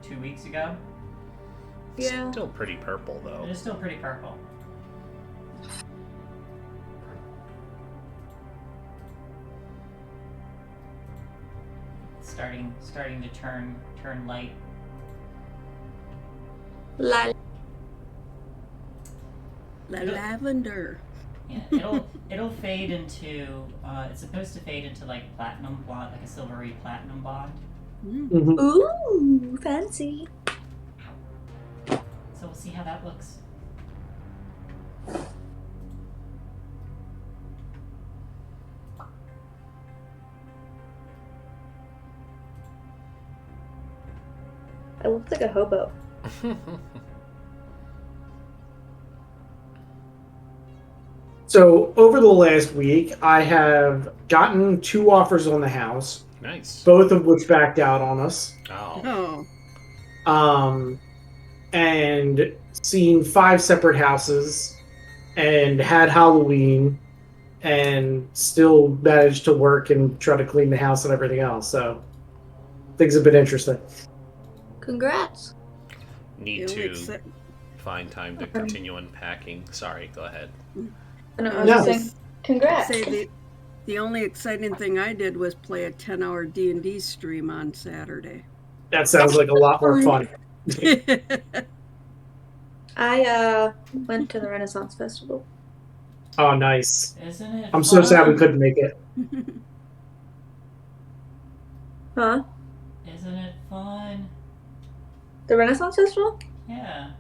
2 weeks ago. Yeah. Still pretty purple, though. It is still pretty purple. Starting to turn light. Lavender. Yeah, it'll fade into. It's supposed to fade into like platinum blonde, like a silvery platinum blonde. Mm. Ooh, fancy. So we'll see how that looks. I look like a hobo. So, over the last week, I have gotten 2 offers on the house. Nice. Both of which backed out on us. Oh. And seen 5 separate houses, and had Halloween, and still managed to work and try to clean the house and everything else. So, things have been interesting. Congrats. Need to find time to continue unpacking. Sorry, go ahead. Congrats. Say the only exciting thing I did was play a 10-hour D&D stream on Saturday. That sounds like a lot more fun. I went to the Renaissance Festival. Oh, nice. Isn't it? I'm so sad we couldn't make it. Huh? Isn't it fun? The Renaissance Festival? Yeah.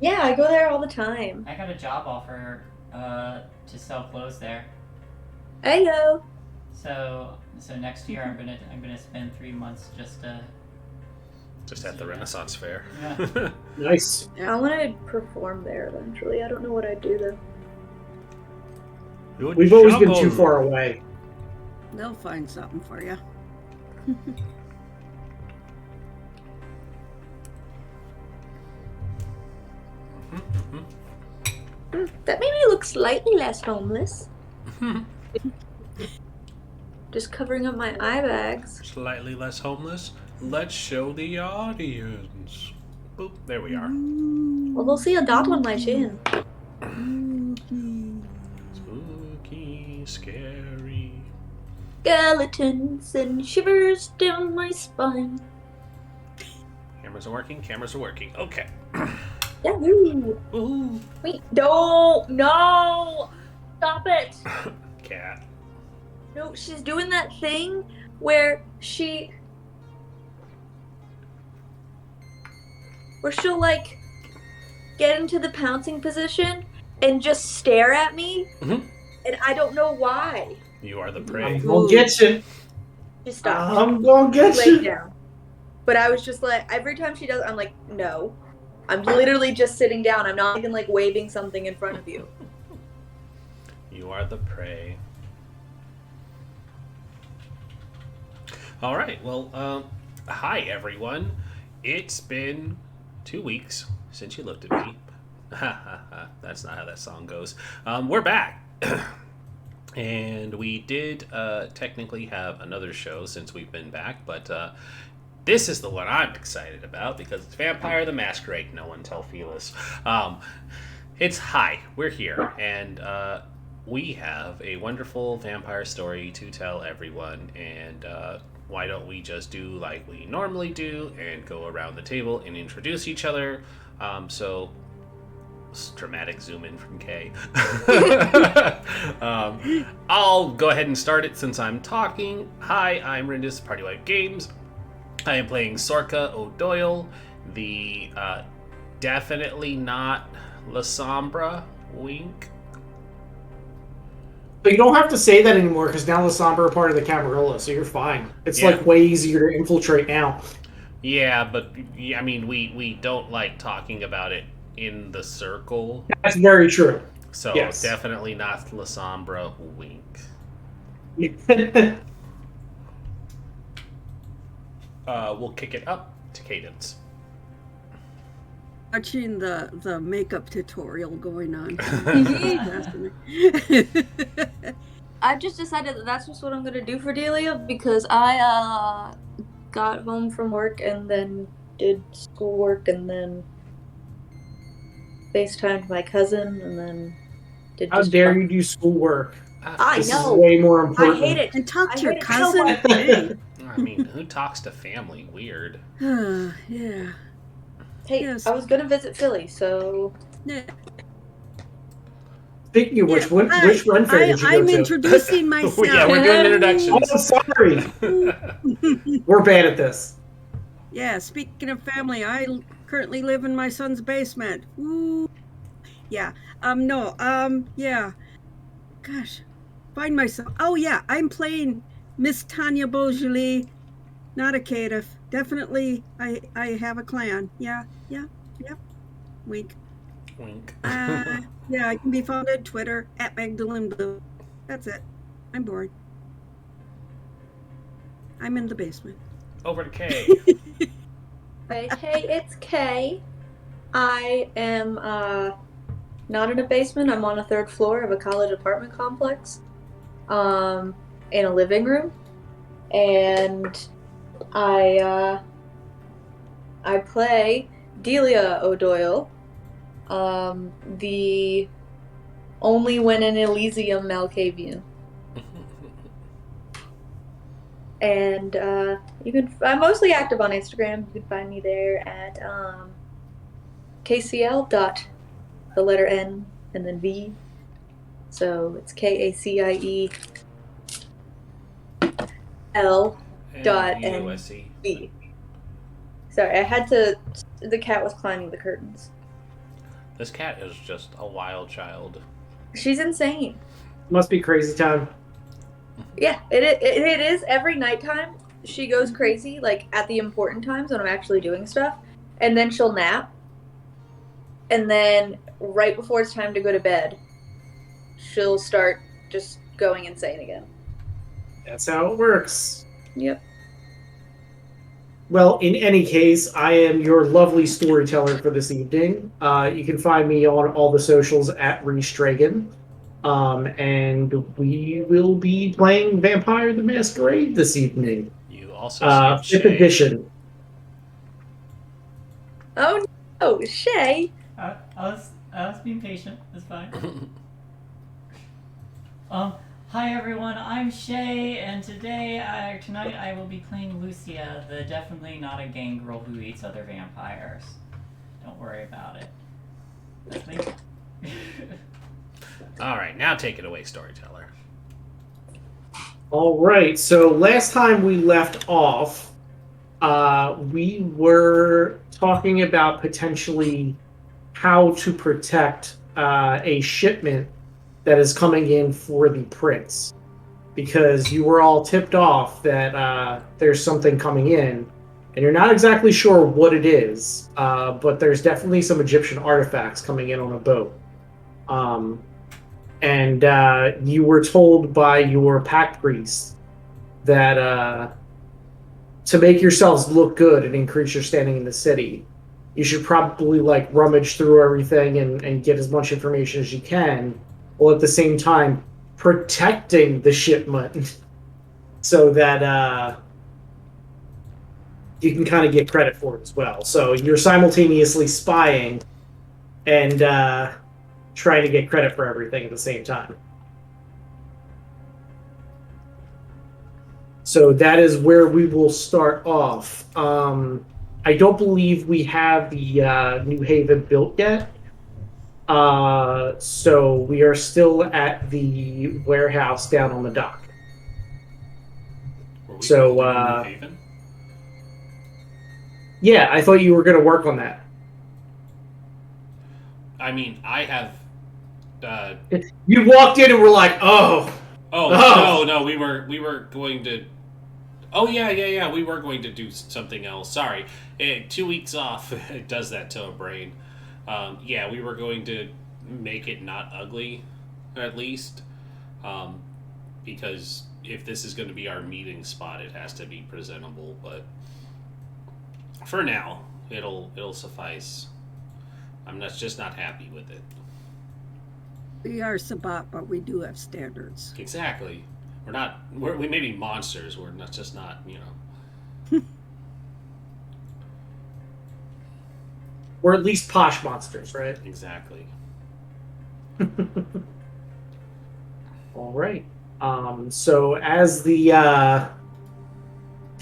Yeah, I go there all the time. I got a job offer to sell clothes there. Ayo. So next year I'm gonna spend 3 months just at the Renaissance Fair. Yeah. Nice. I want to perform there eventually. I don't know what I'd do though. We've always been too far away. They'll find something for you. That made me look slightly less homeless. Just covering up my eye bags. Slightly less homeless. Let's show the audience. Boop, there we are. Well, they'll see a dot on my chin. Spooky, scary. Skeletons and shivers down my spine. Cameras are working. Okay. Yahoo! Ooh. Wait, no! Stop it! Cat. No, she's doing that thing where she'll like get into the pouncing position and just stare at me, and I don't know why. You are the prey. I'm gonna get you. Just stop. I'm gonna get Lay you. down. But I was just like, every time she does, I'm like, no. I'm literally just sitting down. I'm not even like waving something in front of you. You are the prey. All right. Well, hi everyone. It's been 2 weeks since you looked at me. That's not how that song goes. We're back. And we did technically have another show since we've been back, but this is the one I'm excited about because it's Vampire the Masquerade. No one tell Felis. It's hi, we're here, and we have a wonderful vampire story to tell everyone, and why don't we just do like we normally do and go around the table and introduce each other. So dramatic zoom in from Kay. I'll go ahead and start it since I'm talking. Hi, I'm Rindis, Party Life Games. I am playing Sorka O'Doyle, the definitely not La Sombra, wink. But you don't have to say that anymore because now the Sombra are part of the Camerilla, so you're fine. It's like way easier to infiltrate now. Yeah, but I mean, we don't like talking about it in the circle. That's very true. So yes. Definitely not La Sombra, wink. We'll kick it up to Cadence. Watching the makeup tutorial going on. I've just decided that that's just what I'm gonna do for Delia because I got home from work and then did schoolwork, and then FaceTimed my cousin, and then did How just dare you do schoolwork? I This know. is way more I important. hate it. And talk I to your hate it so cousin? much. Dang. I mean, who talks to family? Weird. Yeah. Hey, Yes. I was gonna visit Philly, so Yeah. Speaking of which, Yeah, which run fair did you go I'm to? introducing myself. Yeah, we're doing introductions. Oh, sorry. We're bad at this. Yeah, speaking of family, I currently live in my son's basement. Ooh. Yeah. Yeah. Gosh. Find myself. Oh, yeah. I'm playing Miss Tanya Beaujolais. Not a caitiff. Definitely, I have a clan. Yeah. Wink. Wink. Yeah, I can be found on Twitter at Magdalene Blue. That's it. I'm bored. I'm in the basement. Over to Kay. hey, it's Kay. I am not in a basement. I'm on a third floor of a college apartment complex, in a living room, and I play Delia O'Doyle, the only when in Elysium Malkavian. And I'm mostly active on Instagram. You can find me there at KCL dot the letter N and then V. So it's KACIE L dot N USC. V. Sorry, I had to. The cat was climbing the curtains. This cat is just a wild child. She's insane. Must be crazy time. Yeah, it is every nighttime. She goes crazy, like at the important times when I'm actually doing stuff, and then she'll nap. And then right before it's time to go to bed, she'll start just going insane again. That's how it works. Yep. Well, in any case, I am your lovely storyteller for this evening. You can find me on all the socials at Reestragan. And we will be playing Vampire the Masquerade this evening. You also saved 5th Shay. edition. Oh no, Shay. I was being patient. It's fine. Hi everyone, I'm Shay, and tonight I will be playing Lucia, the definitely not a gangrel who eats other vampires. Don't worry about it. That's me. All right, now take it away, storyteller. All right, so last time we left off, we were talking about potentially how to protect a shipment that is coming in for the prince, because you were all tipped off that there's something coming in, and you're not exactly sure what it is, but there's definitely some Egyptian artifacts coming in on a boat. And you were told by your pact priest that to make yourselves look good and increase your standing in the city, you should probably rummage through everything and get as much information as you can, while at the same time protecting the shipment so that you can kind of get credit for it as well. So you're simultaneously spying and trying to get credit for everything at the same time. So that is where we will start off. I don't believe we have the New Haven built yet. So we are still at the warehouse down on the dock. Were we So, building a New Haven? Yeah, I thought you were going to work on that. I mean, I have. You walked in and were like, "Oh, No, we were going to. Oh yeah. We were going to do something else. Sorry, 2 weeks off. It does that to a brain. Yeah, we were going to make it not ugly, at least, because if this is going to be our meeting spot, it has to be presentable. But for now, it'll suffice. I'm just not happy with it. We are Sabbat, but we do have standards. Exactly. We may be monsters. We're not just not, Or at least posh monsters, right? Exactly. All right. So as the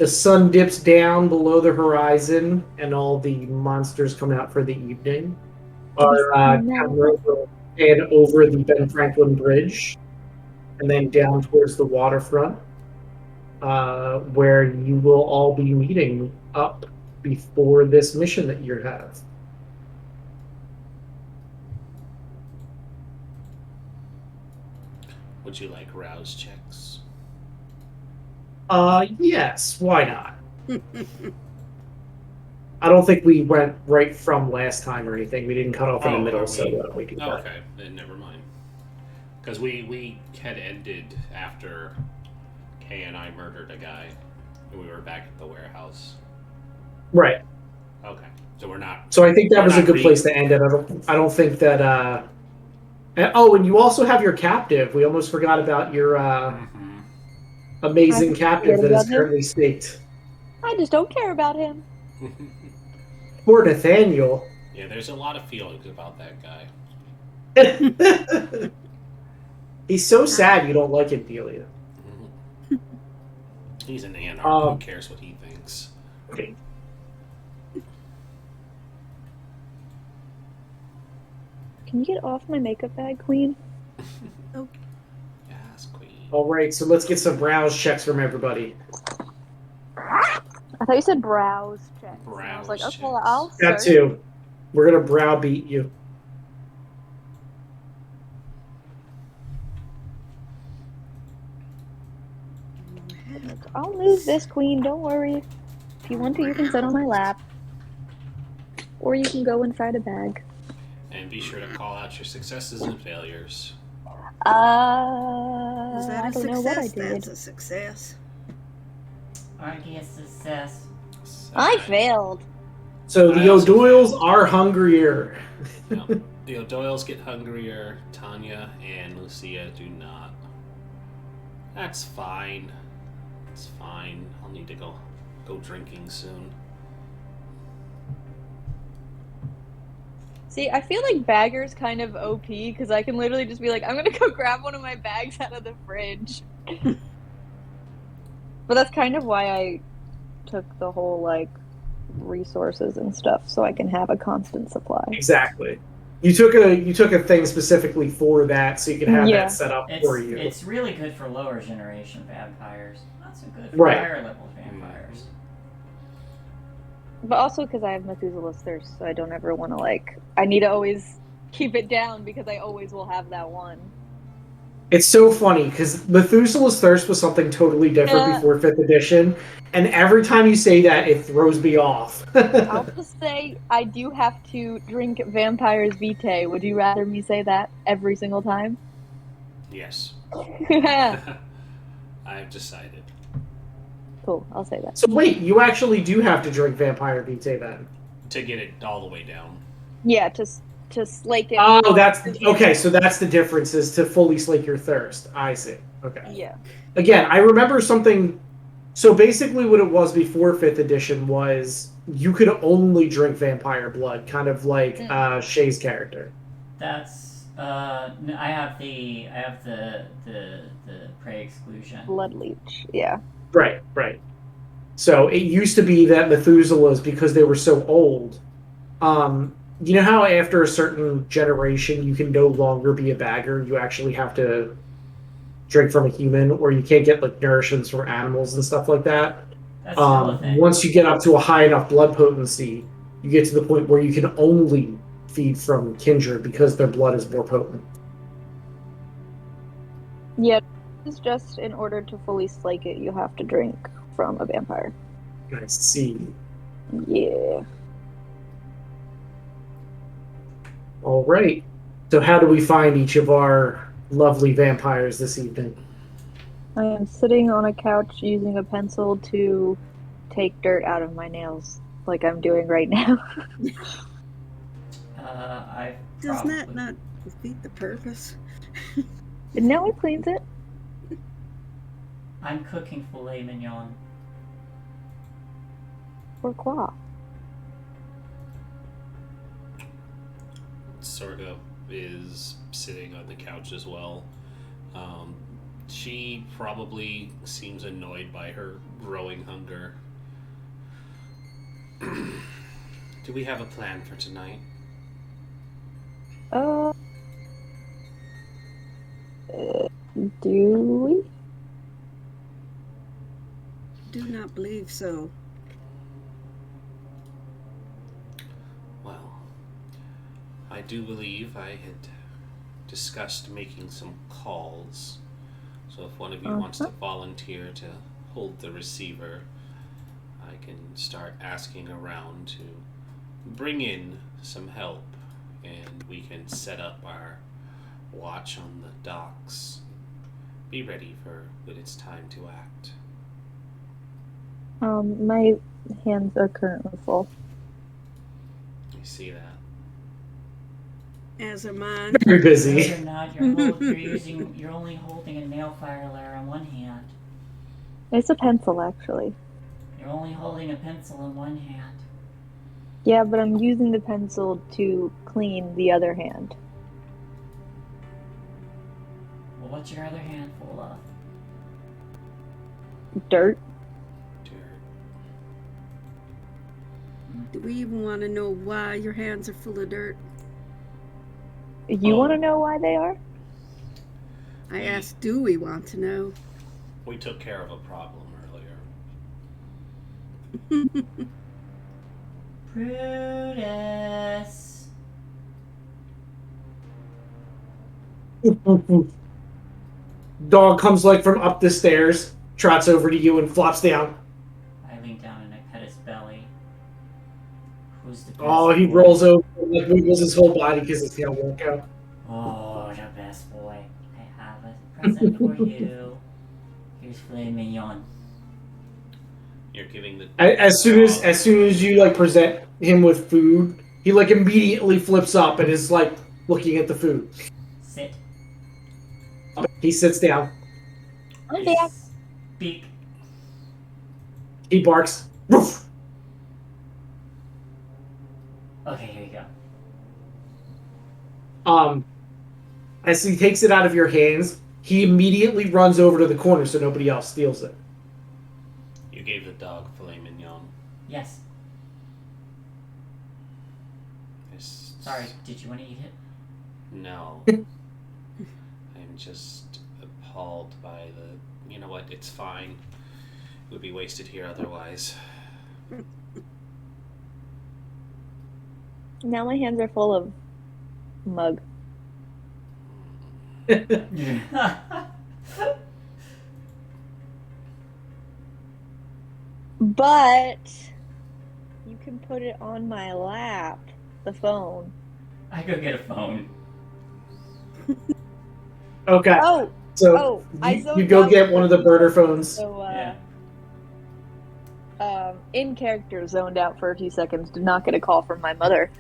sun dips down below the horizon and all the monsters come out for the evening, our Camerilla will head over the Ben Franklin Bridge and then down towards the waterfront, where you will all be meeting up before this mission that you have. Would you like rouse checks? Yes, why not? I don't think we went right from last time or anything. We didn't cut off in the middle, so we do that. Okay, then never mind. Because we had ended after Kay and I murdered a guy, and we were back at the warehouse. Right. Okay, so we're not. So I think that was a good place to end it. I don't think that. Oh, and you also have your captive. We almost forgot about your amazing captive that is currently staked. I just don't care about him. Poor Nathaniel. Yeah, there's a lot of feelings about that guy. He's so sad you don't like him, Delia. He's an anarch. Who cares what he thinks? Okay. Can you get off my makeup bag, Queen? Yes, Queen. All right, so let's get some browse checks from everybody. I thought you said browse check. Browse I was like, okay, checks. I'll That search. too. We're gonna browbeat you. I'll move this, Queen. Don't worry. If you want to, you can sit on my lap. Or you can go inside a bag. And be sure to call out your successes and failures. Is I that a don't know what I success? did. That's a success. Already a success. I failed. So I the also O'Doyles failed. are hungrier. No, the O'Doyles get hungrier. Tanya and Lucia do not. That's fine. It's fine. I'll need to go drinking soon. See, I feel like Bagger's kind of OP because I can literally just be like, I'm gonna go grab one of my bags out of the fridge. But that's kind of why I took the whole, like, resources and stuff so I can have a constant supply. Exactly. You took a thing specifically for that, so you can have Yeah. that set up for you. It's really good for lower generation vampires. Not so good for Right. higher level vampires. But also because I have Methuselah's Thirst, so I don't ever want to, like... I need to always keep it down because I always will have that one. It's so funny because Methuselah's Thirst was something totally different before 5th edition, and every time you say that, it throws me off. I'll just say I do have to drink Vampire's Vitae. Would you rather me say that every single time? Yes. I've decided. Cool, I'll say that. So wait, you actually do have to drink Vampire Vitae then? To get it all the way down. Yeah, to slake it. Oh, that's okay. So that's the difference, is to fully slake your thirst. I see. Okay. Yeah. Again, I remember something. So basically, what it was before 5th edition was you could only drink vampire blood, kind of like Shay's character. That's no, I have the prey exclusion. Blood leech, yeah. Right, right. So it used to be that Methuselahs, because they were so old, you know how after a certain generation you can no longer be a bagger, you actually have to drink from a human, or you can't get like nourishments from animals and stuff like that. That's still a thing. Once you get up to a high enough blood potency, you get to the point where you can only feed from kindred because their blood is more potent. Yeah, it's just in order to fully slake it, you have to drink from a vampire. I see. Yeah. All right. So how do we find each of our lovely vampires this evening? I am sitting on a couch using a pencil to take dirt out of my nails, like I'm doing right now. I Doesn't that not defeat the purpose? And now it cleans it. I'm cooking filet mignon. Pourquoi? Sorga is sitting on the couch as well. She probably seems annoyed by her growing hunger. Do we have a plan for tonight? Do we? Do not believe so. Well, I do believe I had discussed making some calls. So if one of you wants to volunteer to hold the receiver, I can start asking around to bring in some help, and we can set up our watch on the docks. Be ready for when it's time to act. My hands are currently full. You see that? As a man. Very No, busy. you're not. You're only holding a nail filer on one hand. It's a pencil, actually. You're only holding a pencil in one hand. Yeah, but I'm using the pencil to clean the other hand. Well, what's your other hand full of? Dirt. Do we even want to know why your hands are full of dirt? You want to know why they are? I asked, do we want to know? We took care of a problem earlier. Brutus. Dog comes like from up the stairs, trots over to you and flops down. I lean down and I pet his belly. Who's the best Oh, he boy? rolls over and like wiggles his whole body because his tail won't go. Oh, the best boy. I have a present for you. Here's filet mignon. You're giving the As soon as you like present him with food, he like immediately flips up and is like looking at the food. Sit. He sits down. I'm back. Speak. He barks. Woof! Okay, here you go. As he takes it out of your hands, he immediately runs over to the corner so nobody else steals it. You gave the dog filet mignon. Yes. Sorry, did you want to eat it? No. I'm just appalled by the... You know what? It's fine. It would be wasted here otherwise. Now my hands are full of mug. But you can put it on my lap, the phone. I go get a phone. Okay. Oh, So I you zoned go out get one of the burner phones. So, Yeah. In character, zoned out for a few seconds. Did not get a call from my mother.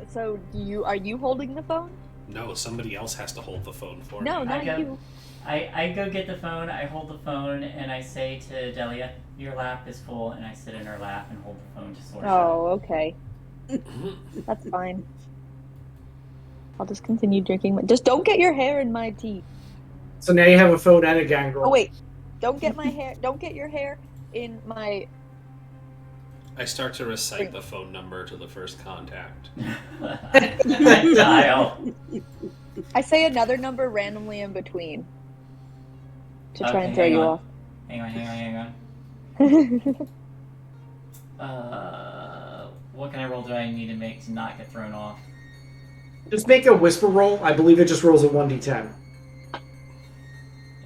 So are you holding the phone? No, somebody else has to hold the phone for No, me. not go- you. I go get the phone, I hold the phone, and I say to Delia, your lap is full, and I sit in her lap and hold the phone to source Oh, okay. That's fine. I'll just continue drinking. Just don't get your hair in my tea. So now you have a phone and a gangrel. Oh wait, don't get my hair. Don't get your hair in my. I start to recite the phone number to the first contact. I dial. I say another number randomly in between to try and throw hang you on. off. Hang on. What kind of roll do I need to make to not get thrown off? Just make a whisper roll. I believe it just rolls a 1d10.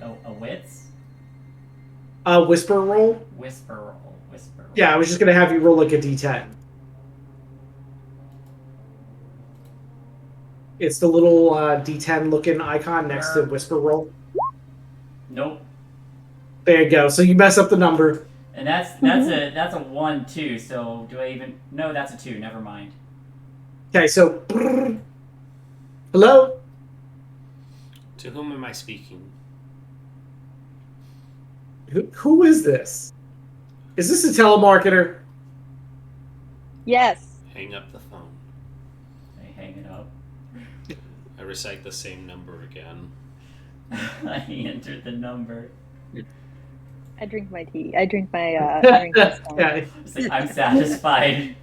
Oh, a wits? Whisper roll? Whisper roll. Yeah, I was just going to have you roll like a d10. It's the little d10 looking icon next to whisper roll. Nope. There you go. So you mess up the number. And that's a 1 too. So do I even? No, that's a 2. Never mind. Okay, so hello? To whom am I speaking? Who is this? Is this a telemarketer? Yes. hang up the phone. I hang it up. I recite the same number again. I entered the number. I drink my tea. I drink my Stone. Yeah. It's like, I'm satisfied.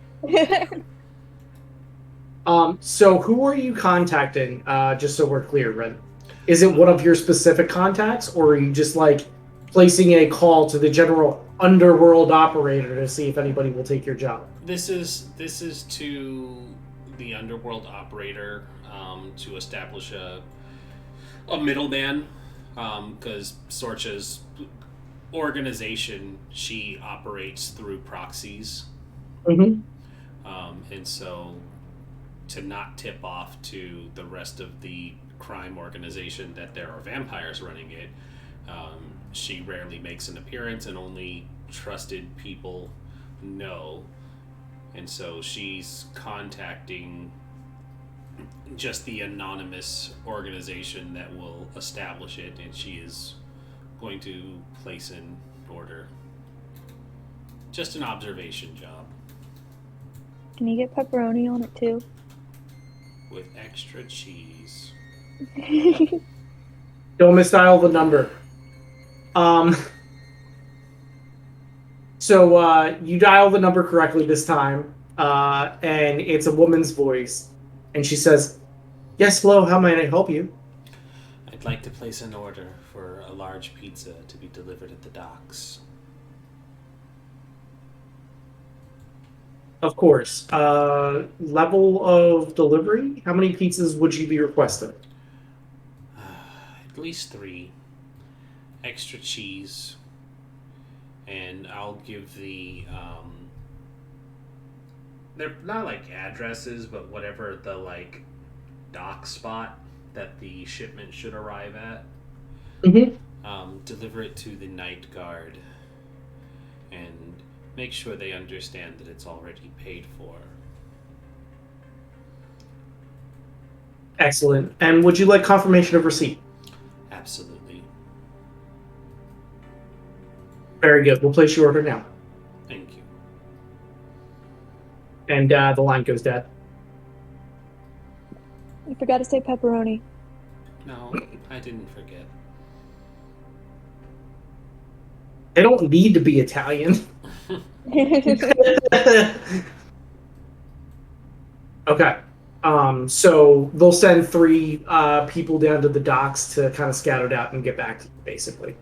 So who are you contacting? Just so we're clear, Ren. Is it one of your specific contacts, or are you just like placing a call to the general underworld operator to see if anybody will take your job? This is to the underworld operator to establish a middleman, because Sorcha's organization, she operates through proxies, Mm-hmm. and so to not tip off to the rest of the crime organization that there are vampires running it, she rarely makes an appearance, and only trusted people know. And so she's contacting just the anonymous organization that will establish it, and she is going to place an order. Just an observation job. Can you get pepperoni on it too? With extra cheese. Don't misdial the number. So you dial the number correctly this time, and it's a woman's voice, and she says, "Yes, hello, how may I help you?" I'd like to place an order for a large pizza to be delivered at the docks. Of course. Level of delivery? How many pizzas would you be requesting? At least 3. Extra cheese. And I'll give the, they're not like addresses, but whatever the like dock spot that the shipment should arrive at. Mm-hmm. Deliver it to the night guard and make sure they understand that it's already paid for. Excellent. And would you like confirmation of receipt? Absolutely. Very good. We'll place your order now. Thank you. And the line goes dead. You forgot to say pepperoni. No, I didn't forget. They don't need to be Italian. Okay. So they'll send 3 people down to the docks to kind of scout it out and get back to you, basically.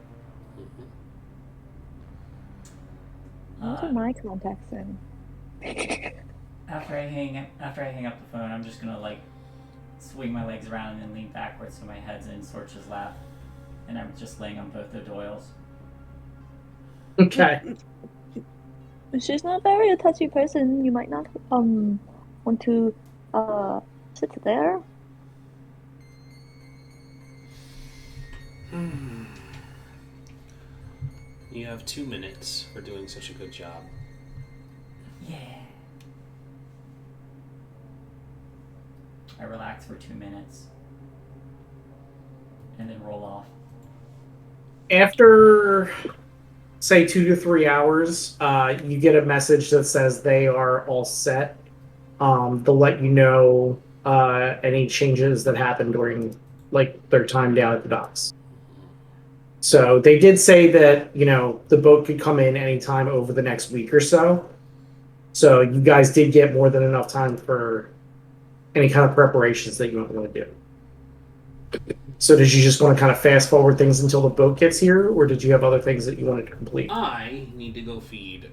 Those are my contacts then. After I hang up the phone, I'm just gonna like swing my legs around and then lean backwards so my head's in Sorcha's lap, and I'm just laying on both the Doyles. Okay. She's not very a touchy person. You might not want to sit there. You have 2 minutes for doing such a good job. Yeah. I relax for 2 minutes. And then roll off. After, say, 2 to 3 hours, you get a message that says they are all set. They'll let you know any changes that happen during, like, their time down at the docks. So they did say that, you know, the boat could come in anytime over the next week or so. So you guys did get more than enough time for any kind of preparations that you might want to do. So did you just want to kind of fast forward things until the boat gets here, or did you have other things that you wanted to complete? I need to go feed.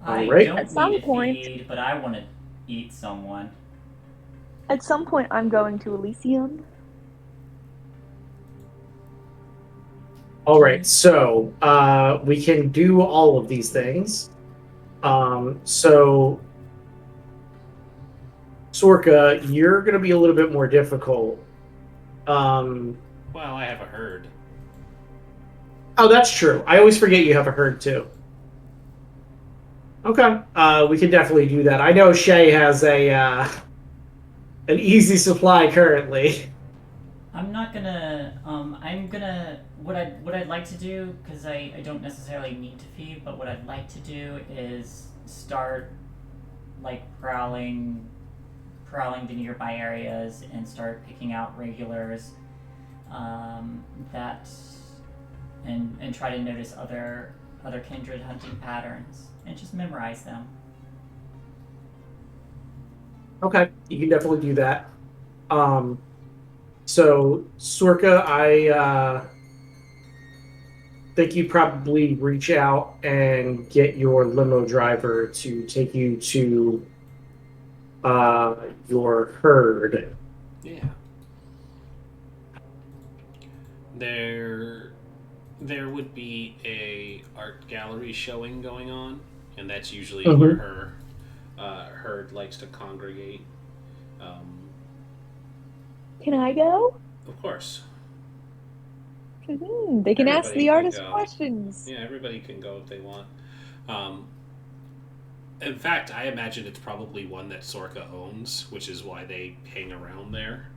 I Alright. don't At some need to point- feed, but I want to eat someone. At some point, I'm going to Elysium. All right, so we can do all of these things. So, Sorka, you're going to be a little bit more difficult. Well, I have a herd. Oh, that's true. I always forget you have a herd too. Okay, we can definitely do that. I know Shay has a an easy supply currently. I'm not gonna. I'm gonna. What I'd like to do, because I don't necessarily need to feed, but what I'd like to do is start like prowling the nearby areas and start picking out regulars that and try to notice other kindred hunting patterns and just memorize them. Okay, you can definitely do that. So Sorka, I think you probably reach out and get your limo driver to take you to your herd. Yeah. There would be a art gallery showing going on, and that's usually where her herd likes to congregate. Can I go? Of course. They can ask Everybody the can artist go. questions. Yeah, everybody can go if they want. In fact, I imagine it's probably one that Sorka owns, which is why they hang around there.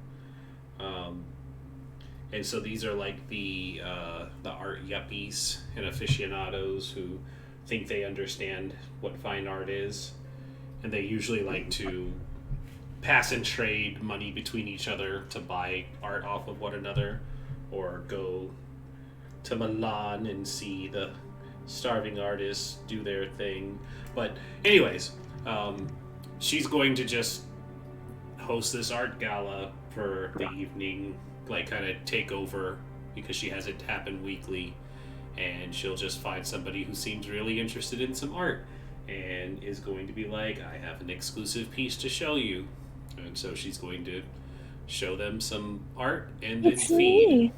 And so these are like the art yuppies and aficionados who think they understand what fine art is, and they usually like to pass and trade money between each other to buy art off of one another, or go to Milan and see the starving artists do their thing. But anyways, she's going to just host this art gala for the evening, like kind of take over, because she has it happen weekly, and she'll just find somebody who seems really interested in some art and is going to be like, I have an exclusive piece to show you. And so she's going to show them some art and then It's feed.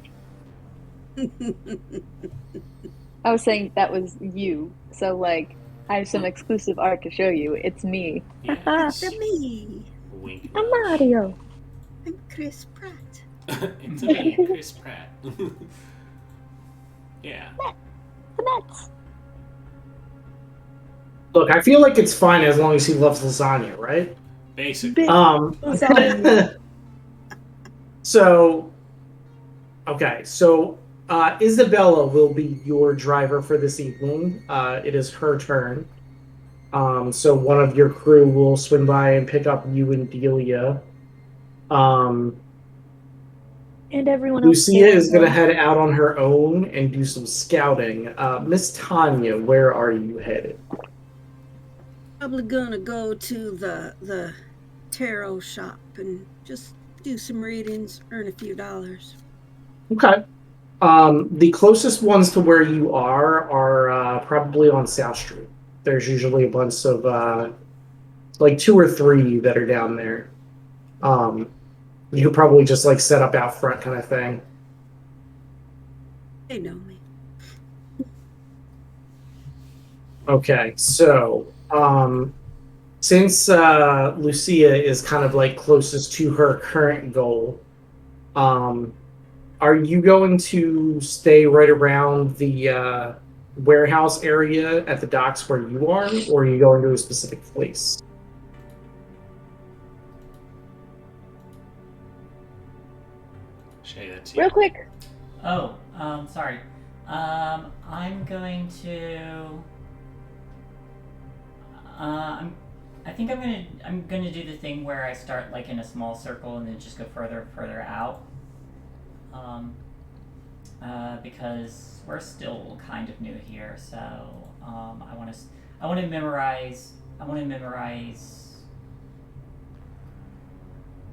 me. I was saying that was you. So, like, I have some exclusive art to show you. It's me. Yes. It's me. Wink. I'm nudge. Mario. I'm Chris Pratt. It's me, Chris Pratt. Yeah. Nuts. Look, I feel like it's fine as long as he loves lasagna, right? Basically. Lasagna. So, okay, so Isabella will be your driver for this evening. It is her turn. So one of your crew will swing by and pick up you and Delia. And everyone else. Lucia is going to head out on her own and do some scouting. Miss Tanya, where are you headed? Probably gonna go to the tarot shop and just do some readings, earn a few dollars. Okay. The closest ones to where you are probably on South Street. There's usually a bunch of like 2 or 3 that are down there. You could probably just like set up out front kind of thing. They know me. Okay, so since Lucia is kind of like closest to her current goal, are you going to stay right around the warehouse area at the docks where you are, or are you going to a specific place? Shay, that's you. Real quick. Oh, sorry. I'm going to. I think I'm gonna do the thing where I start like in a small circle and then just go further out. Because we're still kind of new here, so I want to memorize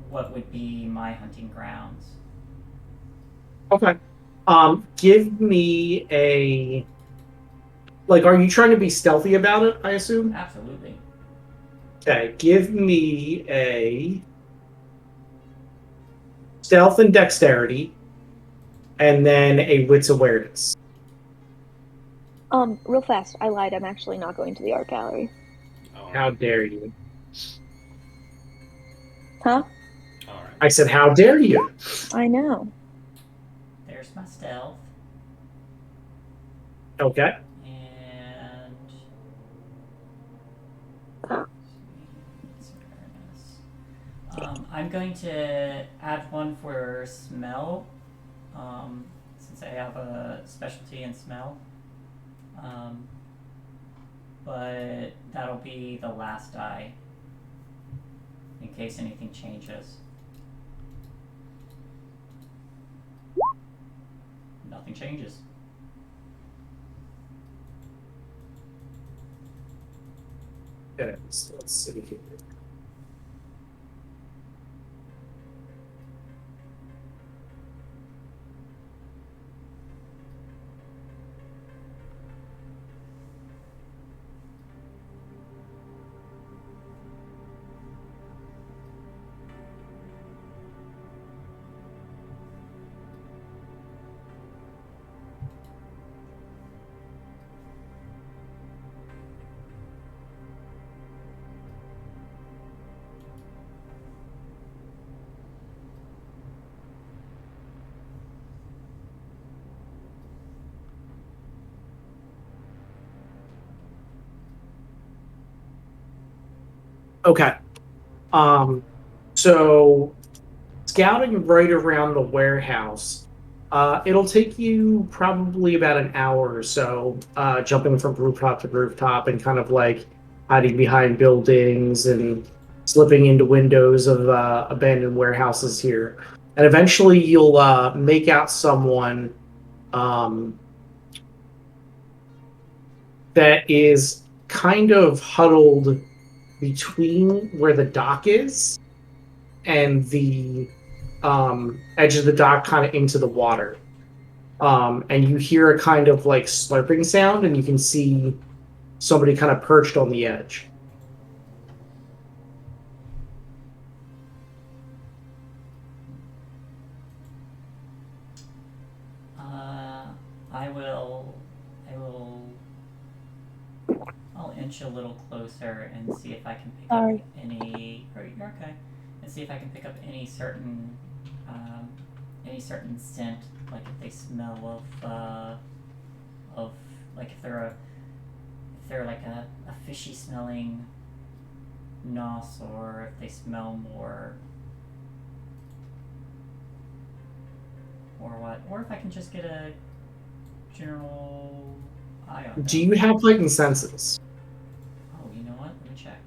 what would be my hunting grounds. Okay. Give me a... Like, are you trying to be stealthy about it, I assume? Absolutely. Okay, give me a stealth and dexterity, and then a wits awareness. Real fast. I lied. I'm actually not going to the art gallery. Oh, How dare you? Huh? all right. I said, how dare you? I know. There's my stealth. Okay. And I'm going to add one for smell, since I have a specialty in smell. But that'll be the last die in case anything changes. Nothing changes. Okay, so let's see here. Okay. So scouting right around the warehouse, it'll take you probably about an hour or so, jumping from rooftop to rooftop and kind of like hiding behind buildings and slipping into windows of abandoned warehouses here. And eventually you'll make out someone that is kind of huddled between where the dock is and the edge of the dock, kind of into the water. And you hear a kind of like slurping sound, and you can see somebody kind of perched on the edge. I'll inch a little closer and see if I can pick Sorry. up any. Or you're okay. And see if I can pick up any certain scent, like if they smell of like if they're like a fishy smelling nos, or if they smell more, or what, or if I can just get a general eye on them. Do you have heightened senses? Oh, you know what? Let me check.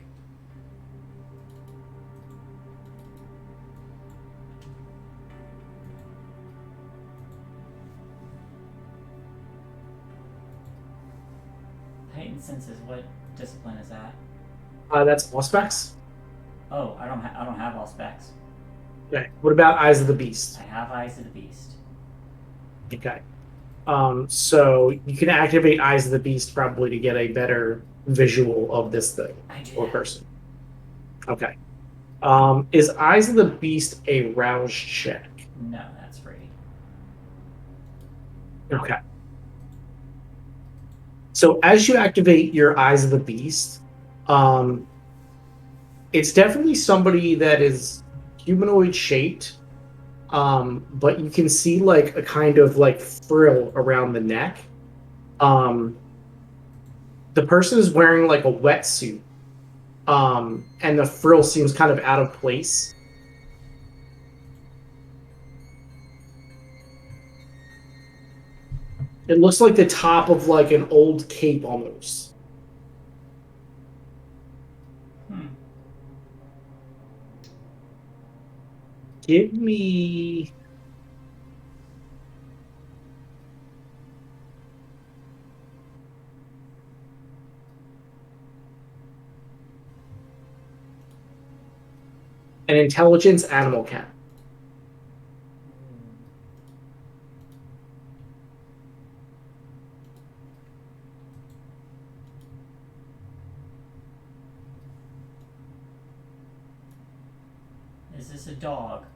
Heightened senses. What discipline is that? That's all specs. Oh, I don't have all specs. Okay. What about Eyes of the Beast? I have Eyes of the Beast. Okay. So you can activate Eyes of the Beast probably to get a better visual of this thing or person. Okay. Is Eyes of the Beast a rouse check? No, that's free. Okay. So as you activate your Eyes of the Beast, it's definitely somebody that is humanoid shaped, but you can see like a kind of like frill around the neck. The person is wearing like a wetsuit, and the frill seems kind of out of place. It looks like the top of like an old cape almost. Give me... an intelligence animal cat. Is this a dog?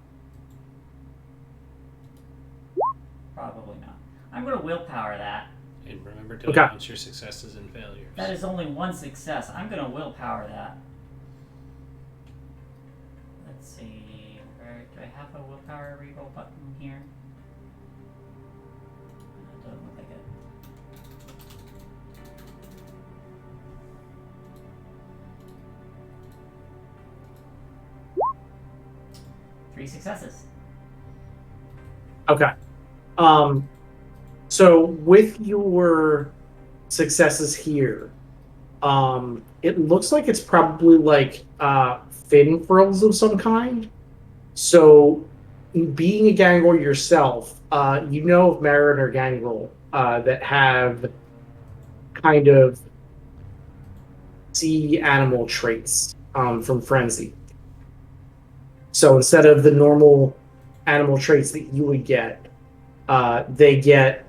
Probably not. I'm going to willpower that. And remember to announce your successes and failures. That is only one success. I'm going to willpower that. Let's see. Where, do I have a willpower reroll button here? It doesn't look like it. Three successes. Okay. So with your successes here, It looks like it's probably like fin frills of some kind. So, being a gangrel yourself, you know of Mariner gangrel that have kind of sea animal traits from Frenzy. So instead of the normal animal traits that you would get, they get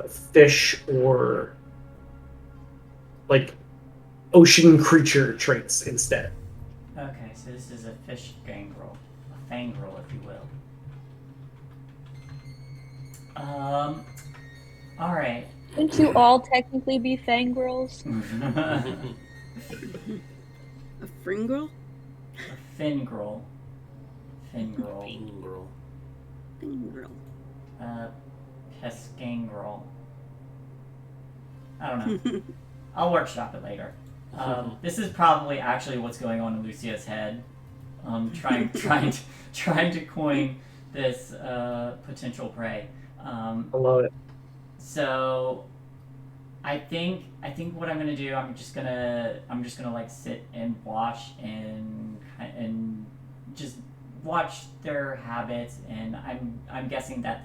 fish or like ocean creature traits instead. Okay, so this is a fish gangrel. A fangrel, if you will. Alright. Wouldn't you all technically be fangirls? A A fringrel? fingrel. Fingrel. Pingrel. Fringrel. Pescangrel. I don't know. I'll workshop it later. This is probably actually what's going on in Lucia's head. Trying to coin this potential prey. I love it. So, I think what I'm gonna do, I'm just gonna like sit and watch and just watch their habits, and I'm guessing that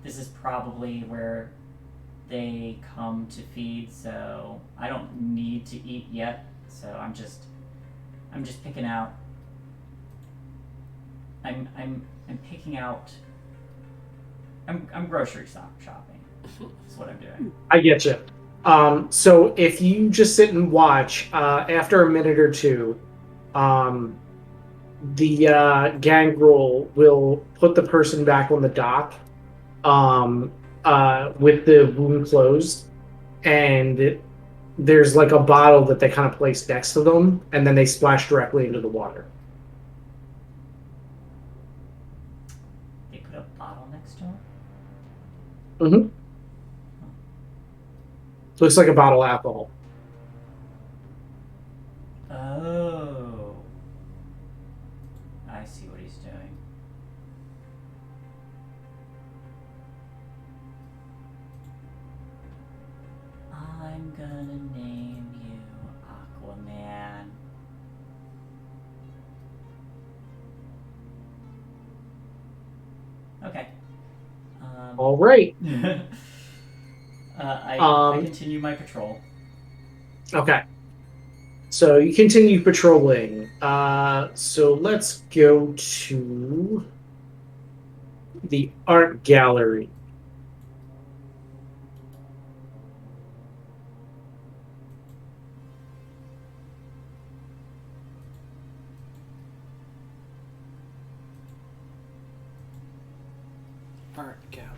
this is probably where they come to feed. So I don't need to eat yet. So I'm just picking out. I'm picking out. I'm grocery shopping. That's what I'm doing. I get you. So if you just sit and watch, after a minute or two, the gangrel will put the person back on the dock with the wound closed, and there's like a bottle that they kind of place next to them, and then they splash directly into the water. They put a bottle next to him. Mm-hmm. Looks like a bottle of alcohol. Oh. I see what he's doing. I'm gonna name you Aquaman. Okay. All right. I continue my patrol. Okay. So you continue patrolling. So let's go to the art gallery. Art gallery.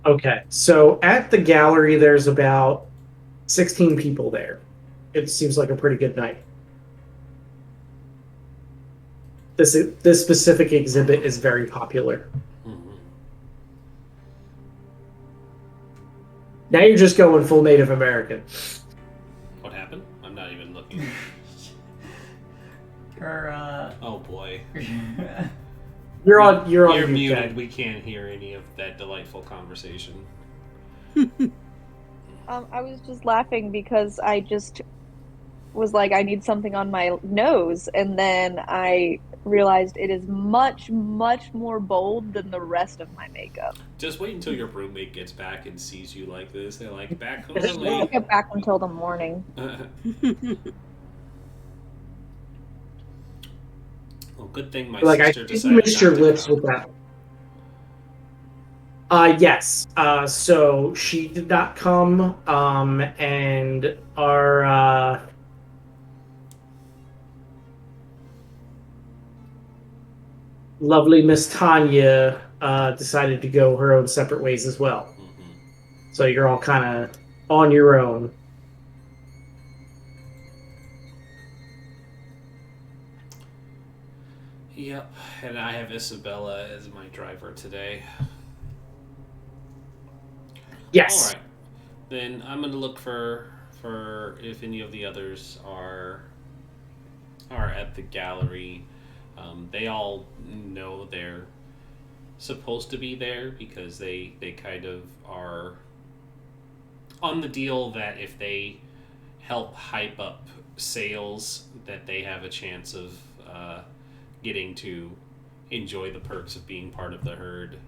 Okay, so at the gallery, there's about 16 people there. It seems like a pretty good night. This specific exhibit is very popular. Mm-hmm. Now you're just going full Native American. What happened? I'm not even looking. Her, Oh boy. You're on You're mute, muted. Ted. We can't hear any of that delightful conversation. I was just laughing because I just was like, I need something on my nose, and then I realized it is much, much more bold than the rest of my makeup. Just wait until your roommate gets back and sees you like this. They're like, back home I won't get back until the morning. Well, good thing my Like, I sister think you decided missed your not to lips come. with that. Yes. So she did not come, and our lovely Miss Tanya decided to go her own separate ways as well. Mm-hmm. So you're all kind of on your own. Yep, and I have Isabella as my driver today. Yes. All right. Then I'm gonna look for if any of the others are at the gallery. They all know they're supposed to be there because they kind of are on the deal that if they help hype up sales, that they have a chance of getting to enjoy the perks of being part of the herd,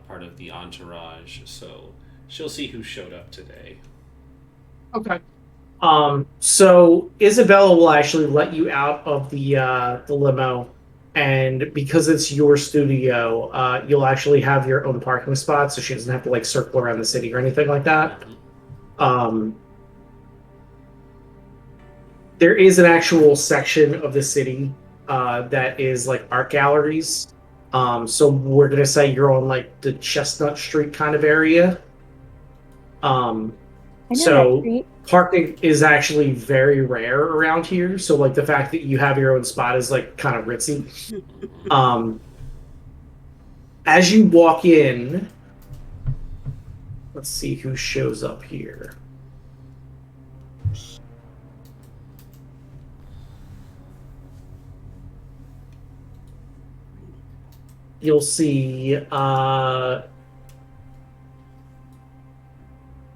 part of the entourage. So she'll see who showed up today. Okay. So Isabella will actually let you out of the limo, and because it's your studio, you'll actually have your own parking spot, so she doesn't have to like circle around the city or anything like that. Um, there is an actual section of the city that is like art galleries. So we're gonna say you're on like the Chestnut Street kind of area. I know that So street. parking is actually very rare around here. So like the fact that you have your own spot is like kind of ritzy. As you walk in, let's see who shows up here. You'll see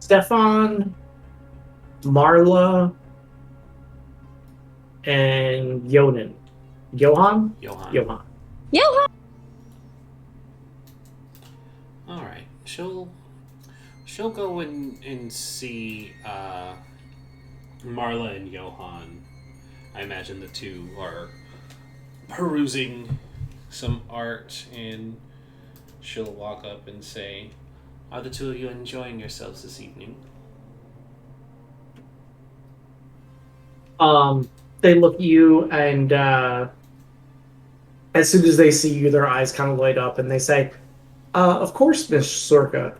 Stefan, Marla, and Johan. Johan. Yo! All right. She'll go and see Marla and Johan. I imagine the two are perusing some art, and she'll walk up and say, "Are the two of you enjoying yourselves this evening?" They look at you, and as soon as they see you, their eyes kind of light up, and they say, "Of course, Miss Sorka.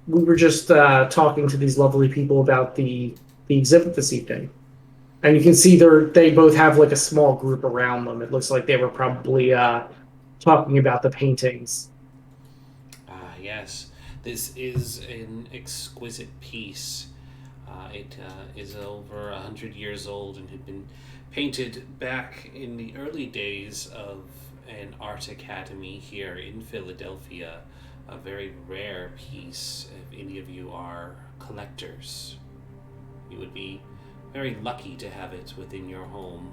We were just talking to these lovely people about the exhibit this evening." And you can see they both have like a small group around them. It looks like they were probably talking about the paintings. Ah, yes. This is an exquisite piece. It is over 100 years old and had been painted back in the early days of an art academy here in Philadelphia. A very rare piece. If any of you are collectors, you would be very lucky to have it within your home.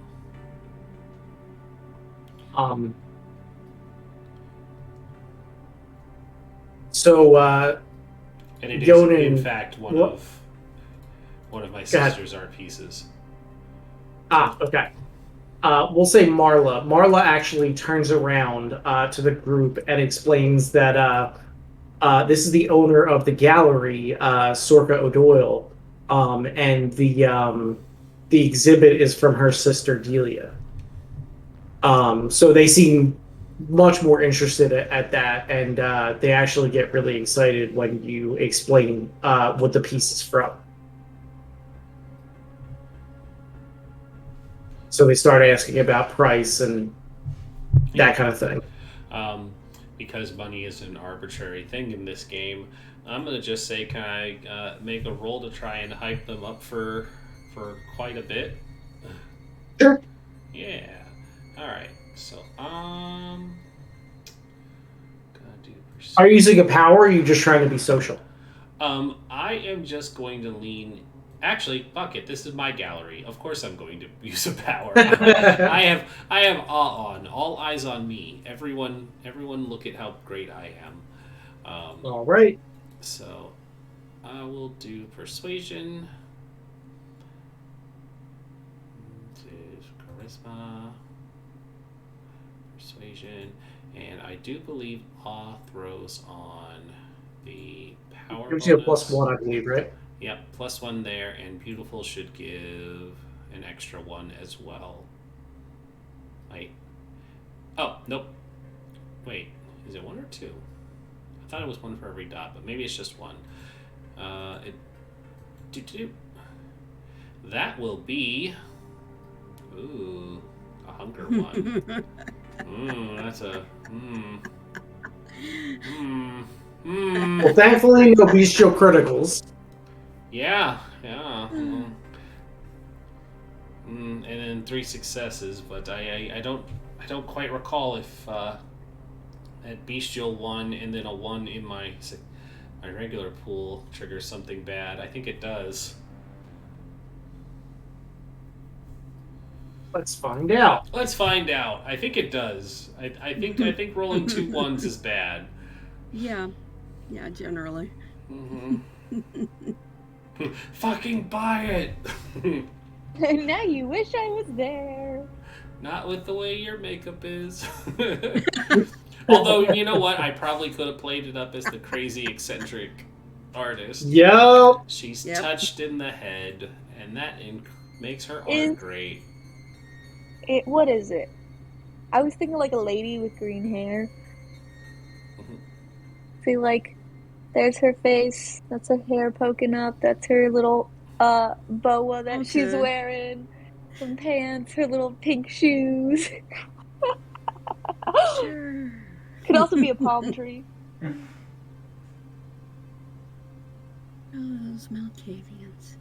So And it is, Yonan, in fact, one of my sister's art pieces. Okay. We'll say Marla. Marla actually turns around to the group and explains that this is the owner of the gallery, Sorka O'Doyle, and the exhibit is from her sister Delia. So they seem much more interested at that, and they actually get really excited when you explain what the piece is from. So they start asking about price and that kind of thing. Because money is an arbitrary thing in this game, I'm gonna just say, can I make a roll to try and hype them up for quite a bit? Sure. Yeah. All right. So gonna do. Are you using a power, or are you just trying to be social? I am just going to lean. Actually, fuck it. This is my gallery. Of course, I'm going to use a power. I have awe on. All eyes on me. Everyone, look at how great I am. All right. So, I will do persuasion. This is charisma, persuasion, and I do believe awe throws on the power. Gives you a +1, I believe, right? Yep, +1 there, and beautiful should give an extra 1 as well. Wait. Oh, nope. Wait, is it 1 or 2? I thought it was 1 for every dot, but maybe it's just 1. That will be... Ooh, a hunger 1. That's a... Well, thankfully, no bestial criticals. Yeah. And then 3 successes, but I don't quite recall if that bestial 1 and then a 1 in my regular pool triggers something bad. I think it does. Let's find out. I think it does. I think rolling 2 1s is bad. Yeah, generally. Fucking buy it. Now you wish I was there. Not with the way your makeup is. Although, you know what? I probably could have played it up as the crazy eccentric artist. Yep. She's Yep. touched in the head, and that makes her art great. What is it? I was thinking like a lady with green hair. See, like, there's her face. That's her hair poking up. That's her little boa that she's Okay. wearing. Some pants. Her little pink shoes. Sure. Could also be a palm tree. Oh, those Malkavians.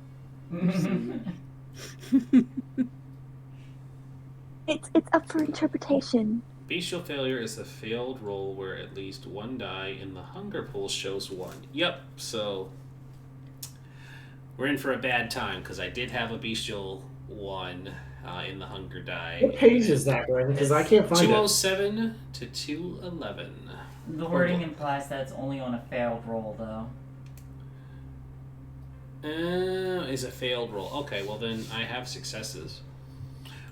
It's up for interpretation. Bestial failure is a failed roll where at least 1 die in the hunger pool shows 1. Yep, so we're in for a bad time because I did have a bestial 1 in the hunger die. What page is that, Brandon? Because I can't find it. 207 to 211. The wording implies that it's only on a failed roll, though. Is a failed roll. Okay, well then I have successes.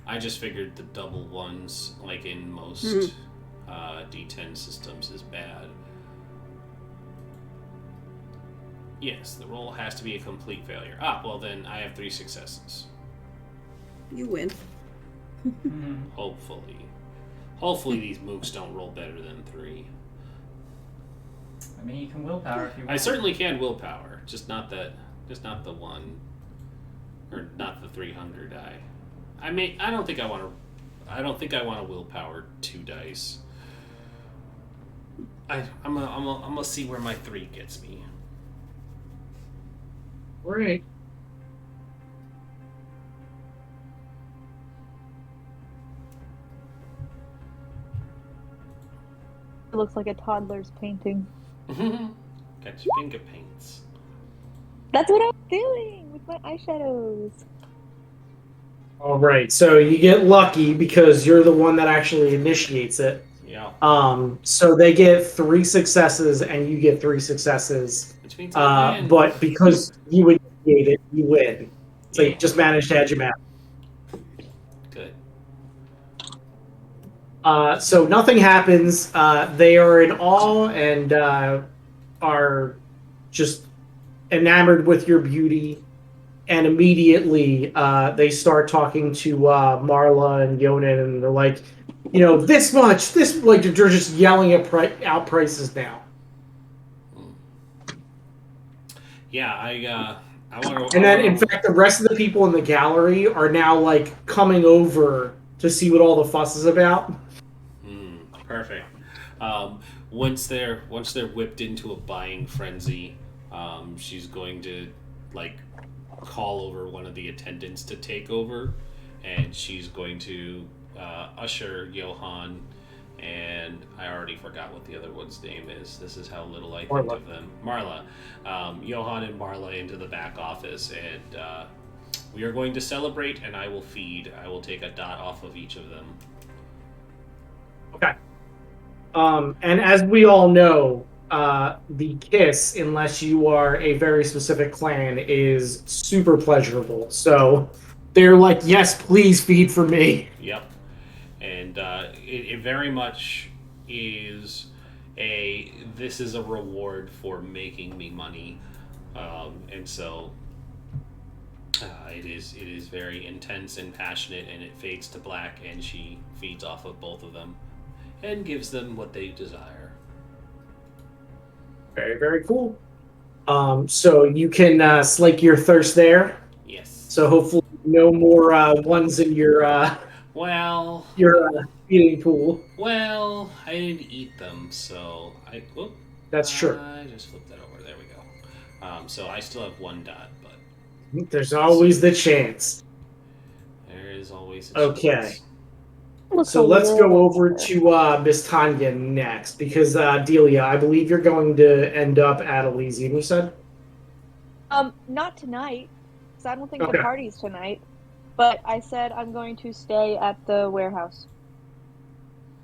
I just figured the double 1s, like in most D10 systems, is bad. Yes, the roll has to be a complete failure. Well then I have 3 successes. You win. Hopefully. Hopefully these mooks don't roll better than 3. I mean, you can willpower if you want. I certainly can willpower, just not the 1, or not the 300 die. I mean, I don't think I want to willpower 2 dice. I'm gonna see where my 3 gets me. Right. It looks like a toddler's painting. Got your finger paints. That's what I'm doing with my eyeshadows. All right. So you get lucky because you're the one that actually initiates it. Yeah. So they get 3 successes and you get 3 successes. Which means I win. But because you initiate it, you win. So you just managed to hedge him out. Good. So nothing happens. They are in awe and are just enamored with your beauty. And immediately they start talking to Marla and Yonan, and they're like, this much, like they're just yelling out prices now. Yeah, I want to. And then, in fact, the rest of the people in the gallery are now like coming over to see what all the fuss is about. Perfect. Once they're whipped into a buying frenzy, she's going to like call over one of the attendants to take over, and she's going to usher Johan, and I already forgot what the other one's name is. This is how little I think of them. Marla. Johan and Marla into the back office, and we are going to celebrate, and I will feed. I will take a dot off of each of them. Okay. And as we all know, the kiss, unless you are a very specific clan, is super pleasurable. So they're like, yes, please feed for me. Yep. And it very much is this is a reward for making me money. And so it is very intense and passionate, and it fades to black, and she feeds off of both of them and gives them what they desire. Very, very cool. So you can slake your thirst there. Yes. So hopefully no more ones in your Your feeding pool. Well, I didn't eat them, so That's true. I just flipped that over. There we go. So I still have 1 dot, but There's always the chance. there is always a Okay. chance. Looks So a let's go little over better. to Miss Tanya next, because Delia, I believe you're going to end up at Elysium, you said? Not tonight, because I don't think Okay. the party's tonight. But I said I'm going to stay at the warehouse.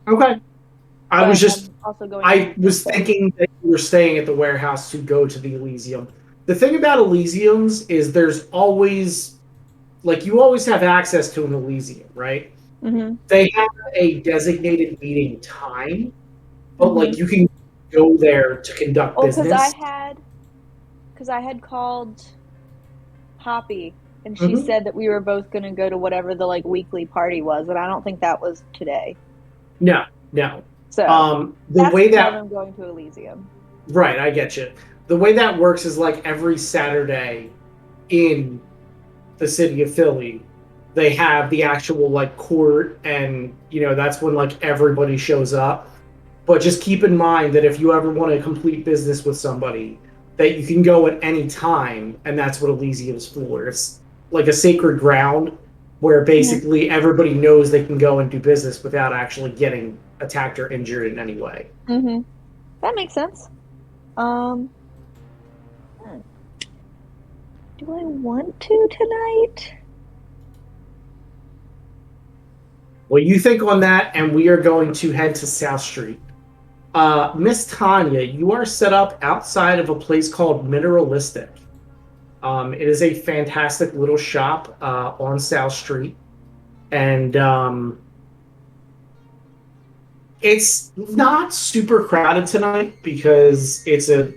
Okay. I But was just, I'm also going I to was stay. thinking that you were staying at the warehouse to go to the Elysium. The thing about Elysiums is there's always, like, you always have access to an Elysium, right? Mm-hmm. They have a designated meeting time, but, Mm-hmm. like, you can go there to conduct Well, business. because I had called Hoppy, and she Mhm. said that we were both going to go to whatever the like weekly party was, and I don't think that was today. No. So The that's way the that time I'm going to Elysium. Right, I get you. The way that works is like every Saturday in the city of Philly, they have the actual like court, and that's when like everybody shows up. But just keep in mind that if you ever want to complete business with somebody, that you can go at any time, and that's what Elysium's for. It's like a sacred ground where basically everybody knows they can go and do business without actually getting attacked or injured in any way. Mm-hmm. That makes sense. Do I want to tonight? Well, you think on that, and we are going to head to South Street. Miss Tanya, you are set up outside of a place called Mineralistic. It is a fantastic little shop on South Street, and it's not super crowded tonight because it's a.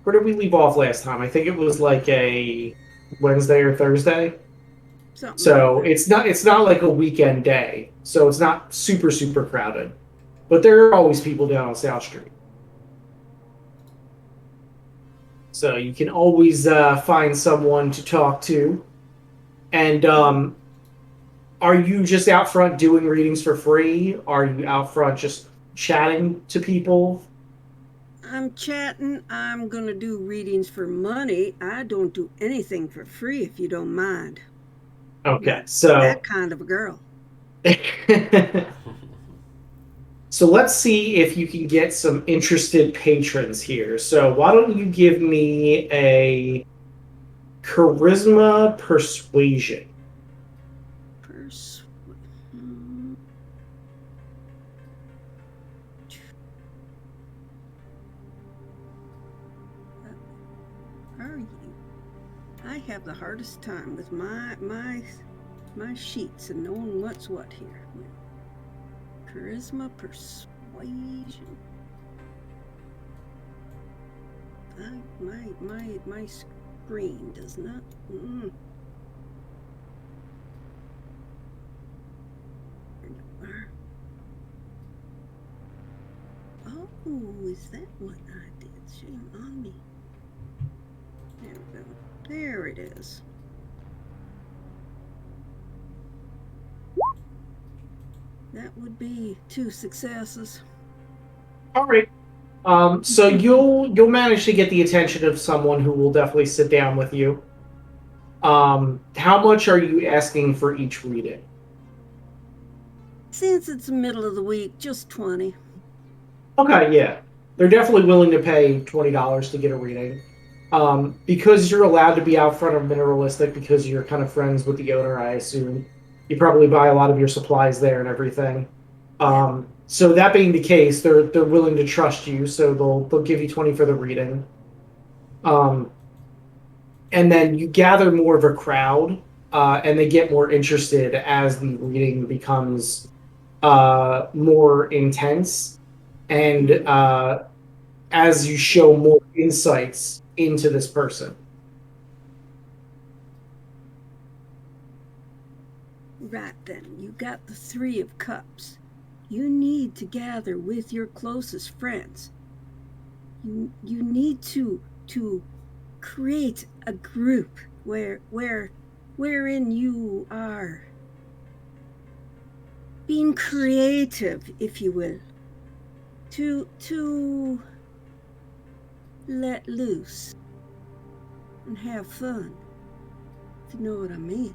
Where did we leave off last time? I think it was like a Wednesday or Thursday. Something So like that. it's not like a weekend day, so it's not super crowded. But there are always people down on South Street. So you can always find someone to talk to. And are you just out front doing readings for free? Are you out front just chatting to people? I'm chatting. I'm gonna do readings for money. I don't do anything for free, if you don't mind. Okay, Not so that kind of a girl. so let's see if you can get some interested patrons here. So why don't you give me a charisma persuasion? Are you? I have the hardest time with my sheets and knowing what's what here. Charisma persuasion. My screen does not. Oh, is that what I did? Shame on me. There we go. There it is. That would be 2 successes. All right. So you'll manage to get the attention of someone who will definitely sit down with you. How much are you asking for each reading? Since it's the middle of the week, just 20. Okay, yeah. They're definitely willing to pay $20 to get a reading. Because you're allowed to be out front of Mineralistic because you're kind of friends with the owner, I assume. You probably buy a lot of your supplies there and everything. So that being the case, they're willing to trust you, so they'll give you 20 for the reading. And then you gather more of a crowd, and they get more interested as the reading becomes more intense, and as you show more insights into this person. Right then, you got the 3 of Cups. You need to gather with your closest friends. You need to create a group wherein you are being creative, if you will, to let loose and have fun, if you know what I mean.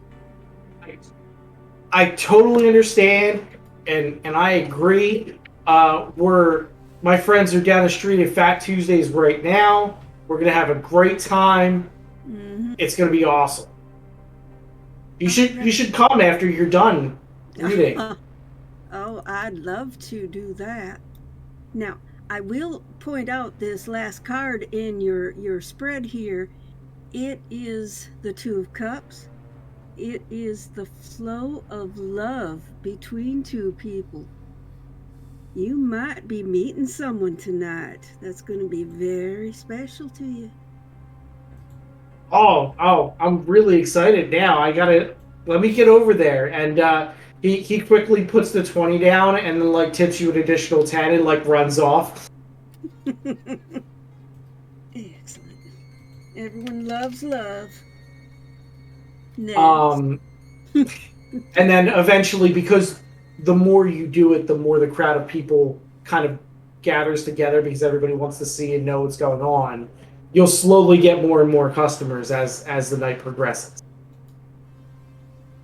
I totally understand, and I agree. My friends are down the street at Fat Tuesdays right now. We're gonna have a great time. Mm-hmm. It's gonna be awesome. You should come after you're done reading. Oh, I'd love to do that. Now, I will point out this last card in your spread here. It is the Two of Cups. It is the flow of love between two people. You might be meeting someone tonight that's going to be very special to you. Oh, I'm really excited now. Let me get over there. And he quickly puts the 20 down and then like tips you an additional 10 and like runs off. Excellent. Everyone loves love. Next. And then eventually, because the more you do it, the more the crowd of people kind of gathers together because everybody wants to see and know what's going on. You'll slowly get more and more customers as the night progresses.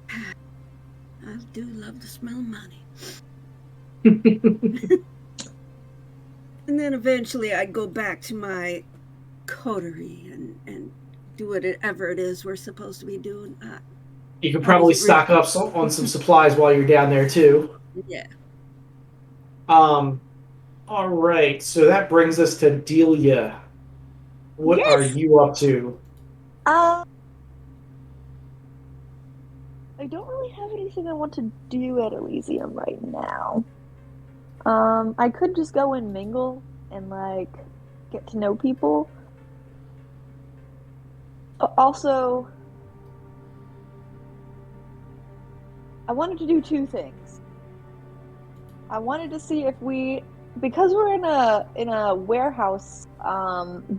I do love the smell of money. And then eventually I go back to my coterie and do whatever it is we're supposed to be doing. You can probably stock up on some supplies while you're down there too. Yeah. All right, so that brings us to Delia. What Yes! are you up to? I don't really have anything I want to do at Elysium right now. I could just go and mingle and like get to know people. But also, I wanted to do two things. I wanted to see if because we're in a warehouse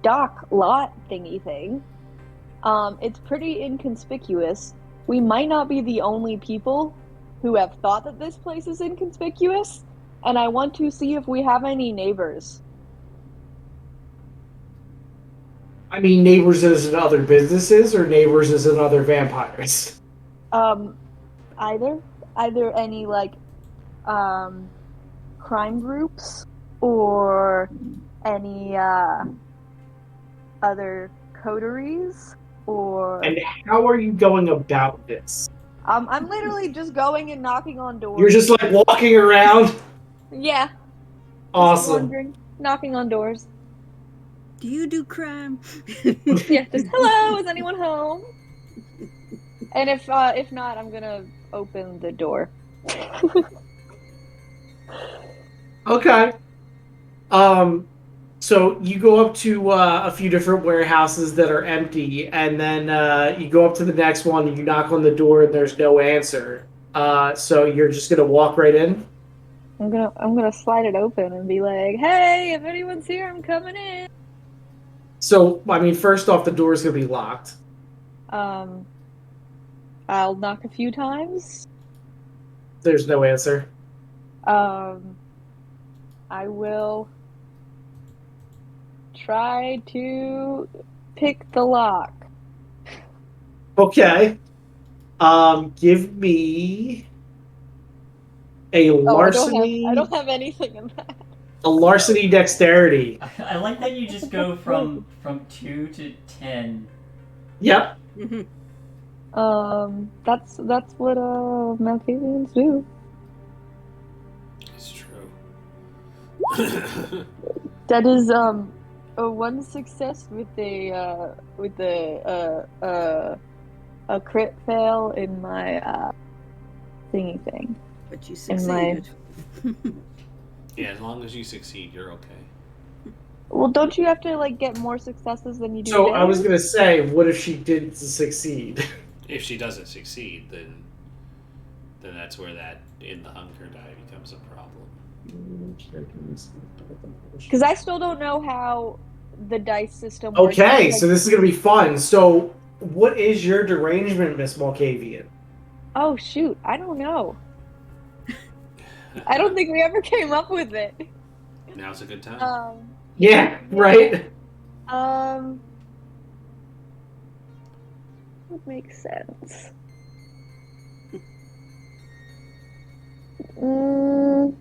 dock lot thingy thing. It's pretty inconspicuous. We might not be the only people who have thought that this place is inconspicuous, and I want to see if we have any neighbors. I mean, neighbors as in other businesses or neighbors as in other vampires? Either any like crime groups or any other coteries or. And how are you going about this? I'm literally just going and knocking on doors. You're just like walking around? Yeah. Awesome. Just wandering, knocking on doors. Do you do crime? Yeah, just hello, is anyone home? And if not, I'm gonna open the door. Okay. So you go up to a few different warehouses that are empty, and then you go up to the next one, and you knock on the door, and there's no answer. So you're just gonna walk right in? I'm gonna slide it open and be like, "Hey, if anyone's here, I'm coming in." So, I mean, first off, the door's gonna be locked. I'll knock a few times. There's no answer. I will try to pick the lock. Okay. Give me a larceny. I don't have anything in that. A larceny dexterity. I like that you just go from 2 to 10. Yep. That's what Malkavians do. It's true. That is a one success with a crit fail in my thingy thing. But you In my- succeeded. Yeah, as long as you succeed, you're okay. Well, don't you have to like get more successes than you do? So I was damage? gonna say, what if she did succeed? If she doesn't succeed, then that's where that in the hunger die becomes a problem. Because I still don't know how the dice system works. Okay, Like, so this is gonna be fun. So, what is your derangement, Miss Malkavian? oh shoot, I don't know. I don't think we ever came up with it. Now's a good time. Yeah, right. Would make sense. Mm,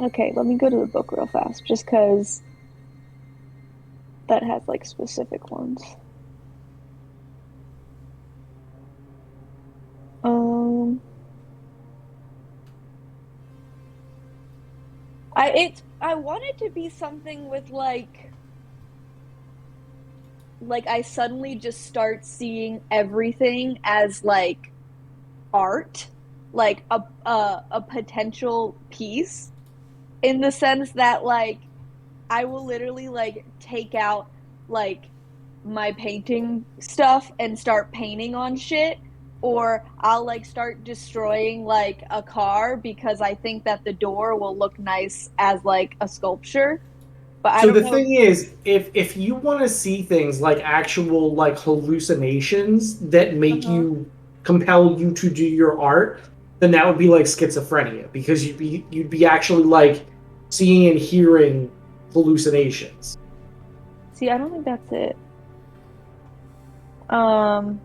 okay, let me go to the book real fast, just because that has like specific ones. I want it to be something with like I suddenly just start seeing everything as like art, like a potential piece, in the sense that like I will literally like take out like my painting stuff and start painting on shit, or I'll like start destroying like a car because I think that the door will look nice as like a sculpture. But I So don't the know. thing is, if you want to see things like actual like hallucinations that make Uh-huh. you compel you to do your art, then that would be like schizophrenia because you'd be actually like seeing and hearing hallucinations. See, I don't think that's it. Um,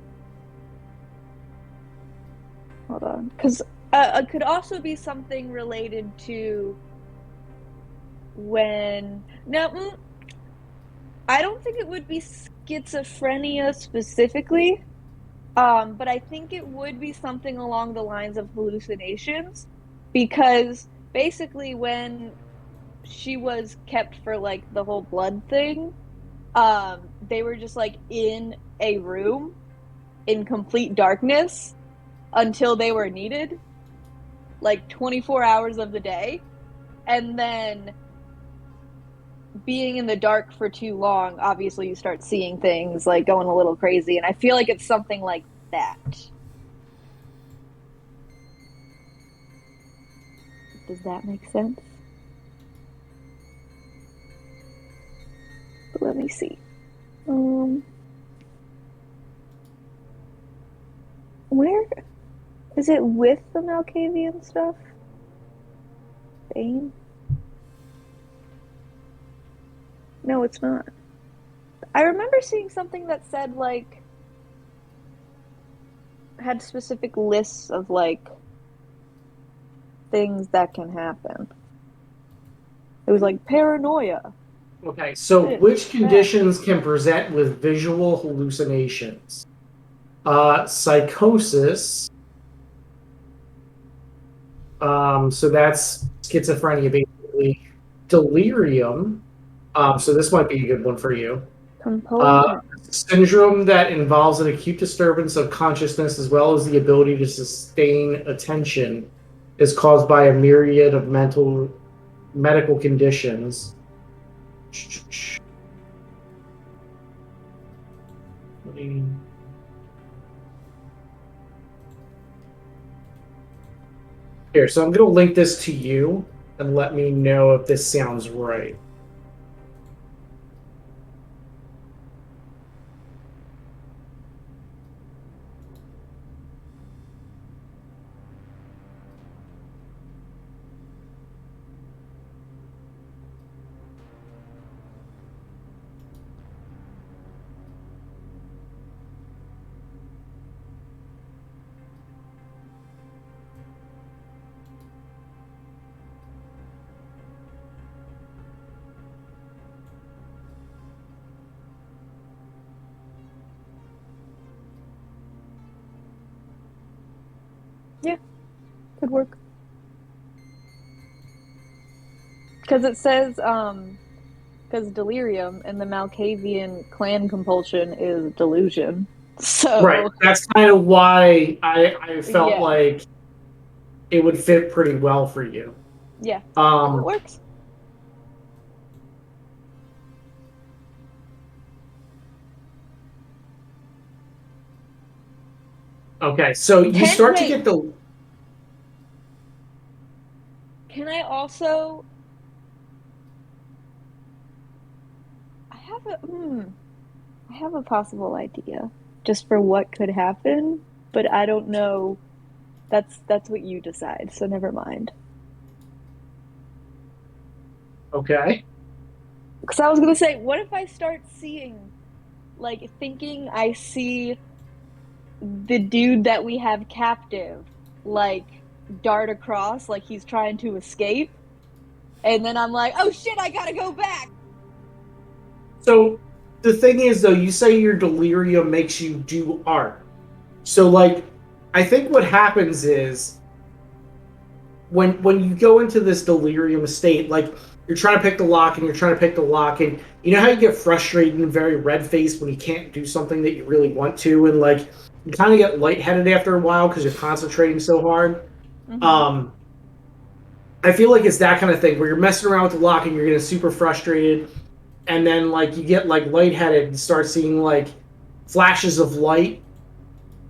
Hold on, because it could also be something related to when no, I don't think it would be schizophrenia specifically. But I think it would be something along the lines of hallucinations, because basically when she was kept for like the whole blood thing, they were just like in a room in complete darkness until they were needed, like 24 hours of the day. And then being in the dark for too long, obviously you start seeing things like going a little crazy. And I feel like it's something like that. Does that make sense? But let me see. Where is it with the Malkavian stuff? Bane? No, it's not. I remember seeing something that said like had specific lists of like things that can happen. It was like paranoia. Okay, so This, which that. conditions can present with visual hallucinations? Psychosis. So that's schizophrenia, basically. Delirium. So this might be a good one for you. Compulsion. Syndrome that involves an acute disturbance of consciousness as well as the ability to sustain attention is caused by a myriad of medical conditions. Here, so I'm going to link this to you and let me know if this sounds right. Yeah, could work. Because it says, because delirium and the Malkavian clan compulsion is delusion. Right. So, That's kind of why I felt yeah, like it would fit pretty well for you. yeah, it Um, works. okay, so you start to Wait, get the. can I also? I have a possible idea just for what could happen, but I don't know. That's what you decide. So never mind. Okay. Because I was gonna say, what if I start seeing, like, thinking I see the dude that we have captive, like, dart across, like he's trying to escape, and then I'm like, oh shit, I gotta go back. So the thing is, though, you say your delirium makes you do art. So, like, I think what happens is when you go into this delirium state, like, you're trying to pick the lock and you're trying to pick the lock, and you know how you get frustrated and very red-faced when you can't do something that you really want to, and, like, you kind of get lightheaded after a while because you're concentrating so hard. Mm-hmm. I feel like it's that kind of thing where you're messing around with the lock and you're getting super frustrated, and then, like, you get, like, lightheaded and start seeing, like, flashes of light,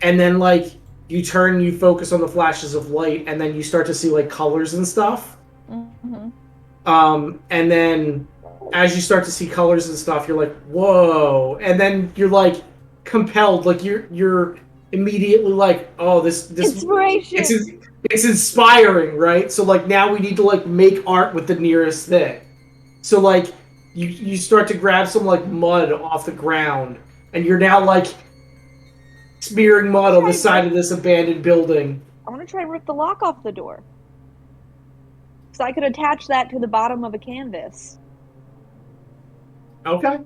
and then, like, you turn and you focus on the flashes of light, and then you start to see, like, colors and stuff. Mm-hmm. And then as you start to see colors and stuff, you're like, whoa, and then you're, like, compelled, like, you're immediately like, oh, this Inspiration. it's inspiring, right? So, like, now we need to, like, make art with the nearest thing. So, like, you start to grab some, like, mud off the ground, and you're now, like, smearing mud on the side of this abandoned building. I want to try and rip the lock off the door. So I could attach that to the bottom of a canvas. Okay.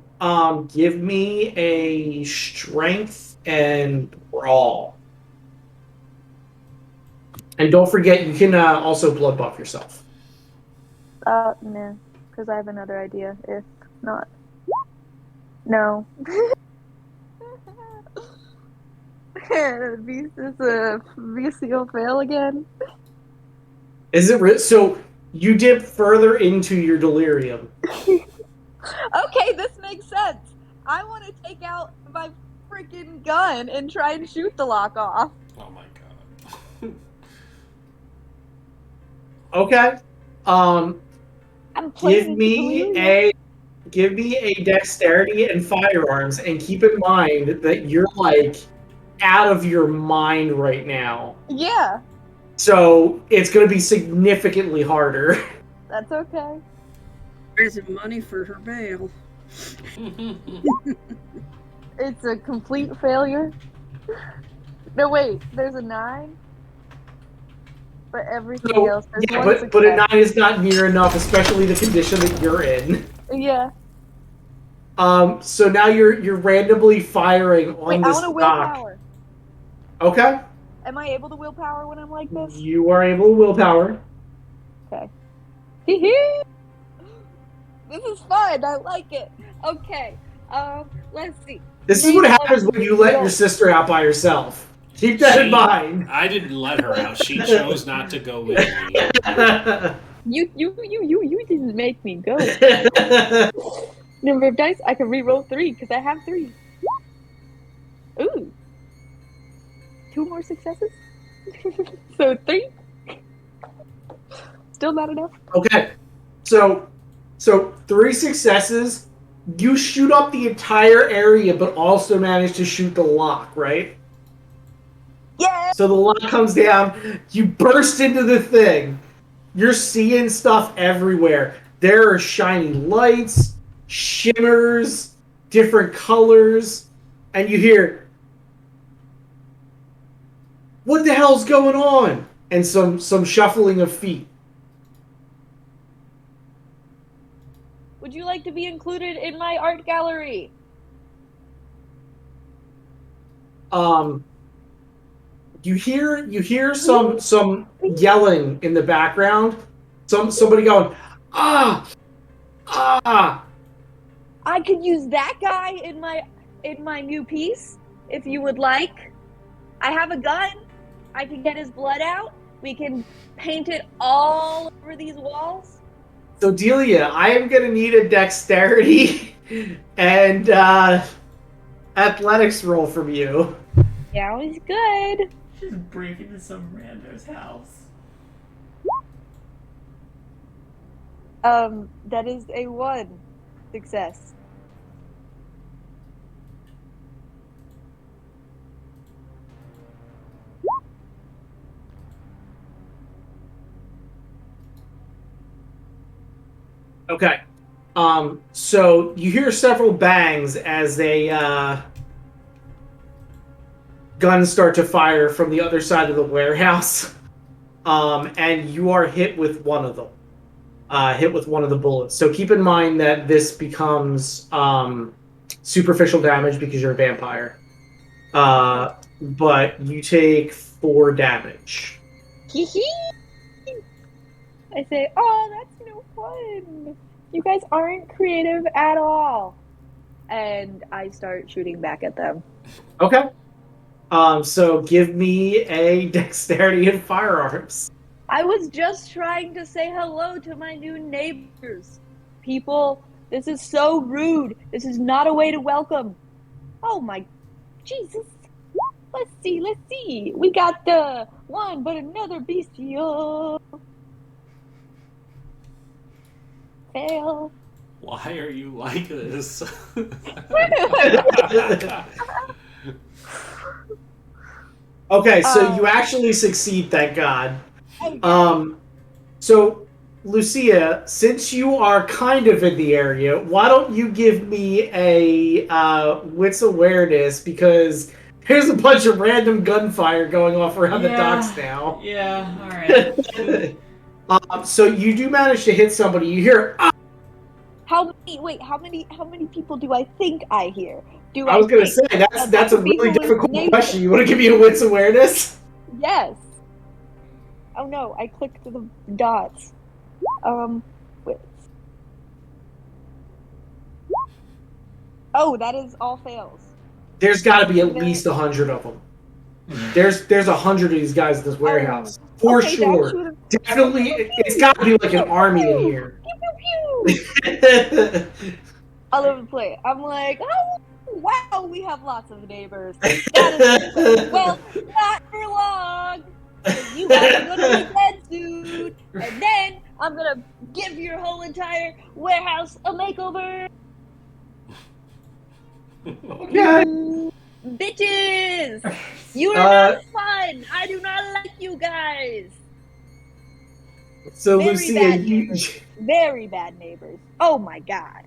Give me a strength and brawl. And don't forget, you can also blood buff yourself. No, because I have another idea. If not, no. This is a VCO fail again. Is it so? You dip further into your delirium. Okay, this makes sense. I want to take out my freaking gun and try and shoot the lock off. Oh my god. Okay. I'm playing Give me a dexterity and firearms, and keep in mind that you're, like, out of your mind right now. Yeah. So it's going to be significantly harder. That's okay. Raising money for her bail. It's a complete failure. No, wait. There's a 9. But everything else, there's yeah, one but a success. 9 is not near enough, especially the condition that you're in. Yeah. So now you're randomly firing on Wait, this I want to dock. willpower. Okay. Am I able to willpower when I'm like this? You are able to willpower. Okay. Hee-hee! This is fun. I like it. Okay. Let's see. This is what happens when you let your sister out by herself. Keep that in mind. I didn't let her out. She chose not to go with me. You didn't make me go. Number of dice, I can re-roll 3 because I have 3. Ooh. 2 more successes. So 3. Still not enough. Okay. So 3 successes. You shoot up the entire area, but also manage to shoot the lock, right? Yeah. So the lock comes down. You burst into the thing. You're seeing stuff everywhere. There are shiny lights, shimmers, different colors, and you hear, "What the hell's going on?" And some shuffling of feet. Would you like to be included in my art gallery? You hear some yelling in the background. Somebody going, "Ah! Ah!" I could use that guy in my new piece if you would like. I have a gun. I can get his blood out. We can paint it all over these walls. So Delia, I am gonna need a dexterity and athletics roll from you. Yeah, he's good. Just break into some rando's house. That is a 1 success. Okay. So you hear several bangs as guns start to fire from the other side of the warehouse. And you are hit with one of them. Hit with one of the bullets. So keep in mind that this becomes superficial damage because you're a vampire. But you take 4 damage. I say, oh, that's no fun. You guys aren't creative at all. And I start shooting back at them. Okay. So give me a dexterity and firearms. I was just trying to say hello to my new neighbors. People, this is so rude. This is not a way to welcome. Oh my Jesus. Let's see. We got the one, but another bestial. Fail. Why are you like this? Okay, so you actually succeed, thank God. Okay. So, Lucia, since you are kind of in the area, why don't you give me a wits awareness, because there's a bunch of random gunfire going off around the docks now. Yeah, alright. So you do manage to hit somebody. You hear, How many people do I think I hear? I was going to say, that's a really difficult question. You want to give me a wits awareness? Yes. Oh no, I clicked the dots. Wits. Oh, that is all fails. There's got to be at least 100 of them. There's 100 of these guys in this warehouse. For okay, sure. Definitely, it's got to be like an army in here. Pew, pew, pew. All over the place. I'm like, oh, wow, we have lots of neighbors. That is well, not for long. You guys are gonna be dead soon, and then I'm gonna give your whole entire warehouse a makeover. Okay. Bitches, you are not fun. I do not like you guys. So, Very Lucia, bad neighbors. Very bad neighbors. Oh my god.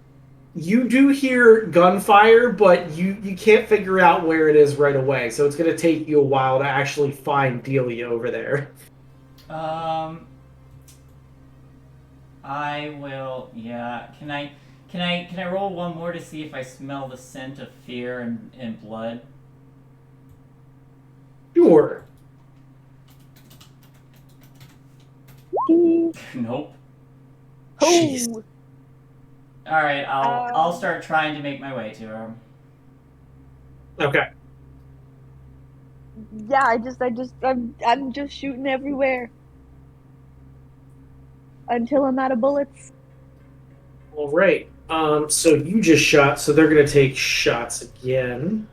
You do hear gunfire, but you can't figure out where it is right away. So it's going to take you a while to actually find Delia over there. I will. Yeah. Can I roll one more to see if I smell the scent of fear and blood? Sure. Nope. Jeez. Oh. All right. I'll start trying to make my way to her. Okay. Yeah, I'm just shooting everywhere until I'm out of bullets. All right. So you just shot, so they're going to take shots again.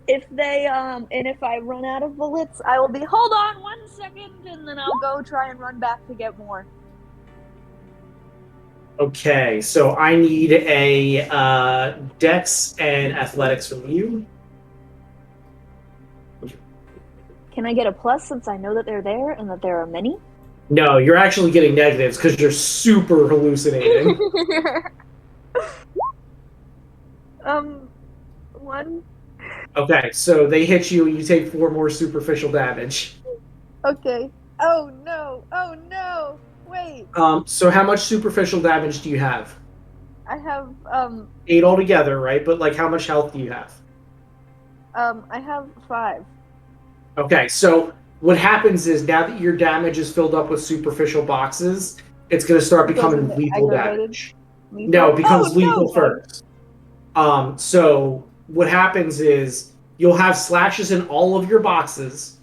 If they and if I run out of bullets, I will be hold on 1 second, and then I'll go try and run back to get more. Okay, so I need a Dex and Athletics from you. Can I get a plus since I know that they're there and that there are many? No, you're actually getting negatives because you're super hallucinating. 1. Okay, so they hit you and you take 4 more superficial damage. Okay. Oh no! Oh no! Wait. So how much superficial damage do you have? I have 8 altogether, right? But like, how much health do you have? I have 5. Okay, so what happens is now that your damage is filled up with superficial boxes, it's going to start becoming lethal damage. Lethal? No, it becomes lethal no. first. So what happens is you'll have slashes in all of your boxes,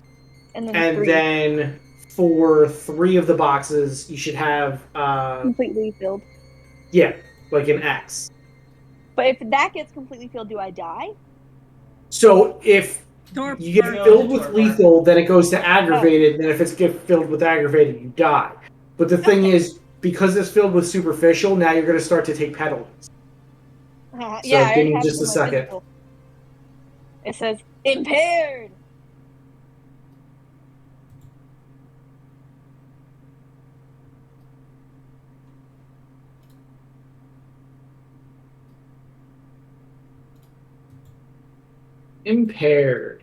and and then for 3 of the boxes, you should have completely filled. Yeah, like an X. But if that gets completely filled, do I die? So if you get filled with lethal, then it goes to aggravated, and then if it's get filled with aggravated, you die. But the thing is, because it's filled with superficial, now you're going to start to take penalties. So yeah, give me just a second. Physical. It says impaired. Impaired.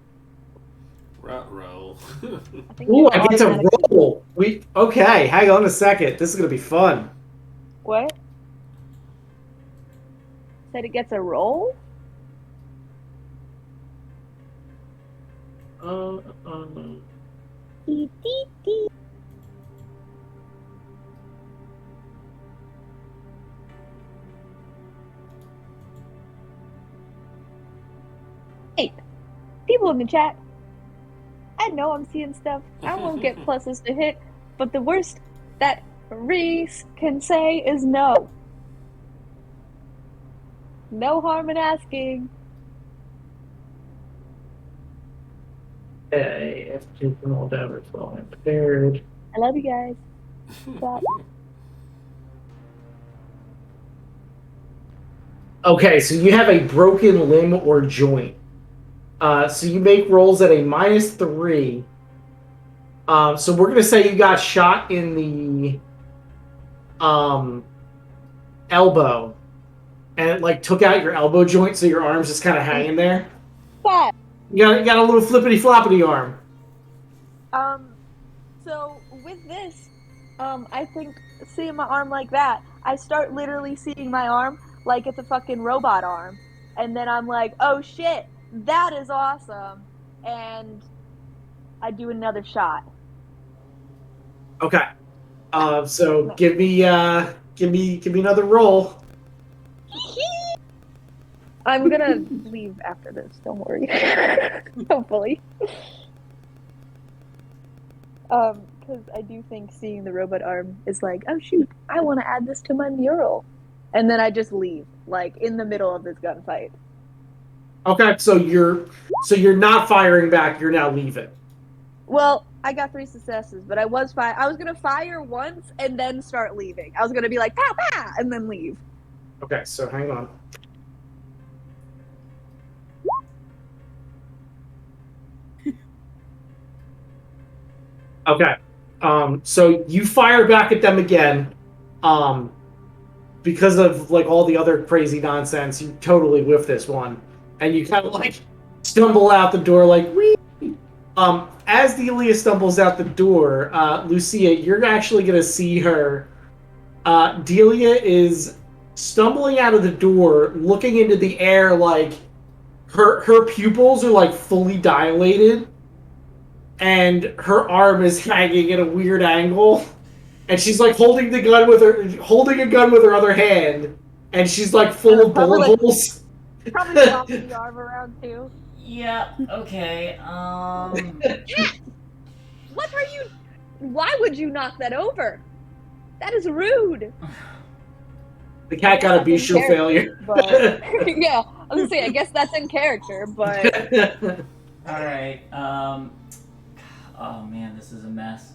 Ruh-roh. I think Ooh, you'll I get to automatically- roll. Okay, hang on a second. This is gonna be fun. What? Said it gets a roll? Uh, Dee, dee, dee. Hey, people in the chat, I know I'm seeing stuff. I won't get pluses to hit, but the worst that Reese can say is no. No harm in asking. okay, if you can roll down as well. Impaired. I love you guys. Stop. Okay, so you have a broken limb or joint. So you make rolls at a -3. So we're gonna say you got shot in the elbow, and it like took out your elbow joint, so your arm's just kind of hanging there. But You got a little flippity floppity arm. so with this, I think seeing my arm like that, I start literally seeing my arm like it's a fucking robot arm, and then I'm like, oh shit, that is awesome, and I do another shot. Okay. So give me another roll. I'm gonna leave after this. Don't worry. Hopefully. Because I do think seeing the robot arm is like, oh shoot, I want to add this to my mural, and then I just leave, like in the middle of this gunfight. Okay, so you're not firing back. You're now leaving. Well, I got 3 successes, but I was gonna fire once and then start leaving. I was gonna be like, pow pow, and then leave. Okay, so hang on. Okay. So you fire back at them again. Because of like all the other crazy nonsense, you totally whiff this one. And you kind of like stumble out the door like whee! As Delia stumbles out the door, Lucia, you're actually gonna see her. Delia is stumbling out of the door, looking into the air like her pupils are like fully dilated. And her arm is hanging at a weird angle, and she's like holding a gun with her other hand, and she's like full of Probably, bullet like- holes. Probably flopping the arm around too. Yeah, okay, What are you? Why would you knock that over? That is rude. The cat got a That's in bestial failure. But yeah, I was gonna say, I guess that's in character, but alright, oh man, this is a mess.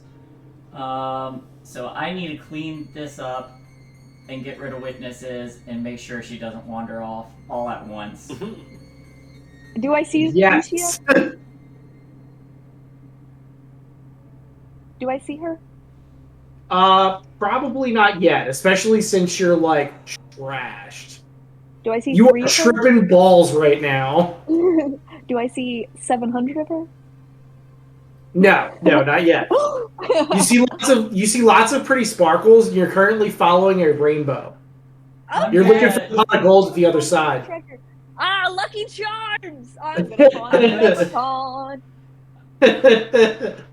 So I need to clean this up and get rid of witnesses and make sure she doesn't wander off all at once. do I see Yes. Lucia? Do I see her? Probably not yet, especially since you're like trashed. Do I see You 3 are of her? tripping balls right now. Do I see 700 of her? No, not yet. You see lots of pretty sparkles, and you're currently following a rainbow. You're looking for a lot of gold at the other side. Treasure. Ah, Lucky Charms! I'm gonna find a leprechaun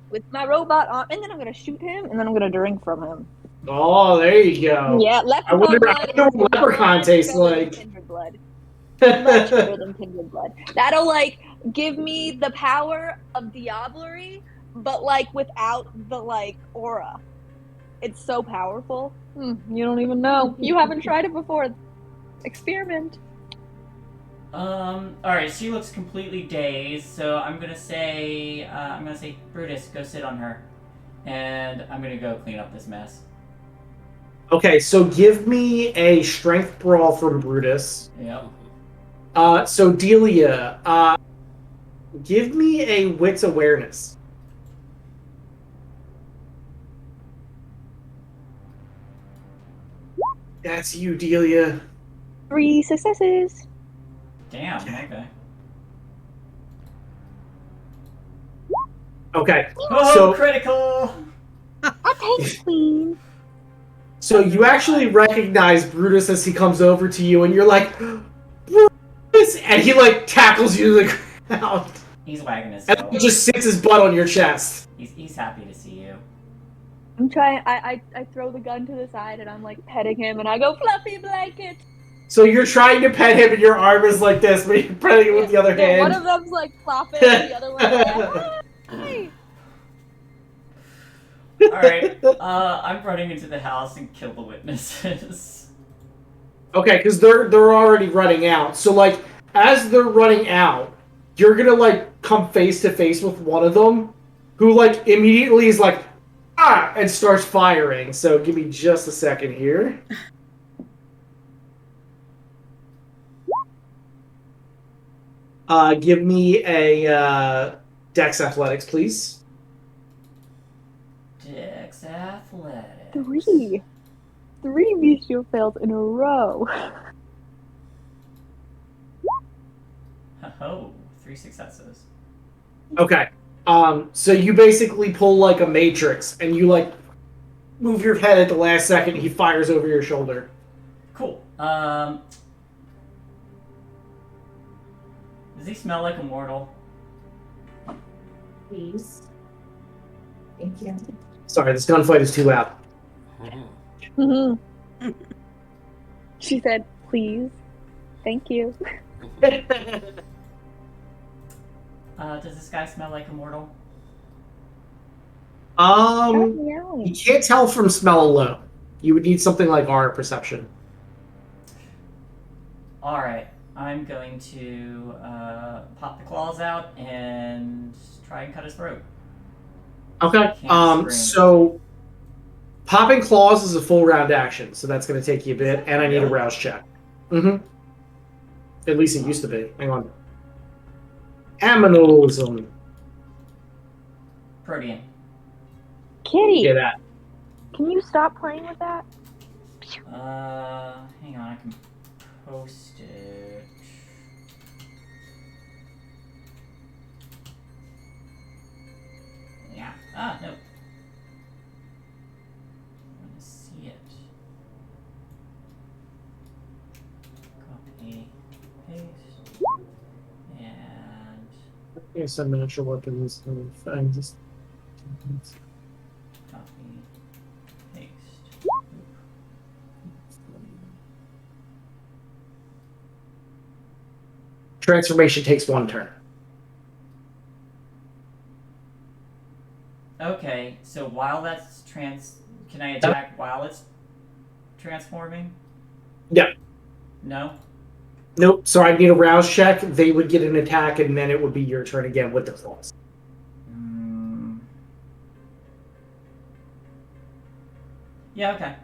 with my robot arm, and then I'm gonna shoot him, and then I'm gonna drink from him. Oh, there you go. Yeah, I leprechaun wonder blood. what is leprechaun much tastes better than like. Kindred blood. Much better than kindred blood. That'll like give me the power of diablerie, but like without the like aura. It's so powerful. You don't even know. You haven't tried it before. Experiment. Alright, she looks completely dazed, so I'm gonna say, Brutus, go sit on her. And I'm gonna go clean up this mess. Okay, so give me a strength brawl from Brutus. Yep. So Delia, give me a wits awareness. That's you, Delia. 3 successes. Damn, okay. Okay. Oh, So critical! Thanks, Queen. so you actually recognize Brutus as he comes over to you, and you're like, Brutus, and he like tackles you to the ground, He's wagging his and tail. he just sits his butt on your chest. He's happy to see you. I'm trying. I throw the gun to the side and I'm like petting him and I go fluffy blanket. So you're trying to pet him, and your arm is like this, but you're petting him with the other Yeah, hand. one of them's like flopping, the other one's like, hi. Alright, I'm running into the house and kill the witnesses. Okay, because they're already running out. So like, as they're running out, you're gonna like come face to face with one of them, who like immediately is like, ah, and starts firing. So give me just a second here. Give me a Dex Athletics, please. Dex Athletics. Three bestial fails in a row. Oh, 3 successes. Okay. So you basically pull like a matrix, and you like move your head at the last second. And he fires over your shoulder. Cool. Does he smell like a mortal? Please. Thank you. Sorry, this gunfight is too loud. She said, please. Thank you. Does this guy smell like a mortal? You can't tell from smell alone. You would need something like our perception. Alright, I'm going to pop the claws out and try and cut his throat. Okay. Can't scream. So popping claws is a full round action, so that's going to take you a bit, and I need a rouse check. Mm-hmm. At least it used to be. Hang on. Aminosum. Protean. Kitty, Get that. can you stop playing with that? Hang on, I can post it. Yeah. Ah, no. I want to see it. Copy, paste, and Okay, some miniature weapons and fangs. copy, paste. Transformation takes 1 turn. Okay, so while that's can I attack while it's transforming? Yeah. No? Nope. So I need a rouse check. They would get an attack, and then it would be your turn again with the claws. Yeah, okay.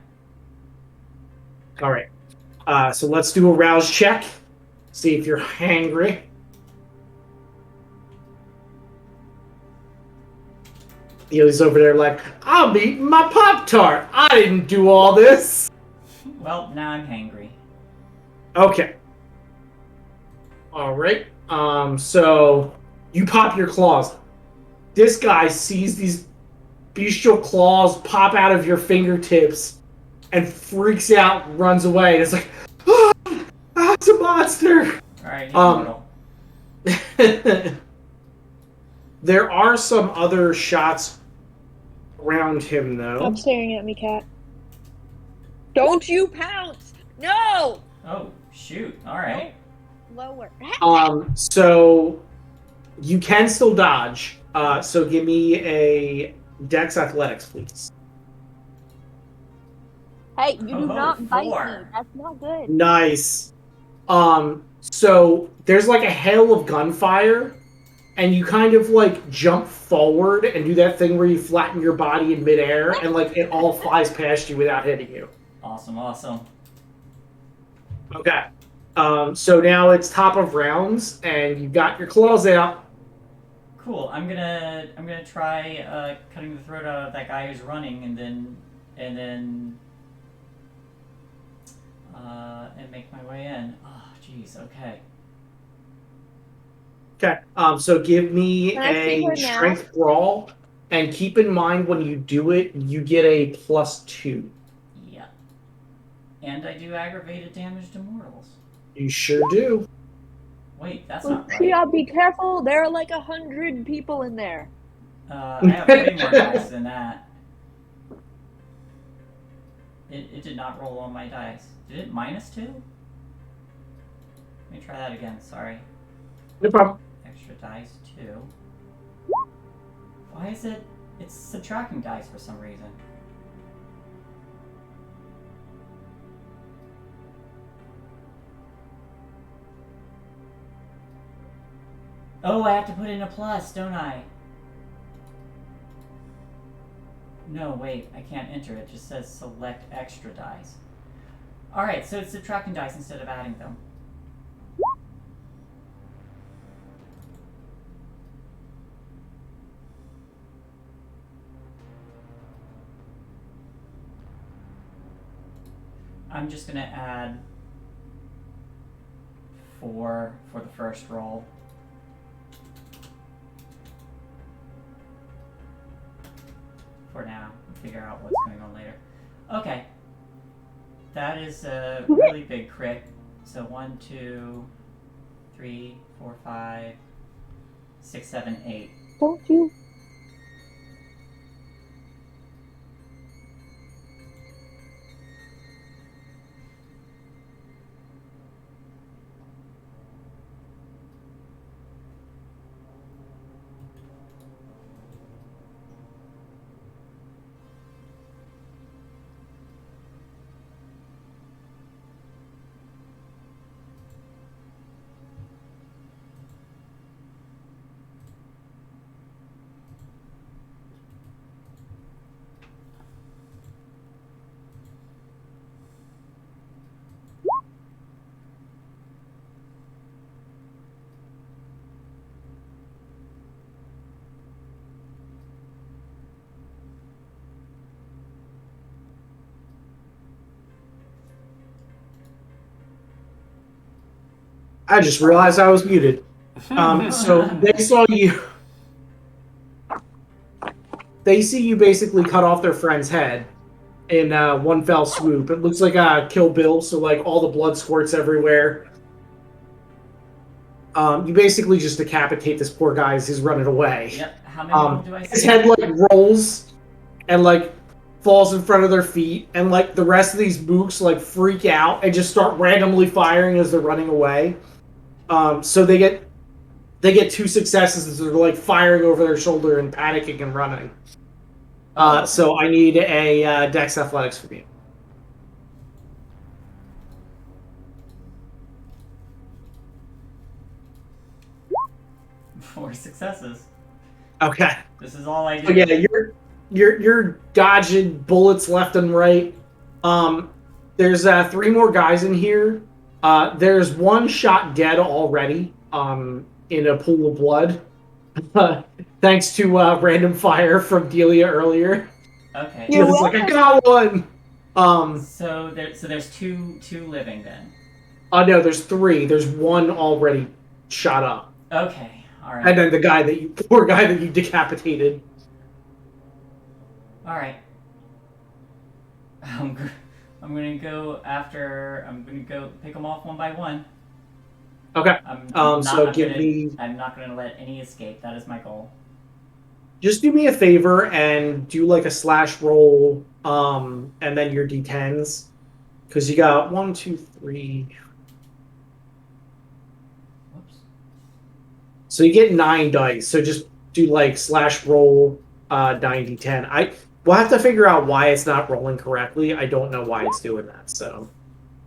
All right. So let's do a rouse check. See if you're hangry. He's over there like, I'm eating my Pop-Tart. I didn't do all this. Well, now I'm hangry. Okay. All right. So you pop your claws. This guy sees these bestial claws pop out of your fingertips and freaks out, runs away. And it's like, ah, it's a monster. Alright, he's mortal. There are some other shots around him, though. Stop staring at me, cat. Don't you pounce! No! Oh, shoot. Alright. Lower. So you can still dodge. So give me a Dex Athletics, please. Hey, you do Oh, not bite me. 4. That's not good. Nice. So there's like a hail of gunfire, and you kind of like jump forward and do that thing where you flatten your body in midair, and like it all flies past you without hitting you. Awesome, awesome. Okay. So now it's top of rounds, and you got your claws out. Cool. I'm gonna try cutting the throat out of that guy who's running, and make my way in. Oh, jeez. Okay. Okay. So give me Can I see a her now? strength brawl, and keep in mind when you do it, you get a +2. Yeah. And I do aggravated damage to mortals. You sure do. Wait, that's not Lucia, right. be careful. There are like 100 people in there. I have way more dice than that. It did not roll on my dice. Did it -2? Let me try that again, sorry. No problem. Extra dice 2. Why is it? It's subtracting dice for some reason. Oh, I have to put in a plus, don't I? No, wait, I can't enter. It just says select extra dice. Alright, so it's subtracting dice instead of adding them. I'm just gonna add 4 for the first roll. For now, we'll figure out what's going on later. Okay. That is a really big crit. So 1, 2, 3, 4, 5, 6, 7, 8. Don't you? I just realized I was muted. So they saw you. They see you basically cut off their friend's head in one fell swoop. It looks like Kill Bill, so like all the blood squirts everywhere. You basically just decapitate this poor guy as he's running away. Yep, how many of them do I see? His head like rolls and like falls in front of their feet, and like the rest of these mooks like freak out and just start randomly firing as they're running away. So they get 2 successes as they're like firing over their shoulder and panicking and running. So I need a Dex Athletics from you. Four successes. Okay. This is all I do. So yeah, you're dodging bullets left and right. There's 3 more guys in here. There's 1 shot dead already. In a pool of blood, thanks to random fire from Delia earlier. Okay. He was like, I got one. So there's two living then. No, there's 3. There's 1 already shot up. Okay, all right. And then the poor guy that you decapitated. All right. I'm gonna go pick them off one by one. Okay. I'm not gonna let any escape. That is my goal. Just do me a favor and do like a slash roll, and then your d10s, because you got 1, 2, 3. Whoops. So you get 9 dice. So just do like slash roll 9 d10. We'll have to figure out why it's not rolling correctly. I don't know why it's doing that. So.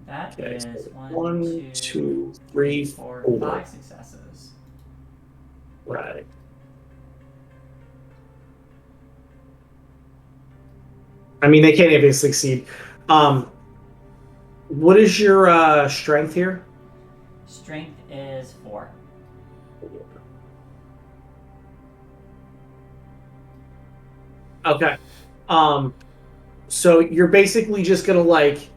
That Okay, is so 1, 2, 3, 4, 5 successes. Right. I mean, they can't even succeed. What is your strength here? Strength is 4. Okay. So you're basically just gonna like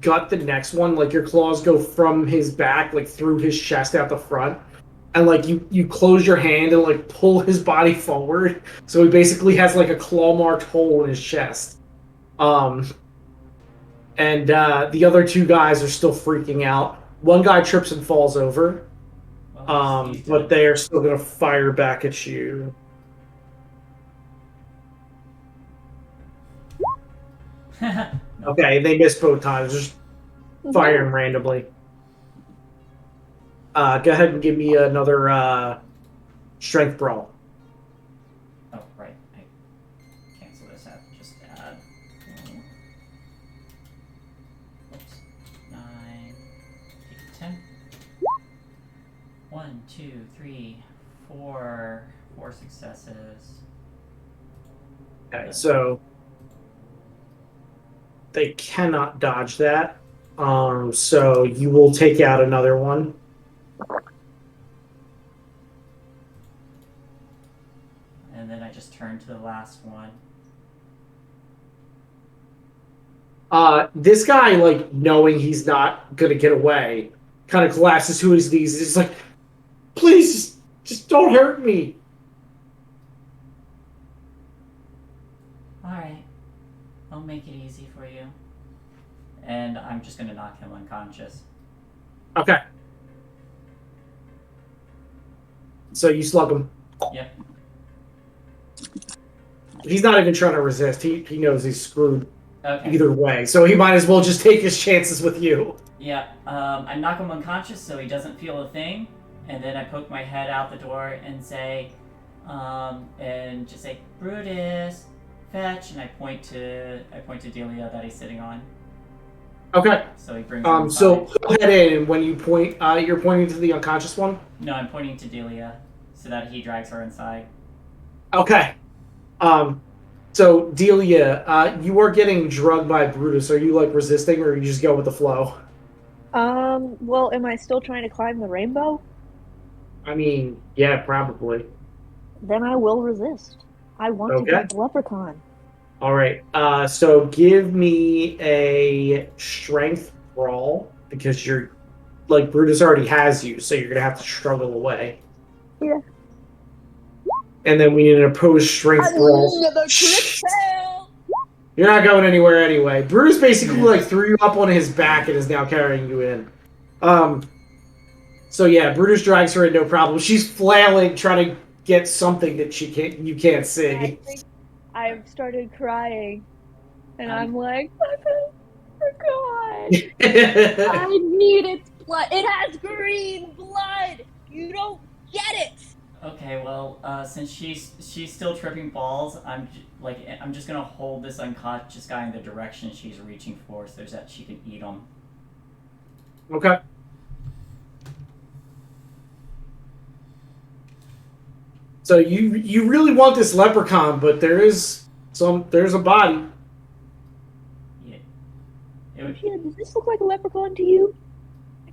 gut the next one, like your claws go from his back, like through his chest out the front, and like you close your hand and like pull his body forward, so he basically has like a claw marked hole in his chest. And the other two guys are still freaking out. One guy trips and falls over, Well, he's but dead. they are still gonna fire back at you. Nope. Okay, they missed both times, just firing randomly. Go ahead and give me another strength brawl. Oh, right. I cancel this out. Just add. Oops. 9. Take a 10. 1, 2, 3, 4. 4 successes. Okay, so they cannot dodge that. So you will take out another one. And then I just turn to the last one. This guy, like, knowing he's not gonna get away, kind of collapses to his knees. He's like, please, just don't hurt me. Alright. I'll make it easy for you. And I'm just gonna knock him unconscious. Okay. So you slug him. Yep. He's not even trying to resist. He knows he's screwed Okay. either way. So he might as well just take his chances with you. Yeah, I knock him unconscious so he doesn't feel a thing, and then I poke my head out the door and say, and just say, Brutus, fetch, and I point to Delia that he's sitting on. Okay. So he brings him So inside. go ahead in, and when you point, you're pointing to the unconscious one? No, I'm pointing to Delia so that he drags her inside. Okay. So Delia, you are getting drugged by Brutus. Are you like resisting, or you just go with the flow? Well, am I still trying to climb the rainbow? I mean, yeah, probably. Then I will resist. I want to Okay. get the leprechaun. All right. So give me a strength brawl because you're like Brutus already has you, so you're gonna have to struggle away. Yeah. And then we need an opposed strength brawl. Another crit fail. You're not going anywhere anyway. Brutus basically like threw you up on his back and is now carrying you in. So yeah, Brutus drags her in, no problem. She's flailing, trying to get something that you can't I see. think I've started crying, and I'm like, leprechaun. I need its blood. It has green blood. You don't get it. Okay, well, since she's still tripping balls, I'm just gonna hold this unconscious guy in the direction she's reaching for, so that she can eat him. Okay. So you really want this leprechaun, but there's a body. Yeah. It would, Sheila, does this look like a leprechaun to you?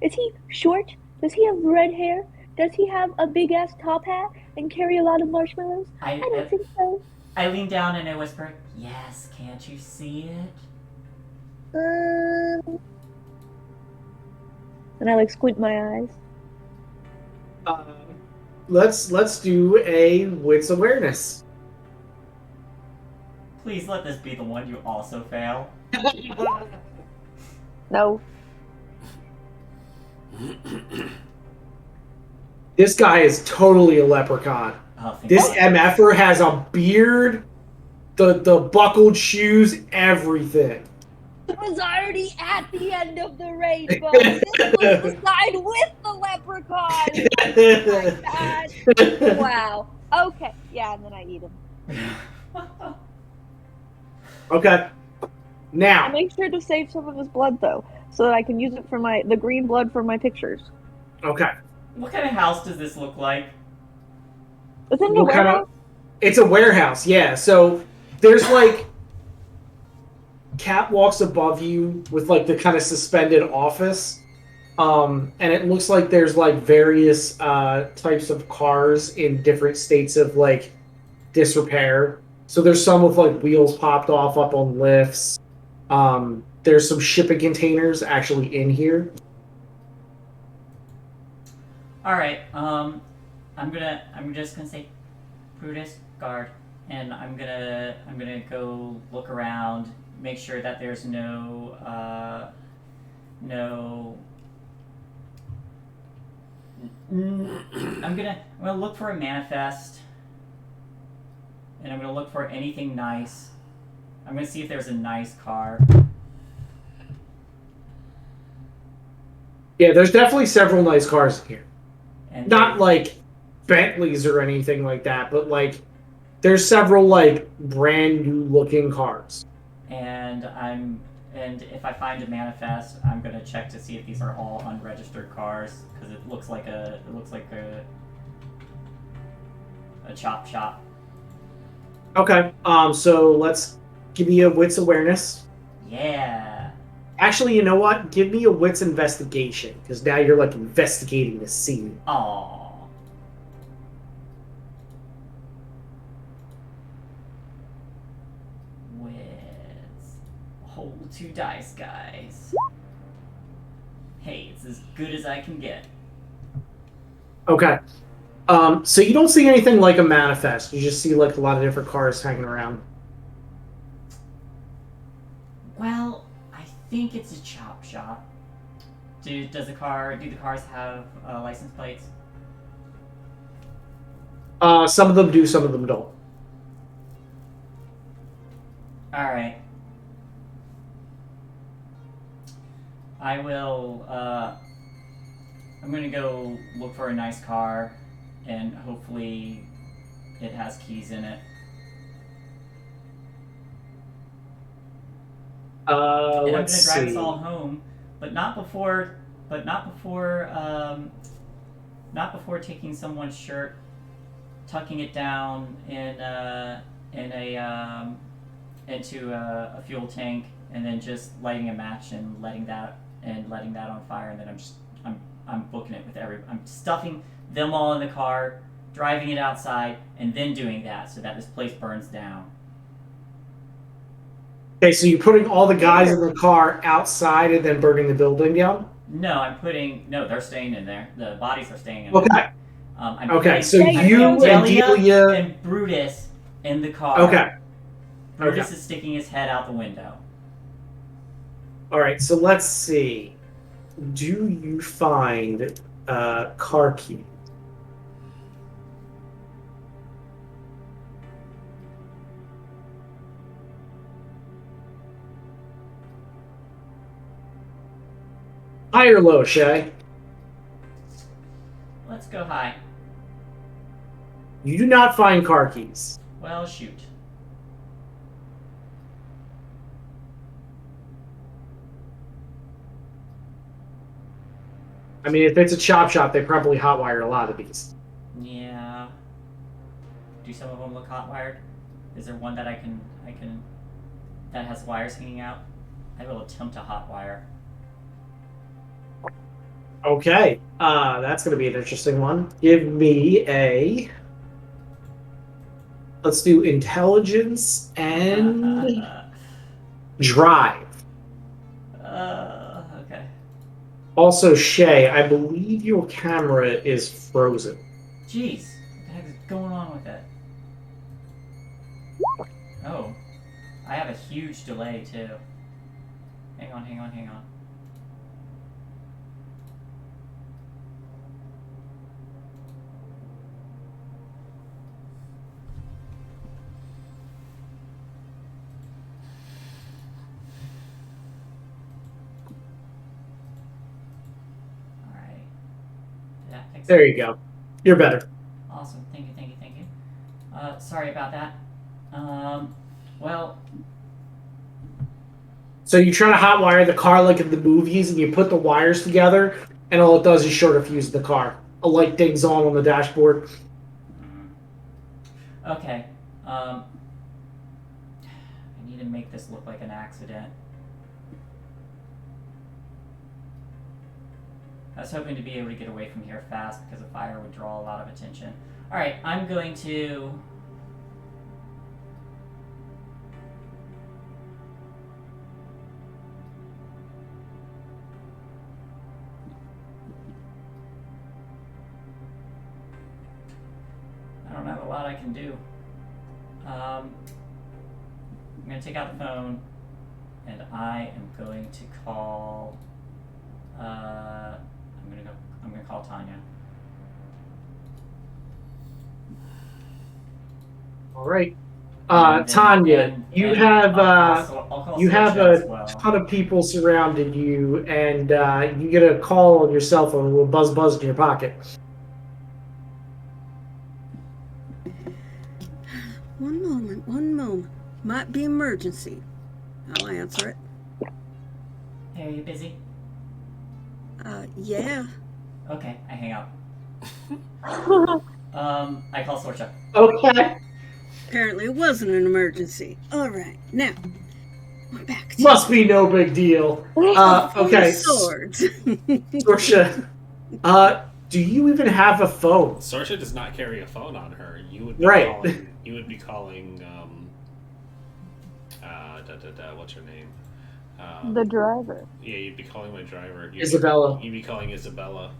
Is he short? Does he have red hair? Does he have a big ass top hat and carry a lot of marshmallows? I don't think so. I lean down and I whisper, "Yes, can't you see it?" And I like squint my eyes. Let's do a wits awareness. Please let this be the one you also fail. No. This guy is totally a leprechaun. Oh, thank This God. MFer has a beard, the buckled shoes, everything. It was already at the end of the rainbow. This was the side with the leprechaun. Oh my god. Wow. Okay. Yeah, and then I eat him. Okay. I Now, make sure to save some of his blood though, so that I can use it for the green blood for my pictures. okay. What kind of house does this look like? Is it in a What kind warehouse? It's a warehouse, yeah. So there's like catwalks above you with like the kind of suspended office. And it looks like there's like various types of cars in different states of like disrepair. So there's some with like wheels popped off up on lifts. There's some shipping containers actually in here. All right. I'm just gonna say, Brutus, guard, and I'm gonna go look around, make sure that there's no I'm gonna look for a manifest, and I'm gonna look for anything nice. I'm gonna see if there's a nice car. Yeah, there's definitely several nice cars in here. And Not like Bentleys or anything like that, but like there's several like brand new looking cars. and if I find a manifest, I'm gonna check to see if these are all unregistered cars, because it looks like a chop shop. Okay. So let's give me a wits awareness. Yeah. Actually, you know what? Give me a wits investigation, because now you're like investigating the scene. Aww. With hold 2 dice, guys. Hey, it's as good as I can get. Okay. So you don't see anything like a manifest. You just see like a lot of different cars hanging around. Well, I think it's a chop shop. Do the cars have license plates? Some of them do, some of them don't. All right. I will. I'm gonna go look for a nice car, and hopefully, it has keys in it. And I'm gonna Let's drive us see. all home, but not before. Not before taking someone's shirt, tucking it down into a fuel tank, and then just lighting a match and letting that on fire, and then I'm booking it with I'm stuffing them all in the car, driving it outside, and then doing that so that this place burns down. Okay, so you're putting all the guys in the car outside and then burning the building down? No, they're staying in there. The bodies are staying in Okay. there. Okay, so I'm you putting and Delia... and Brutus in the car. Okay. Brutus Okay. is sticking his head out the window. Alright, so let's see. Do you find car keys? High or low, Shay? Let's go high. You do not find car keys. Well, shoot. I mean, if it's a chop shop, they probably hotwired a lot of these. Yeah. Do some of them look hot wired? Is there one that I can that has wires hanging out? I will attempt a hot wire. Okay, that's going to be an interesting one. Give me a... Let's do intelligence and drive. Okay. Also, Shay, I believe your camera is frozen. Jeez, what the heck is going on with it? Oh, I have a huge delay too. Hang on. Alright. Did that fix it? There you go. You're better. Awesome. Thank you. Sorry about that. Well, So you try to hotwire the car like in the movies, and you put the wires together, and all it does is short a fuse in the car. A light dings on the dashboard. okay. I need to make this look like an accident. I was hoping to be able to get away from here fast because a fire would draw a lot of attention. Alright, I'm going to... what I can do. I'm gonna take out the phone, and I am going to call. I'm gonna call Tanya. All right. And then- Tanya, and- you and have I'll call you have Sorcha as a well. ton of people surrounding you, and you get a call on your cell phone, a little buzz in your pocket. One moment. Might be emergency. I'll answer it. Hey, are you busy? Yeah. Okay, I hang up. I call Sorcha. Okay. Apparently it wasn't an emergency. All right, now we're back to Must be no big deal. Okay. swords. Sorsha, do you even have a phone? Sorsha does not carry a phone on her. You would be Right. calling. You would be calling. What's her name? The driver. Yeah, you'd be calling my driver. Isabella. You'd be calling Isabella.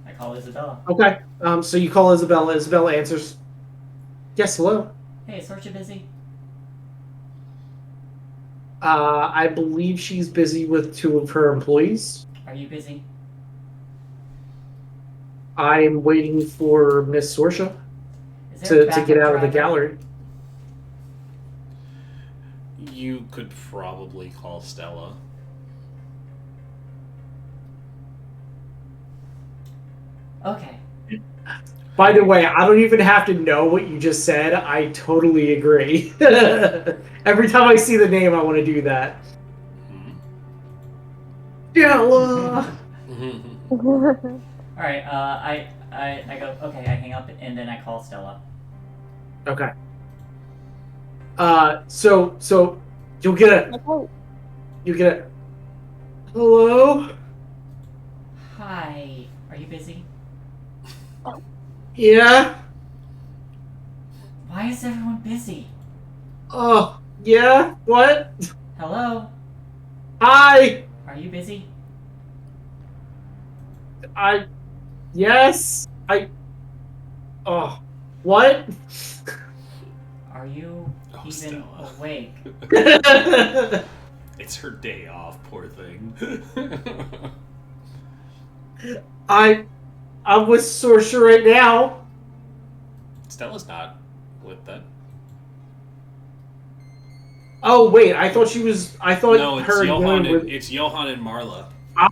I call Isabella. Okay. So you call Isabella. Isabella answers. Yes, hello. Hey, is Sorcha busy? I believe she's busy with 2 of her employees. Are you busy? I am waiting for Miss Sorsha Is there a to backup get out of the driver? gallery. You could probably call Stella. Okay. By the way, I don't even have to know what you just said. I totally agree. Every time I see the name, I want to do that. Stella! All right. I go. Okay, I hang up and then I call Stella. Okay. So you'll get a hello? Hi. Are you busy? Yeah? Why is everyone busy? Oh, yeah? What? Hello. Hi! Are you busy? Yes? Oh, what? Are you even Stella. awake? It's her day off, poor thing. I'm with Sorsha right now. Stella's not with that. Oh wait, I thought No, it's her and Johan. Yoon were... It's Johan and Marla.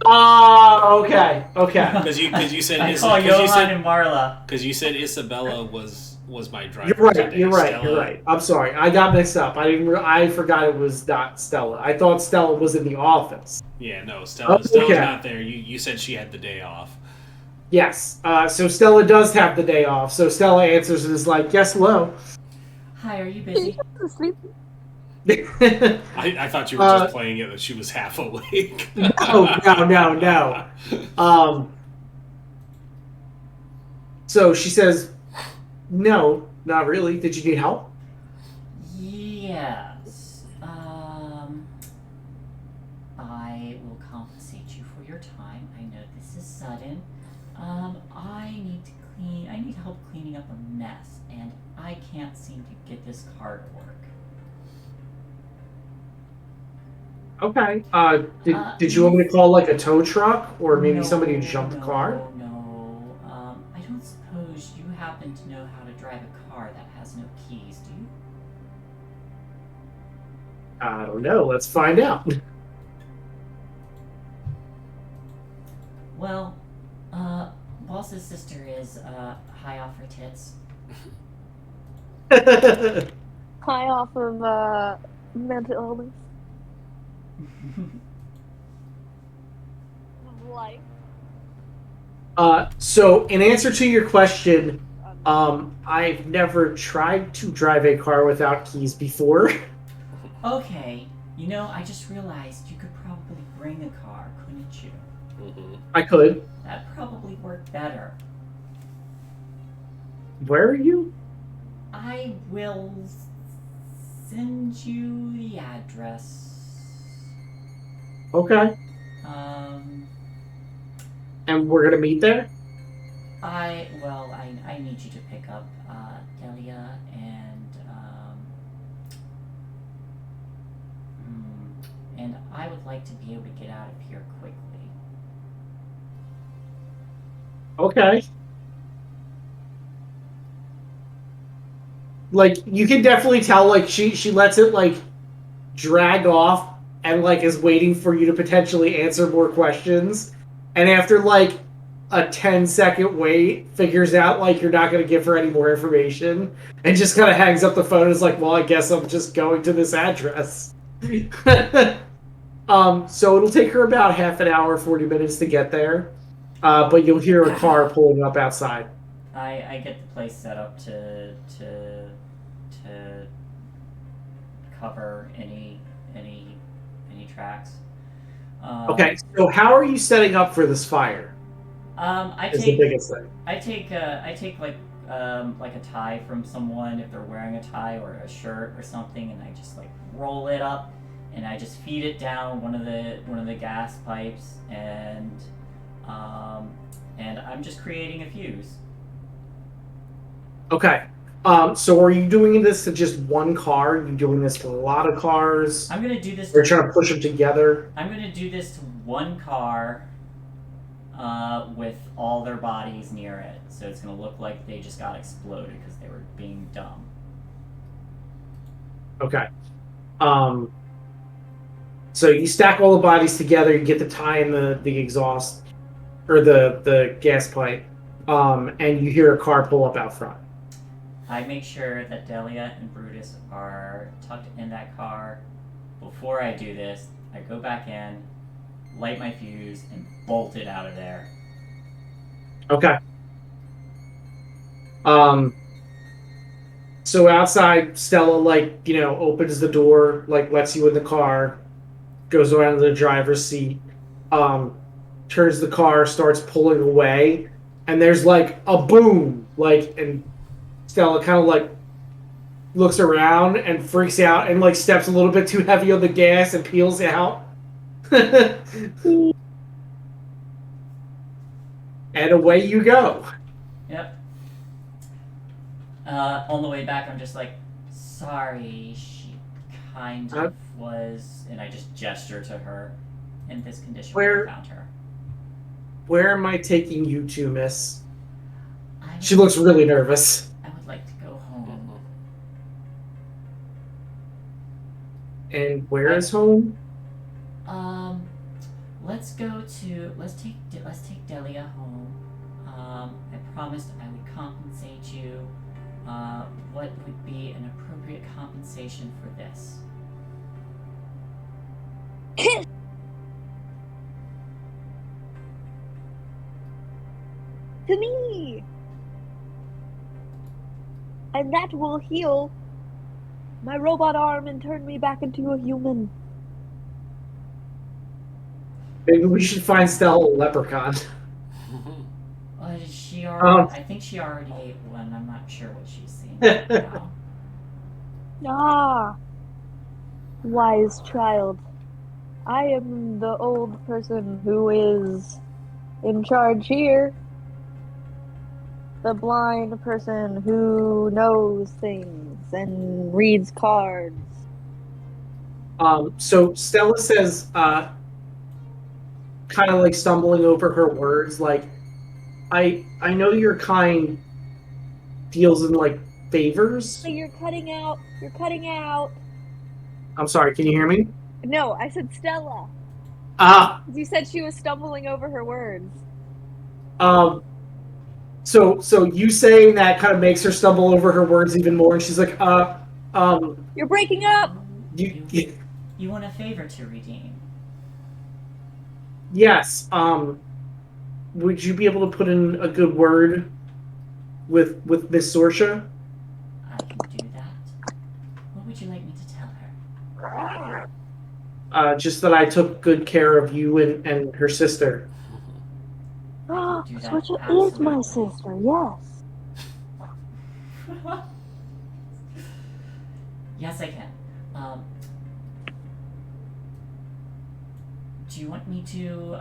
Ah, okay. Because you said I call Johan and Marla. because you said Isabella was my driver. You're right. today. You're right. Stella, You're right. I'm sorry. I got mixed up. I forgot it was not Stella. I thought Stella was in the office. Yeah, no, Stella. Oh, Stella's okay. not there. You said she had the day off. Yes. So Stella does have the day off. So Stella answers and is like, "Yes, hello." Hi. Are you busy? I thought you were just playing it that she was half awake. No. So she says, "No, not really. Did you need help?" Yes. I will compensate you for your time. I know this is sudden. I need help cleaning up a mess, and I can't seem to get this car to work. Okay. Did you want me to call like a tow truck or maybe No, somebody to jump the car? No. I don't suppose you happen to know how to drive a car that has no keys, do you? I don't know. Let's find out. Well, Boss's sister is high off her tits. High off of mental illness. Life. So in answer to your question, I've never tried to drive a car without keys before. Okay, I just realized you could probably bring a car, couldn't you? Mm-hmm. I could. That'd probably work better. Where are you? I will send you the address. Okay. Um, And we're gonna meet there? I need you to pick up Delia and I would like to be able to get out of here quickly. Okay. Like, you can definitely tell, like, she lets it, like, drag off and, like, is waiting for you to potentially answer more questions. And after, like, a 10-second wait, figures out, like, you're not going to give her any more information and just kind of hangs up the phone and is like, well, I guess I'm just going to this address. So it'll take her about half an hour, 40 minutes to get there. But you'll hear a car pulling up outside. I get the place set up to cover any tracks. Okay, so how are you setting up for this fire? Is the biggest thing. I take like a tie from someone if they're wearing a tie or a shirt or something, and I just like roll it up and I just feed it down one of the gas pipes, and I'm just creating a fuse. Okay. So are you doing this to just one car? Are you doing this to a lot of cars? I'm gonna do this. We're trying to push them together. I'm gonna do this to one car, with all their bodies near it, so it's gonna look like they just got exploded because they were being dumb. Okay. So you stack all the bodies together. You get the tie in the exhaust or the gas pipe, and you hear a car pull up out front. I make sure that Delia and Brutus are tucked in that car. Before I do this, I go back in, light my fuse, and bolt it out of there. Okay. So outside, Stella, like, opens the door, like, lets you in the car, goes around to the driver's seat, turns the car, starts pulling away, and there's, like, a boom, like, and Stella kind of, like, looks around and freaks out and, like, steps a little bit too heavy on the gas and peels out. And away you go. Yep. On the way back, I'm just like, sorry, she kind of was, and I just gesture to her in this condition when I found her. Where am I taking you to, miss? She looks really nervous. I would like to go home. And where is home? Let's take Delia home. I promised I would compensate you. What would be an appropriate compensation for this? To me! And that will heal my robot arm and turn me back into a human. Maybe we should find Stella a leprechaun. I think she already ate one. I'm not sure what she's seeing right now. Ah, wise child. I am the old person who is in charge here. The blind person who knows things and reads cards. So Stella says, kind of like stumbling over her words, like, I know your kind deals in, like, favors. Hey, you're cutting out. You're cutting out. I'm sorry, can you hear me? No, I said Stella. You said she was stumbling over her words. So you saying that kind of makes her stumble over her words even more, and she's like, You're breaking up! You want a favor to redeem? Yes, would you be able to put in a good word with Miss Sorsha? I can do that. What would you like me to tell her? Just that I took good care of you and her sister. Sorsha is my sister, yes. Yes, I can. Do you want me to,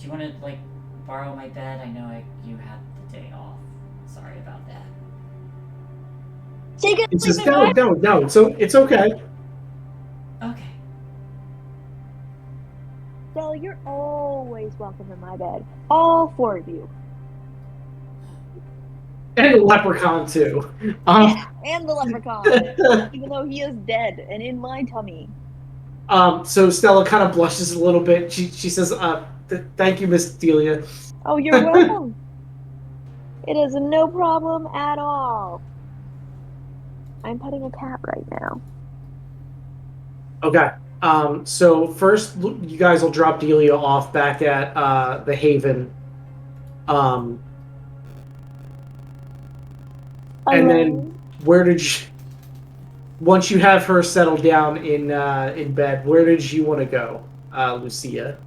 Do you want to like borrow my bed? I know you had the day off. Sorry about that. She can It's sleep just in my no. So it's okay. Okay. Stella, you're always welcome in my bed. All 4 of you. And the leprechaun too. Yeah, and the leprechaun. Even though he is dead and in my tummy. So Stella kind of blushes a little bit. She says, "Thank you, Miss Delia." Oh, you're welcome. It is no problem at all. I'm petting a cat right now. Okay. So first, you guys will drop Delia off back at the Haven. And then where did you? Once you have her settled down in bed, where did you want to go, Lucia?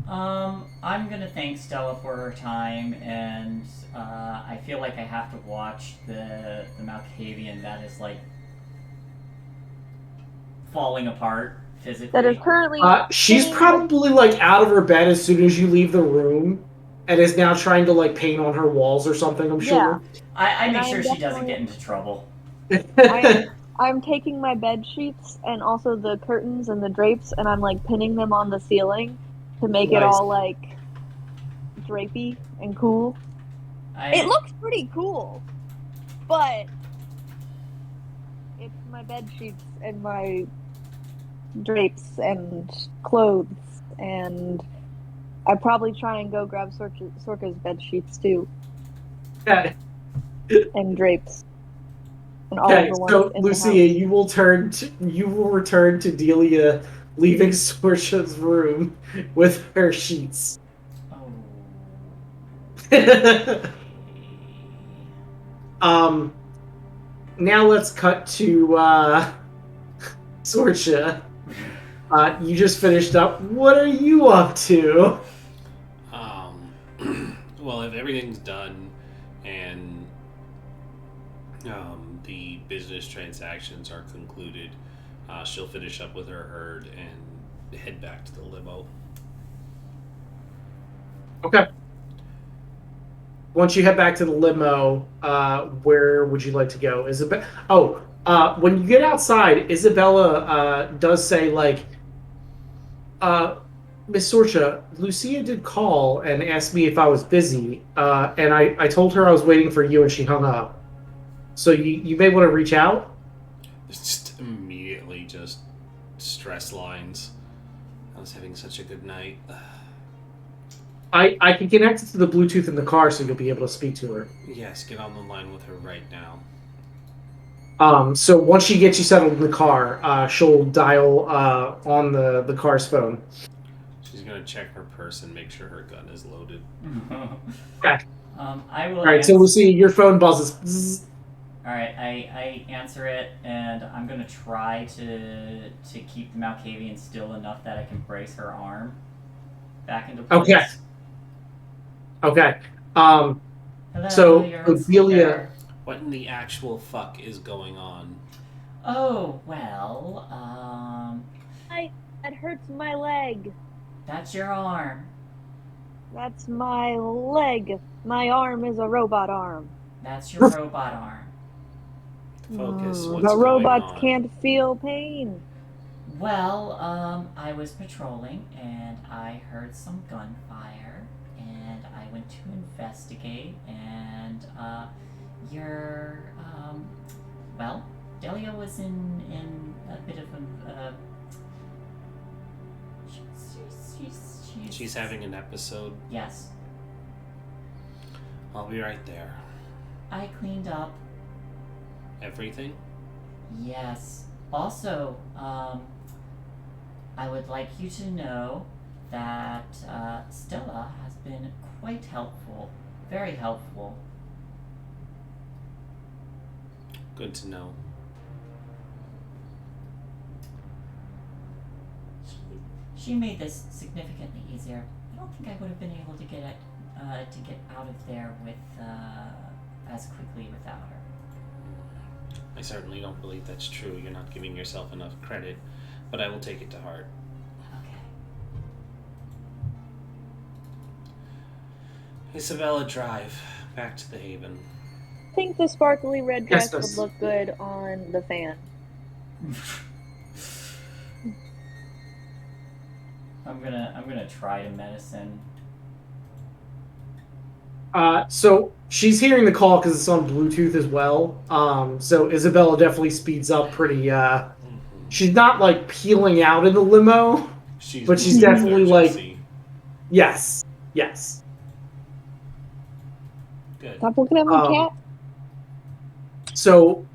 I'm gonna thank Stella for her time, and I feel like I have to watch the Malkavian that is like falling apart physically. That is currently. She's probably like out of her bed as soon as you leave the room, and is now trying to like paint on her walls or something. I'm sure. I make sure she doesn't get into trouble. I'm taking my bed sheets and also the curtains and the drapes, and I'm like pinning them on the ceiling to make it all like drapey and cool. It looks pretty cool, but it's my bed sheets and my drapes and clothes, and I probably try and go grab Sorka's bed sheets too, and drapes. And all Okay, of the ones so in the Lucia, house. you will return to Delia leaving Sorcha's room with her sheets. Oh. Now let's cut to Sorcha. You just finished up. What are you up to? Well, if everything's done and the business transactions are concluded, she'll finish up with her herd and head back to the limo. Okay. Once you head back to the limo, where would you like to go? When you get outside, Isabella does say, like, Miss Sorcha, Lucia did call and asked me if I was busy, and I told her I was waiting for you, and she hung up. So you may want to reach out. Just immediately just stress lines. I was having such a good night. I can connect it to the Bluetooth in the car so you'll be able to speak to her. Yes, get on the line with her right now. So once she gets you settled in the car, she'll dial on the car's phone. She's gonna check her purse and make sure her gun is loaded. Okay. I will. All right. So Lucia, your phone buzzes. Bzzz. All right, I answer it, and I'm gonna try to keep the Malkavian still enough that I can brace her arm back into place. Okay. Hello, So your Delia. What in the actual fuck is going on? Oh well, That hurts my leg. that's your arm. That's my leg. My arm is a robot arm. That's your robot arm. Focus. What's The going robots on? can't feel pain. Well, I was patrolling and I heard some gunfire and I went to investigate and Delia was in a bit of a She's having an episode. Yes. I'll be right there. I cleaned up. Everything? Yes. Also, I would like you to know that Stella has been quite helpful. Very helpful. Good to know. She made this significantly easier. I don't think I would have been able to get out of there with as quickly without her. I certainly don't believe that's true. You're not giving yourself enough credit, but I will take it to heart. Okay. Isabella Drive, back to the Haven. I think the sparkly red Yes, dress would miss. look good on the fan. I'm gonna try to medicine. So she's hearing the call because it's on Bluetooth as well. So Isabella definitely speeds up pretty. She's not like peeling out in the limo, but she's moving with definitely like, urgency. yes. Good. Stop looking at my cat. So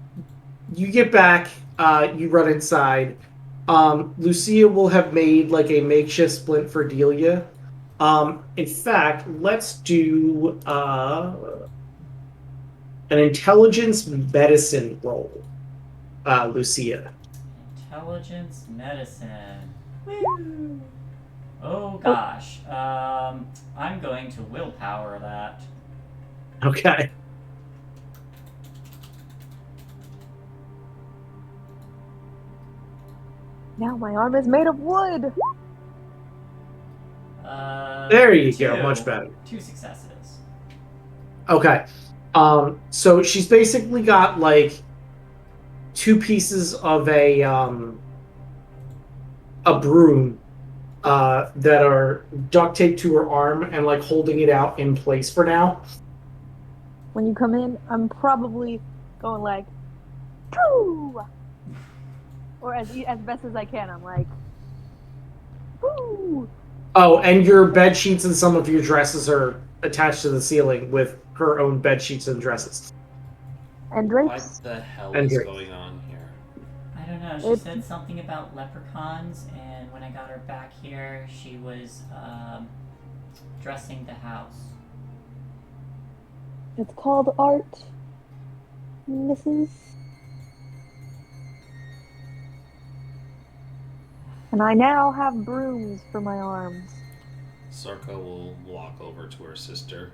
you get back, you run inside. Lucia will have made like a makeshift splint for Delia. In fact, let's do an intelligence medicine roll, Lucia. Intelligence medicine. Woo! Oh gosh. I'm going to willpower that. Okay. Now my arm is made of wood. There you go. Two. Much better. 2 successes. Okay. So she's basically got like 2 pieces of a broom that are duct taped to her arm and like holding it out in place for now. When you come in, I'm probably going like, "Pooh!" Or as best as I can, I'm like, "Pooh!" Oh, and your bed sheets and some of your dresses are attached to the ceiling with her own bed sheets and dresses. And What drapes. the hell And is drapes. going on here? I don't know. She said something about leprechauns, and when I got her back here, she was dressing the house. It's called art, Mrs. And I now have brooms for my arms. Sorka will walk over to her sister.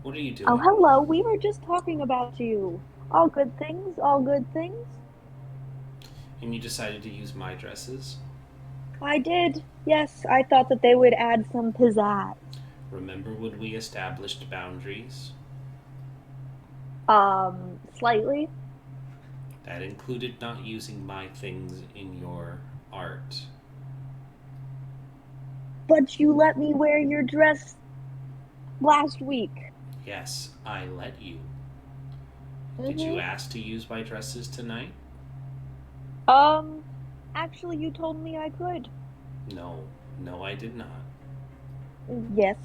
What are you doing? Oh, hello. We were just talking about you. All good things, all good things. And you decided to use my dresses? I did. Yes, I thought that they would add some pizzazz. Remember when we established boundaries? Slightly. That included not using my things in your art. But you let me wear your dress last week. Yes, I let you. Did you ask to use my dresses tonight? Actually, you told me I could. No, I did not. Yes.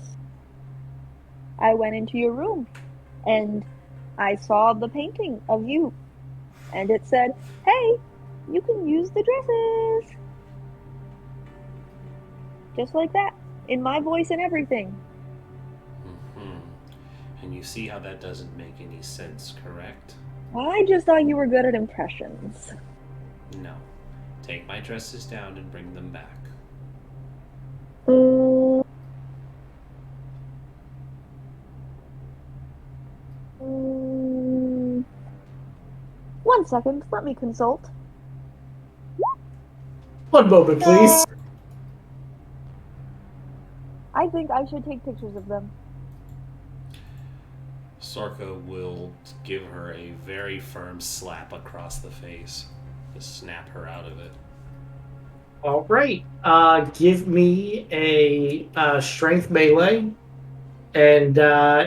I went into your room and I saw the painting of you. And it said, "Hey, you can use the dresses." Just like that. In my voice and everything. And you see how that doesn't make any sense, correct? I just thought you were good at impressions. No. Take my dresses down and bring them back. One second, let me consult. One moment, please. I think I should take pictures of them. Sorka will give her a very firm slap across the face to snap her out of it. All right. Give me a strength melee. And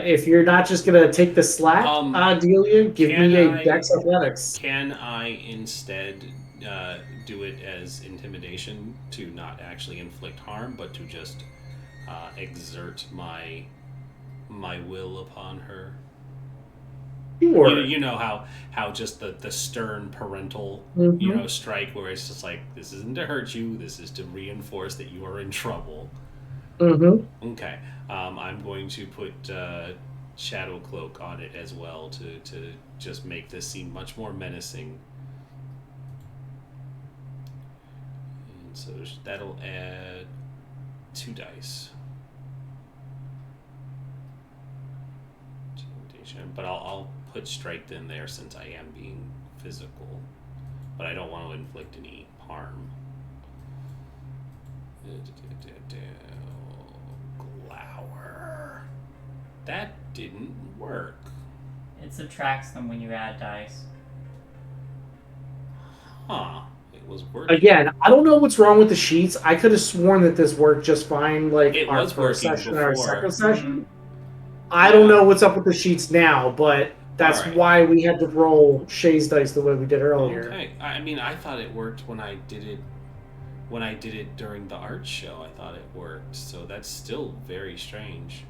if you're not just going to take the slap, Delia, give me a dex athletics. Can I instead do it as intimidation to not actually inflict harm, but to just exert my will upon her? Sure. You know how just the stern parental strike where it's just like, this isn't to hurt you, this is to reinforce that you are in trouble. Okay. I'm going to put Shadow Cloak on it as well to just make this seem much more menacing. And so that'll add 2 dice. But I'll put strength in there since I am being physical. But I don't want to inflict any harm. willpower. That didn't work. It subtracts them when you add dice. Huh. It was working. Again, I don't know what's wrong with the sheets. I could have sworn that this worked just fine, like It our was first working session and our before. second session. Mhm. I don't know what's up with the sheets now, but that's Alright. why we had to roll Shay's dice the way we did earlier. Okay. I mean, I thought it worked when I did it. When I did it during the art show, I thought it worked. So that's still very strange.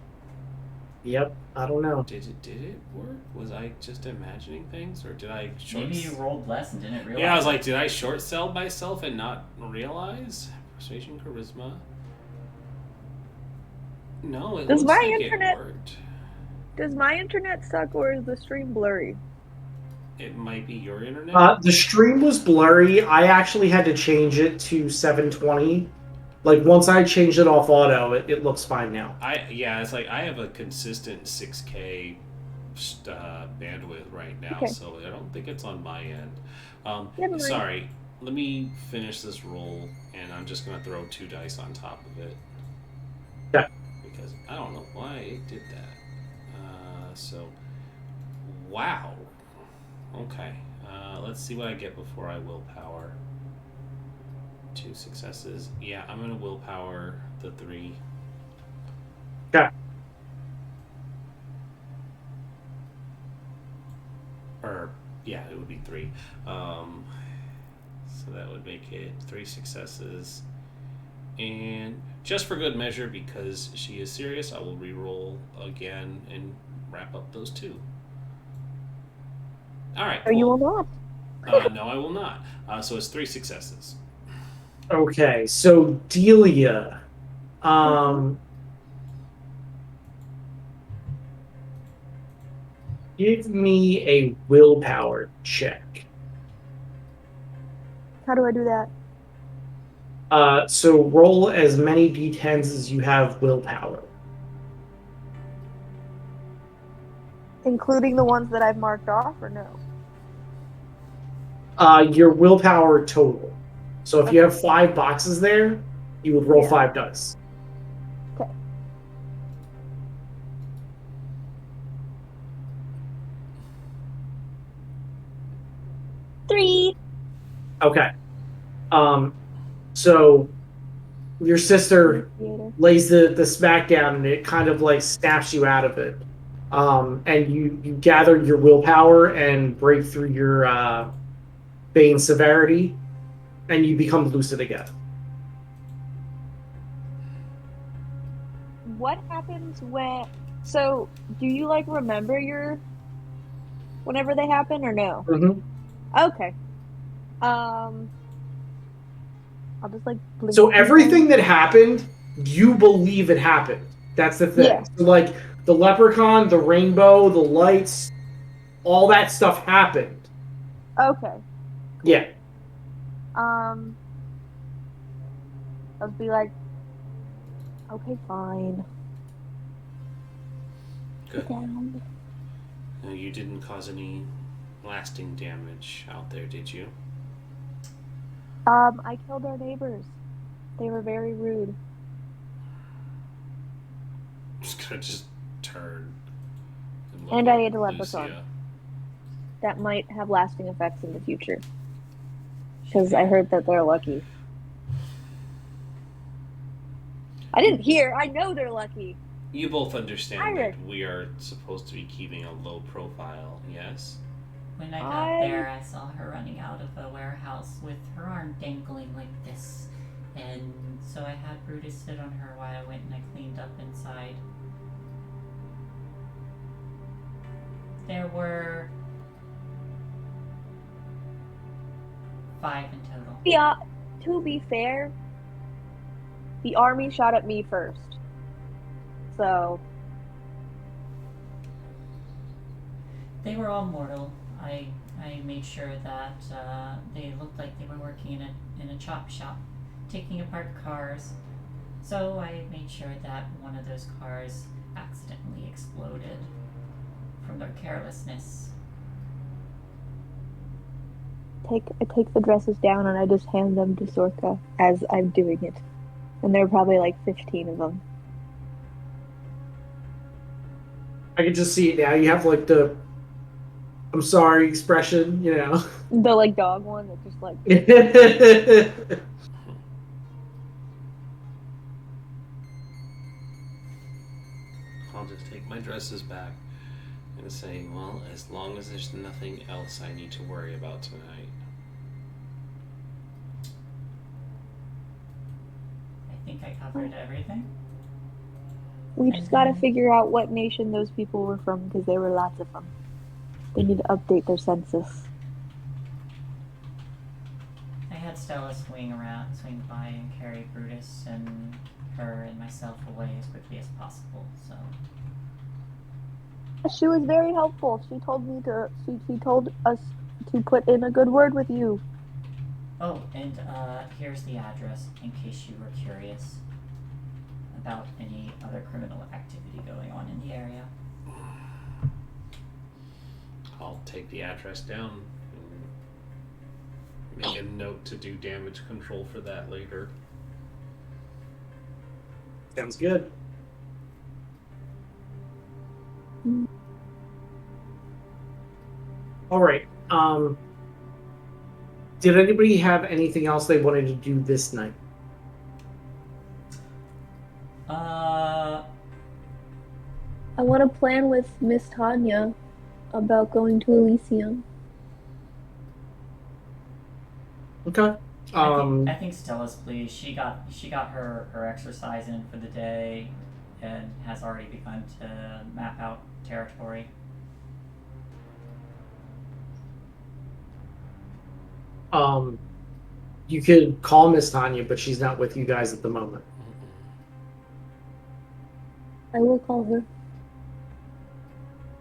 Yep, I don't know. Did it work? Was I just imagining things, or did I short? Maybe you rolled less and didn't realize. Yeah, I was like, did I short sell myself and not realize? Persuasion, charisma. No, it Does looks my like internet- it worked. Does my internet suck or is the stream blurry? It might be your internet. The stream was blurry. I actually had to change it to 720. Like, once I changed it off auto, it looks fine now. It's like I have a consistent 6K bandwidth right now, Okay. so I don't think it's on my end. Never mind. Sorry, let me finish this roll, and I'm just gonna throw 2 dice on top of it. Yeah. Because I don't know why it did that. Wow. Okay. Let's see what I get before I willpower. 2 successes. Yeah, I'm gonna willpower the 3. Okay. Or yeah, it would be 3. So that would make it 3 successes. And just for good measure, because she is serious, I will re-roll again and wrap up those 2. All right. Or you cool. will not. No, I will not. So it's 3 successes. Okay, so Delia. Give me a willpower check. How do I do that? So roll as many d10s as you have willpower. Including the ones that I've marked off or no? Your willpower total. So if you have 5 boxes there, you would roll 5 dice. Okay. Three. Okay. So your sister lays the smack down and it kind of like snaps you out of it. And you gather your willpower and break through your bane severity, and you become lucid again. What happens when... So, do you, like, remember whenever they happen, or no? Mm-hmm. Okay. I'll just, like... blink So my everything eyes. that happened, you believe it happened. That's the thing. Yeah. So, like, the leprechaun, the rainbow, the lights, all that stuff happened. Okay. Yeah. I'll be like, okay, fine. Good. Down. No, you didn't cause any lasting damage out there, did you? I killed our neighbors. They were very rude. Just gonna turn. look And I at ate a leprechaun. Lucia. That might have lasting effects in the future. Because I heard that they're lucky. I didn't hear. I know they're lucky. You both understand Iris. that we are supposed to be keeping a low profile, yes? When I got there, I saw her running out of a warehouse with her arm dangling like this. And so I had Brutus sit on her while I went and I cleaned up inside. There were 5 in total. Yeah, to be fair, the army shot at me first. So, They were all mortal. I made sure that they looked like they were working in a chop shop, taking apart cars. So I made sure that one of those cars accidentally exploded from their carelessness. I take the dresses down and I just hand them to Sorka as I'm doing it. And there are probably like 15 of them. I can just see it now. You have like the "I'm sorry" expression, you know. The like dog one that just like I'll just take my dresses back and say, well, as long as there's nothing else I need to worry about tonight. I think I covered everything. we just gotta figure out what nation those people were from because there were lots of them. They need to update their census. I had Stella swing by and carry Brutus and her and myself away as quickly as possible, so... She was very helpful. She told me to. She told us to put in a good word with you. Oh, and here's the address in case you were curious about any other criminal activity going on in the area. I'll take the address down and make a note to do damage control for that later. Sounds good. All right. Did anybody have anything else they wanted to do this night? I want to plan with Miss Tanya about going to Elysium. Okay. I think Stella's pleased. She got her exercise in for the day and has already begun to map out territory. You could call Miss Tanya, but she's not with you guys at the moment. I will call her.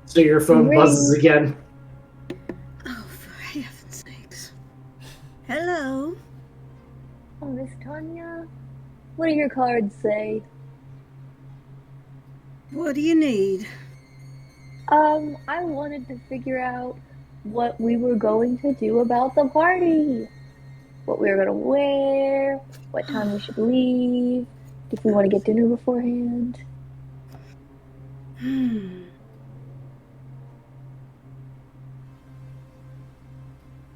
So your phone Ring. buzzes again. Oh, for heaven's sakes. Hello. Oh, Miss Tanya, what do your cards say? What do you need? I wanted to figure out what we were going to do about the party. What we were gonna wear, what time we should leave, if we want to get dinner beforehand.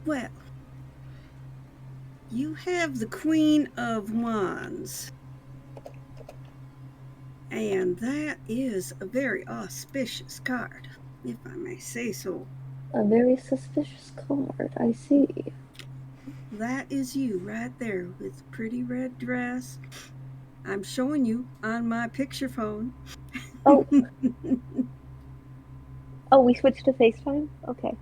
Well, you have the Queen of Wands. And that is a very auspicious card, if I may say so. A very suspicious card, I see. That is you right there with the pretty red dress. I'm showing you on my picture phone. Oh. Oh, we switched to FaceTime? Okay.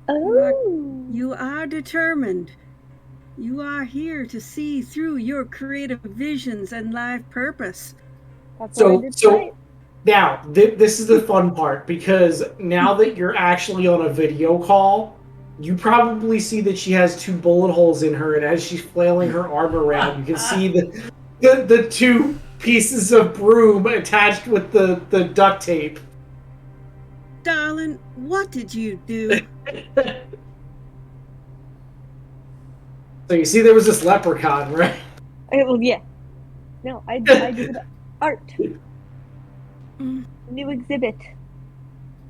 Oh. You are determined. You are here to see through your creative visions and life purpose. That's what I did tonight. Now, this is the fun part, because now that you're actually on a video call, you probably see that she has 2 bullet holes in her, and as she's flailing her arm around, you can see the 2 pieces of broom attached with the duct tape. Darling, what did you do? So you see there was this leprechaun, right? Well, yeah. No, I did art. New exhibit.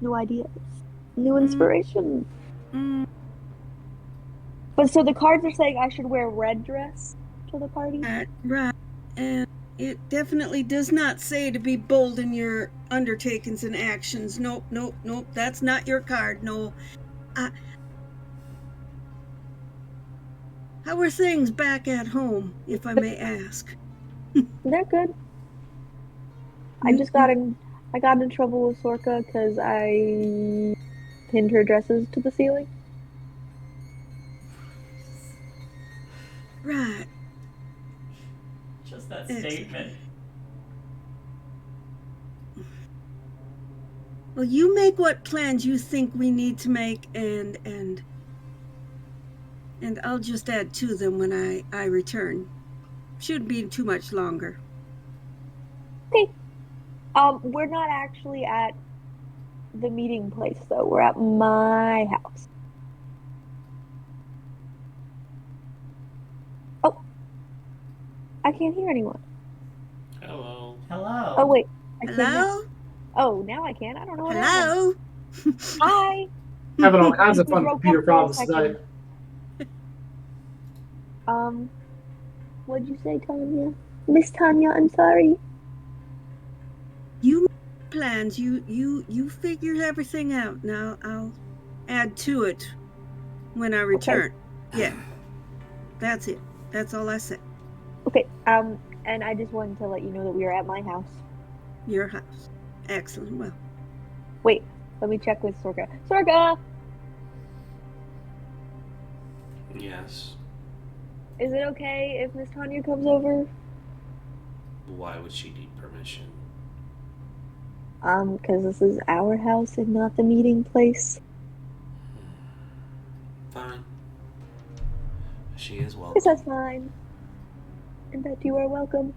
New ideas. New inspiration. But so the cards are saying I should wear a red dress to the party? Right. And it definitely does not say to be bold in your undertakings and actions. Nope. That's not your card. No. How are things back at home, if I may ask? They're good. I just got in trouble with Sorka because I pinned her dresses to the ceiling. Right. Just that statement. Well, you make what plans you think we need to make, and I'll just add to them when I return. Shouldn't be too much longer. Okay. We're not actually at the meeting place, though. We're at my house. Oh. I can't hear anyone. Hello. Hello. Oh, wait. I can't hear. Hello? Oh, now I can. I don't know what Hello? happened. Hi. Having all kinds of You fun broke computer up for a problems second. tonight. What'd you say, Tanya? Miss Tanya, I'm sorry. You make plans. You figure everything out. Now I'll add to it when I return. Yeah. That's it. That's all I said. Okay, and I just wanted to let you know that we are at my house. Your house. Excellent. Well, Wait, let me check with Sorka. Sorka! Yes. Is it okay if Miss Tanya comes over? Why would she need permission? Because this is our house and not the meeting place. Fine. She is welcome. Yes, that's fine. And that you are welcome.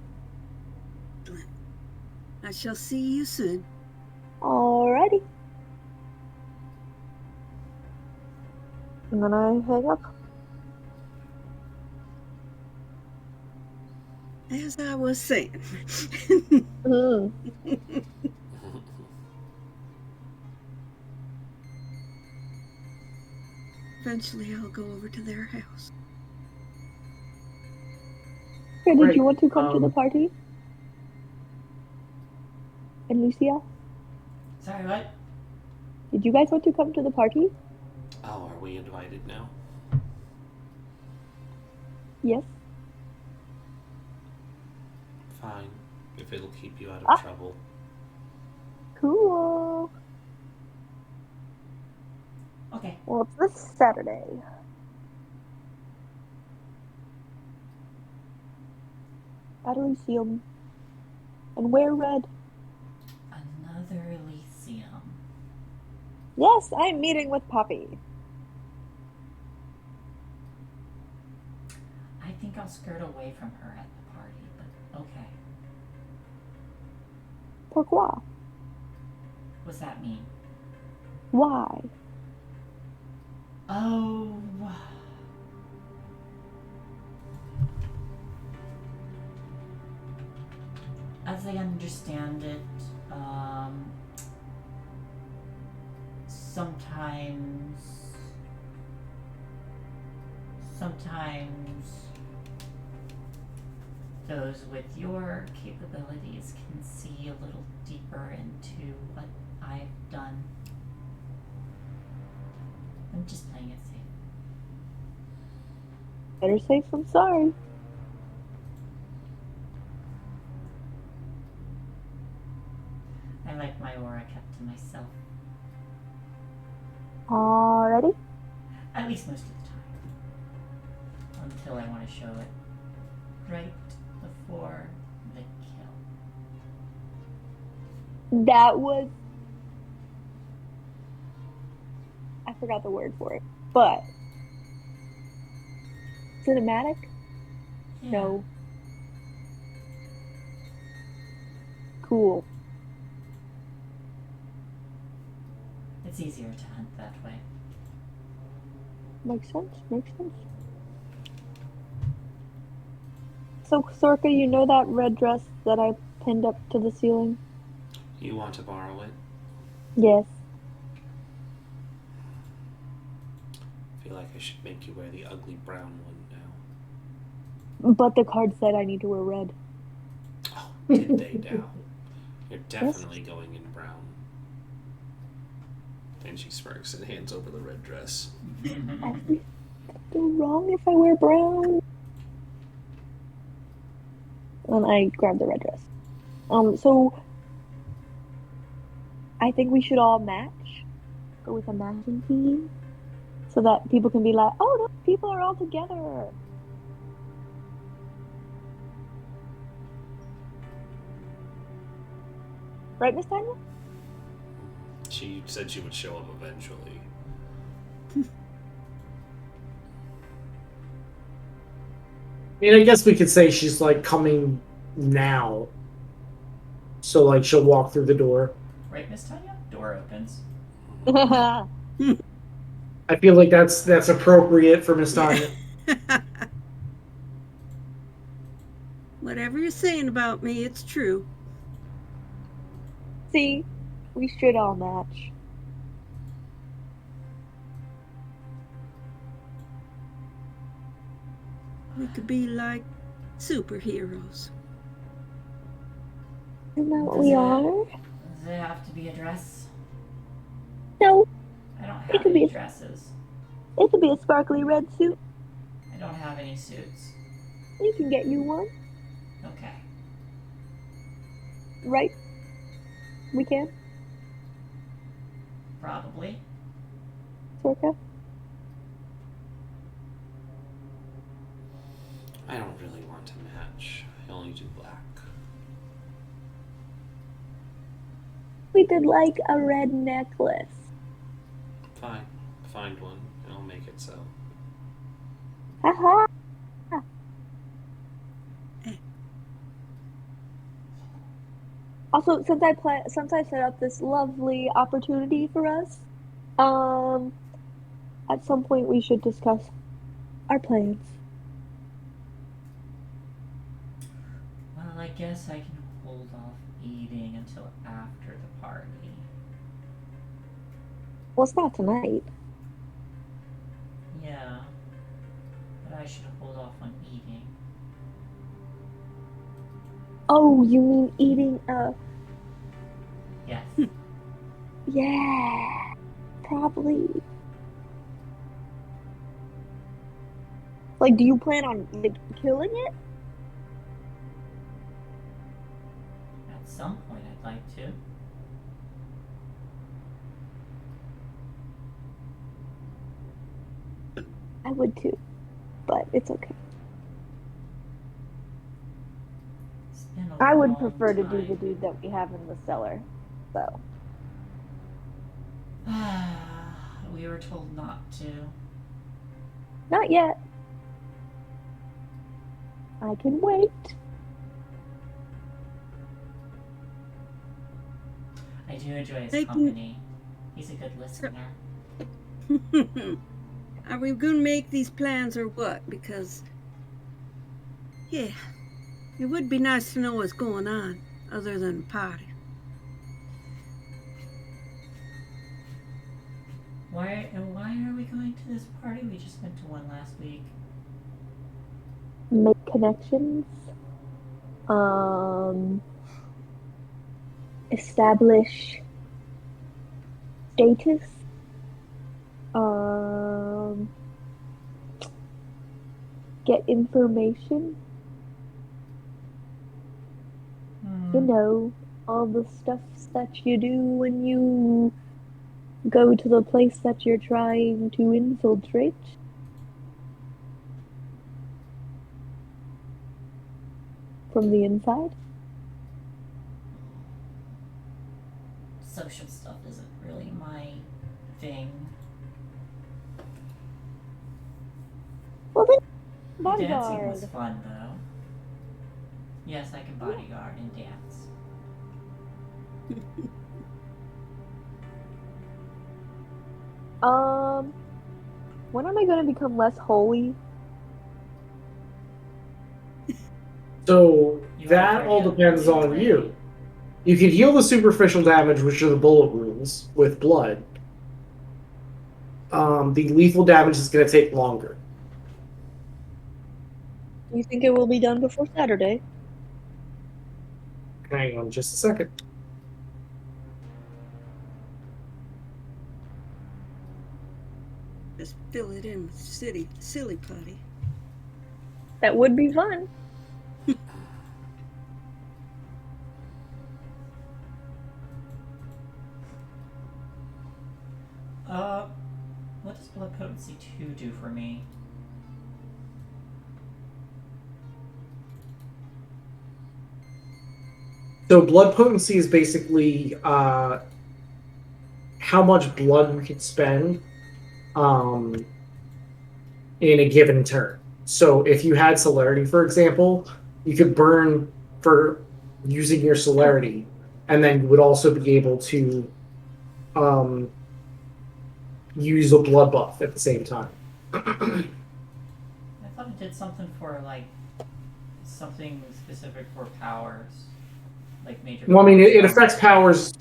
I shall see you soon. Alrighty. And then I hang up. As I was saying. Eventually I'll go over to their house. Yeah, did Right, you want to come to the party? And Lucia? Sorry, what? Did you guys want to come to the party? Oh, are we invited now? Yes. Fine. If it'll keep you out of trouble. Cool. Okay. Well, it's this Saturday. At Elysium. And wear red. Another Elysium. Yes, I'm meeting with Poppy. I think I'll skirt away from her at the party, but okay. Pourquoi? What's that mean? Why? Oh. As I understand it, sometimes those with your capabilities can see a little deeper into what I've done. I'm just playing it safe. Better safe than sorry. I like my aura kept to myself. Alrighty. At least most of the time. Until I want to show it. Right before the kill. That was... I forgot the word for it. But... Cinematic? Yeah. No. Cool. It's easier to hunt that way. Makes sense, makes sense. So, Sorka, you know that red dress that I pinned up to the ceiling? You want to borrow it? Yes. I feel like I should make you wear the ugly brown one now. But the card said I need to wear red. Oh, did they now? You're definitely going in brown. And she smirks and hands over the red dress. I'll be still wrong if I wear brown. And I grab the red dress. So I think we should all match. Go with a matching team. So that people can be like, oh, those people are all together. Right, Miss Tanya? She said she would show up eventually. I mean, I guess we could say she's like coming now. So like she'll walk through the door. Right, Miss Tanya? Door opens. I feel like that's appropriate for Miss Tanya. Whatever you're saying about me, it's true. See, We should all match. We could be like superheroes. Isn't that what Does we it- are? Does it have to be a dress? No, I don't It have could any be a- dresses. it could be a sparkly red suit. I don't have any suits. We can get you one, Okay. right? We can, Probably. Sorka. I don't really want to match. I only do black. We did like a red necklace. Fine. Find one and I'll make it so. Haha. Also, since I set up this lovely opportunity for us, at some point we should discuss our plans. Well, I guess I can hold off eating until after the party. Well, it's not tonight. Yeah. But I should hold off on eating. Oh, you mean eating Yes. Yeah, probably. Like, do you plan on like killing it? At some point I'd like to. I would too, but it's okay. It's been a I would long prefer to do time. the dude that we have in the cellar, so. We were told not to. Not yet. I can wait. I do enjoy his They can- company. He's a good listener. Are we gonna make these plans or what? Because, yeah, it would be nice to know what's going on other than the party. Why are we going to this party? We just went to one last week. Make connections. Establish status. Get information. You know, all the stuff that you do when you go to the place that you're trying to infiltrate. From the inside. Social stuff isn't really my thing. Well then, Dancing was bodyguard. fun though. Yes, I can bodyguard and dance. When am I going to become less holy? So You that are all very depends on already. you. You can heal the superficial damage, which are the bullet wounds, with blood. The lethal damage is going to take longer. Do you think it will be done before Saturday? Hang on just a second. Just fill it in with silly putty. That would be fun. What does blood potency 2 do for me? So blood potency is basically how much blood you can spend in a given turn. So if you had celerity, for example, you could burn for using your celerity, and then you would also be able to use a blood buff at the same time. I thought it did something for like something specific for powers, like major. Well, I mean, it powers. affects powers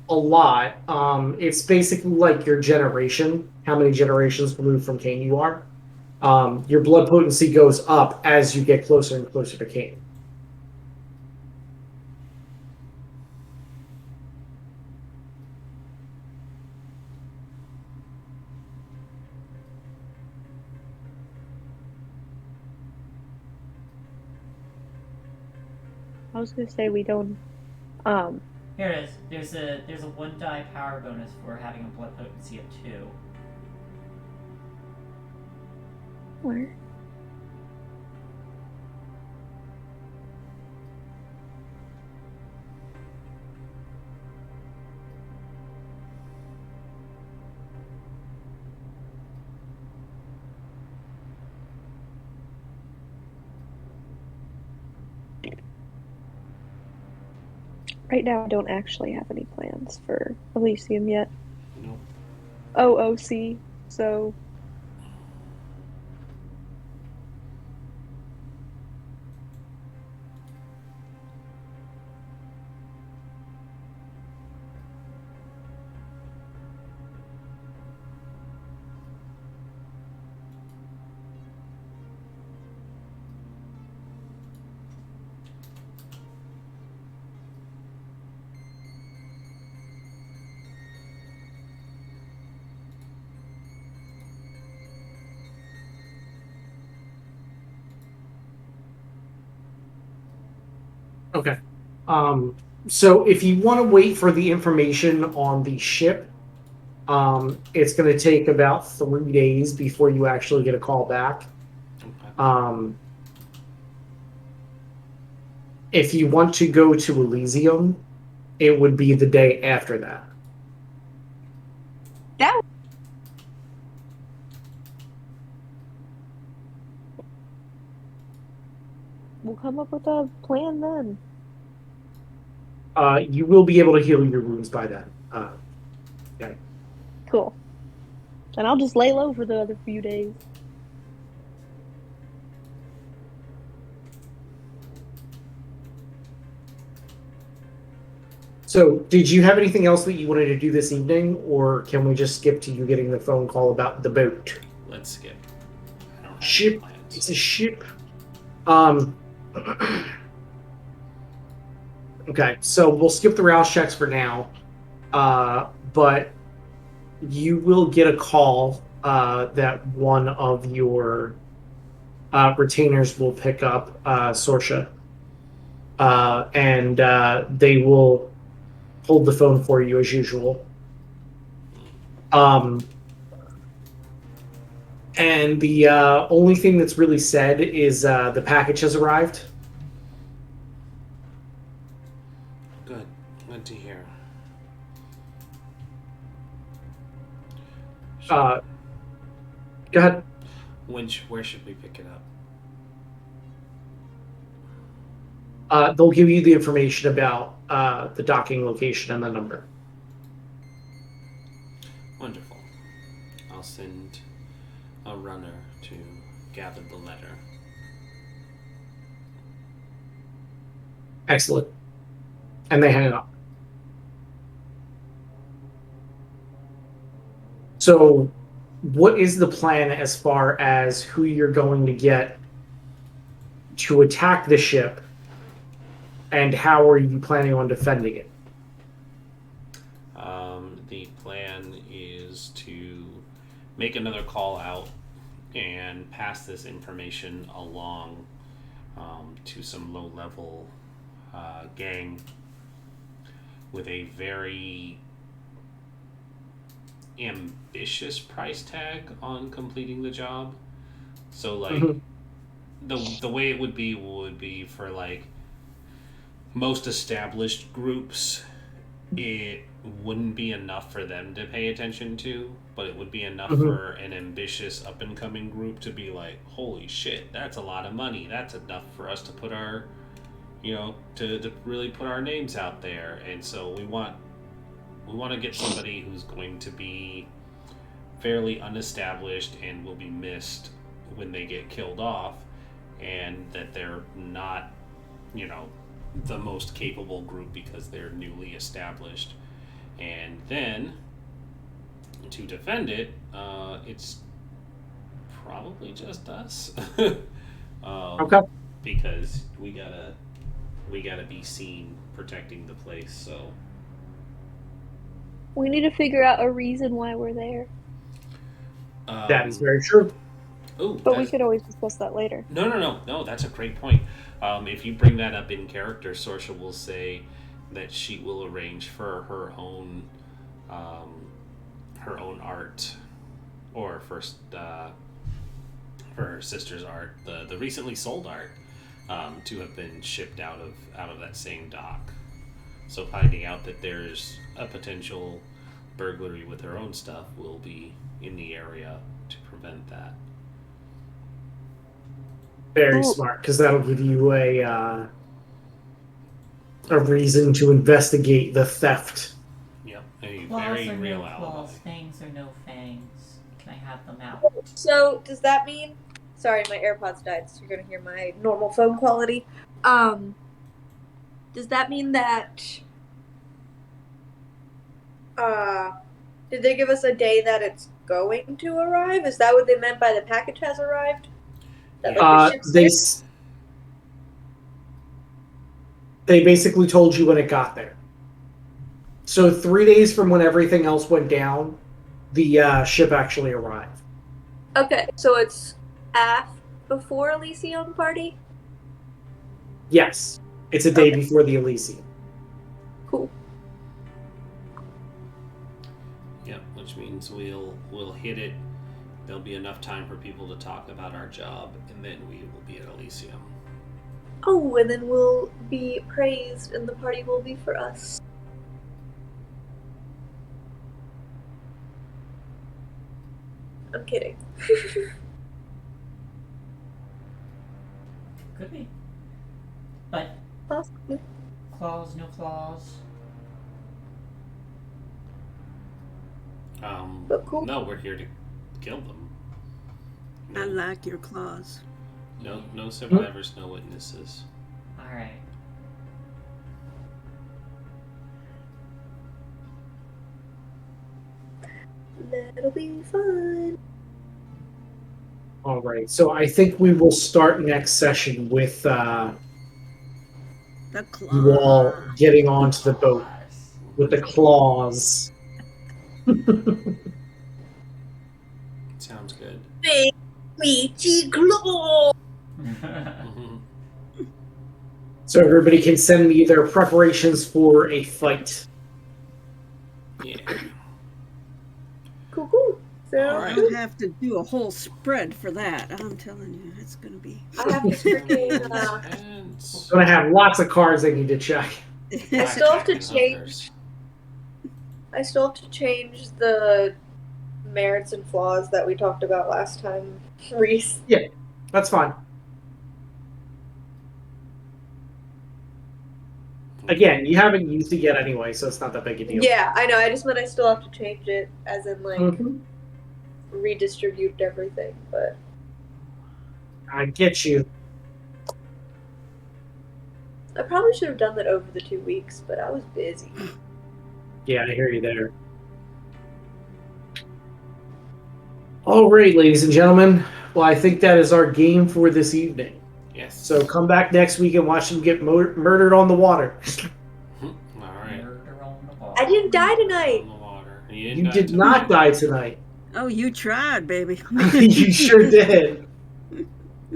a lot. It's basically like your generation, how many generations removed from Caine you are. Your blood potency goes up as you get closer and closer to Caine. I was gonna say we don't. Here it is. There's a 1 die power bonus for having a blood potency of 2. Where? Right now, I don't actually have any plans for Elysium yet. Nope. OOC, so Okay. So if you want to wait for the information on the ship, it's going to take about 3 days before you actually get a call back. Okay. If you want to go to Elysium, it would be the day after that. that. We'll come up with a plan then. You will be able to heal your wounds by then. Okay. Cool. And I'll just lay low for the other few days. So, did you have anything else that you wanted to do this evening, or can we just skip to you getting the phone call about the boat? Let's skip. I don't have any Ship. plans. It's a ship. Okay, so we'll skip the rouse checks for now, but you will get a call that one of your retainers will pick up, Sorsha, and they will hold the phone for you as usual. And the only thing that's really said is the package has arrived. Good. Good to hear. Go ahead. Where should we pick it up? They'll give you the information about the docking location and the number. Wonderful. I'll send a runner to gather the letter. Excellent. And they hang up. So, what is the plan as far as who you're going to get to attack the ship, and how are you planning on defending it? The plan is to make another call out and pass this information along to some low-level gang with a very ambitious price tag on completing the job. So, like, the way it would be for, like, most established groups, it wouldn't be enough for them to pay attention to, but it would be enough for an ambitious up-and-coming group to be like, holy shit, that's a lot of money. That's enough for us to put our, to really put our names out there. And so we want to get somebody who's going to be fairly unestablished and will be missed when they get killed off, and that they're not, the most capable group because they're newly established. And then, to defend it, it's probably just us. Okay. Because we gotta be seen protecting the place. So We need to figure out a reason why we're there. That is very true. Ooh, But we could always discuss that later. No. That's a great point. If you bring that up in character, Sorsha will say that she will arrange for her own art, or first for her sister's art, the recently sold art, to have been shipped out of that same dock. So finding out that there's a potential burglary with her own stuff, will be in the area to prevent that. Very Cool. smart, because that'll give you a reason to investigate the theft. Yep, a Claws very or real no alibi. claws, fangs or no fangs. Can I have them out? So does that mean? Sorry, my AirPods died, so you're gonna hear my normal phone quality. Does that mean that? Did they give us a day that it's going to arrive? Is that what they meant by the package has arrived? That, like, the ship's They there? they basically told you when it got there. So 3 days from when everything else went down, the ship actually arrived. Okay, so it's before Elysium party. Yes, it's a day Okay. before the Elysium. Cool. Yep, which means we'll hit it. There'll be enough time for people to talk about our job, and then we will be at Elysium. Oh, and then we'll be praised, and the party will be for us. I'm kidding. Could be. But Possibly. claws, no claws. But cool. No, we're here to kill them. I like your claws. No survivors, no witnesses. Alright. That'll be fun. All right, so I think we will start next session with The claw. you all getting onto the boat with the claws. Sounds good. Big meaty claw. Mhm. So everybody can send me their preparations for a fight. Yeah. Cool. So Alright. I'll have to do a whole spread for that. I'm telling you, it's gonna be. I have to freaking. And Gonna have lots of cards they need to check. I still have to blackjack and change. hookers. I still have to change the merits and flaws that we talked about last time, Reese. That's fine. Again, you haven't used it yet anyway, so it's not that big a deal. Yeah, I know. I just meant I still have to change it, as in like Mhm. redistribute everything. But I get you. I probably should have done that over the 2 weeks, but I was busy. Yeah, I hear you there. All right, ladies and gentlemen. Well, I think that is our game for this evening. Yes. So come back next week and watch them get murdered on the water. All right. Murder on the ball. I didn't die tonight. On the water. You did not die tonight. Oh, you tried, baby. You sure did. You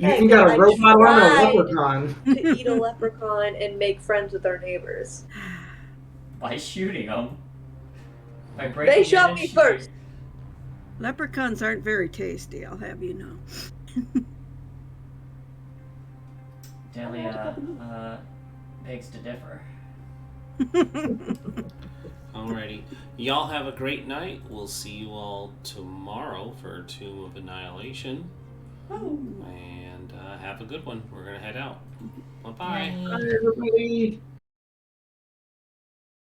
Hey, even got I a rope out on a tried. leprechaun. To eat a leprechaun and make friends with our neighbors. By shooting them. By breaking They in shot and me shooting. first. Leprechauns aren't very tasty, I'll have you know. Delia begs to differ. Alrighty. Y'all have a great night. We'll see you all tomorrow for Tomb of Annihilation. And have a good one. We're going to head out. Bye-bye. Yay. Bye, everybody.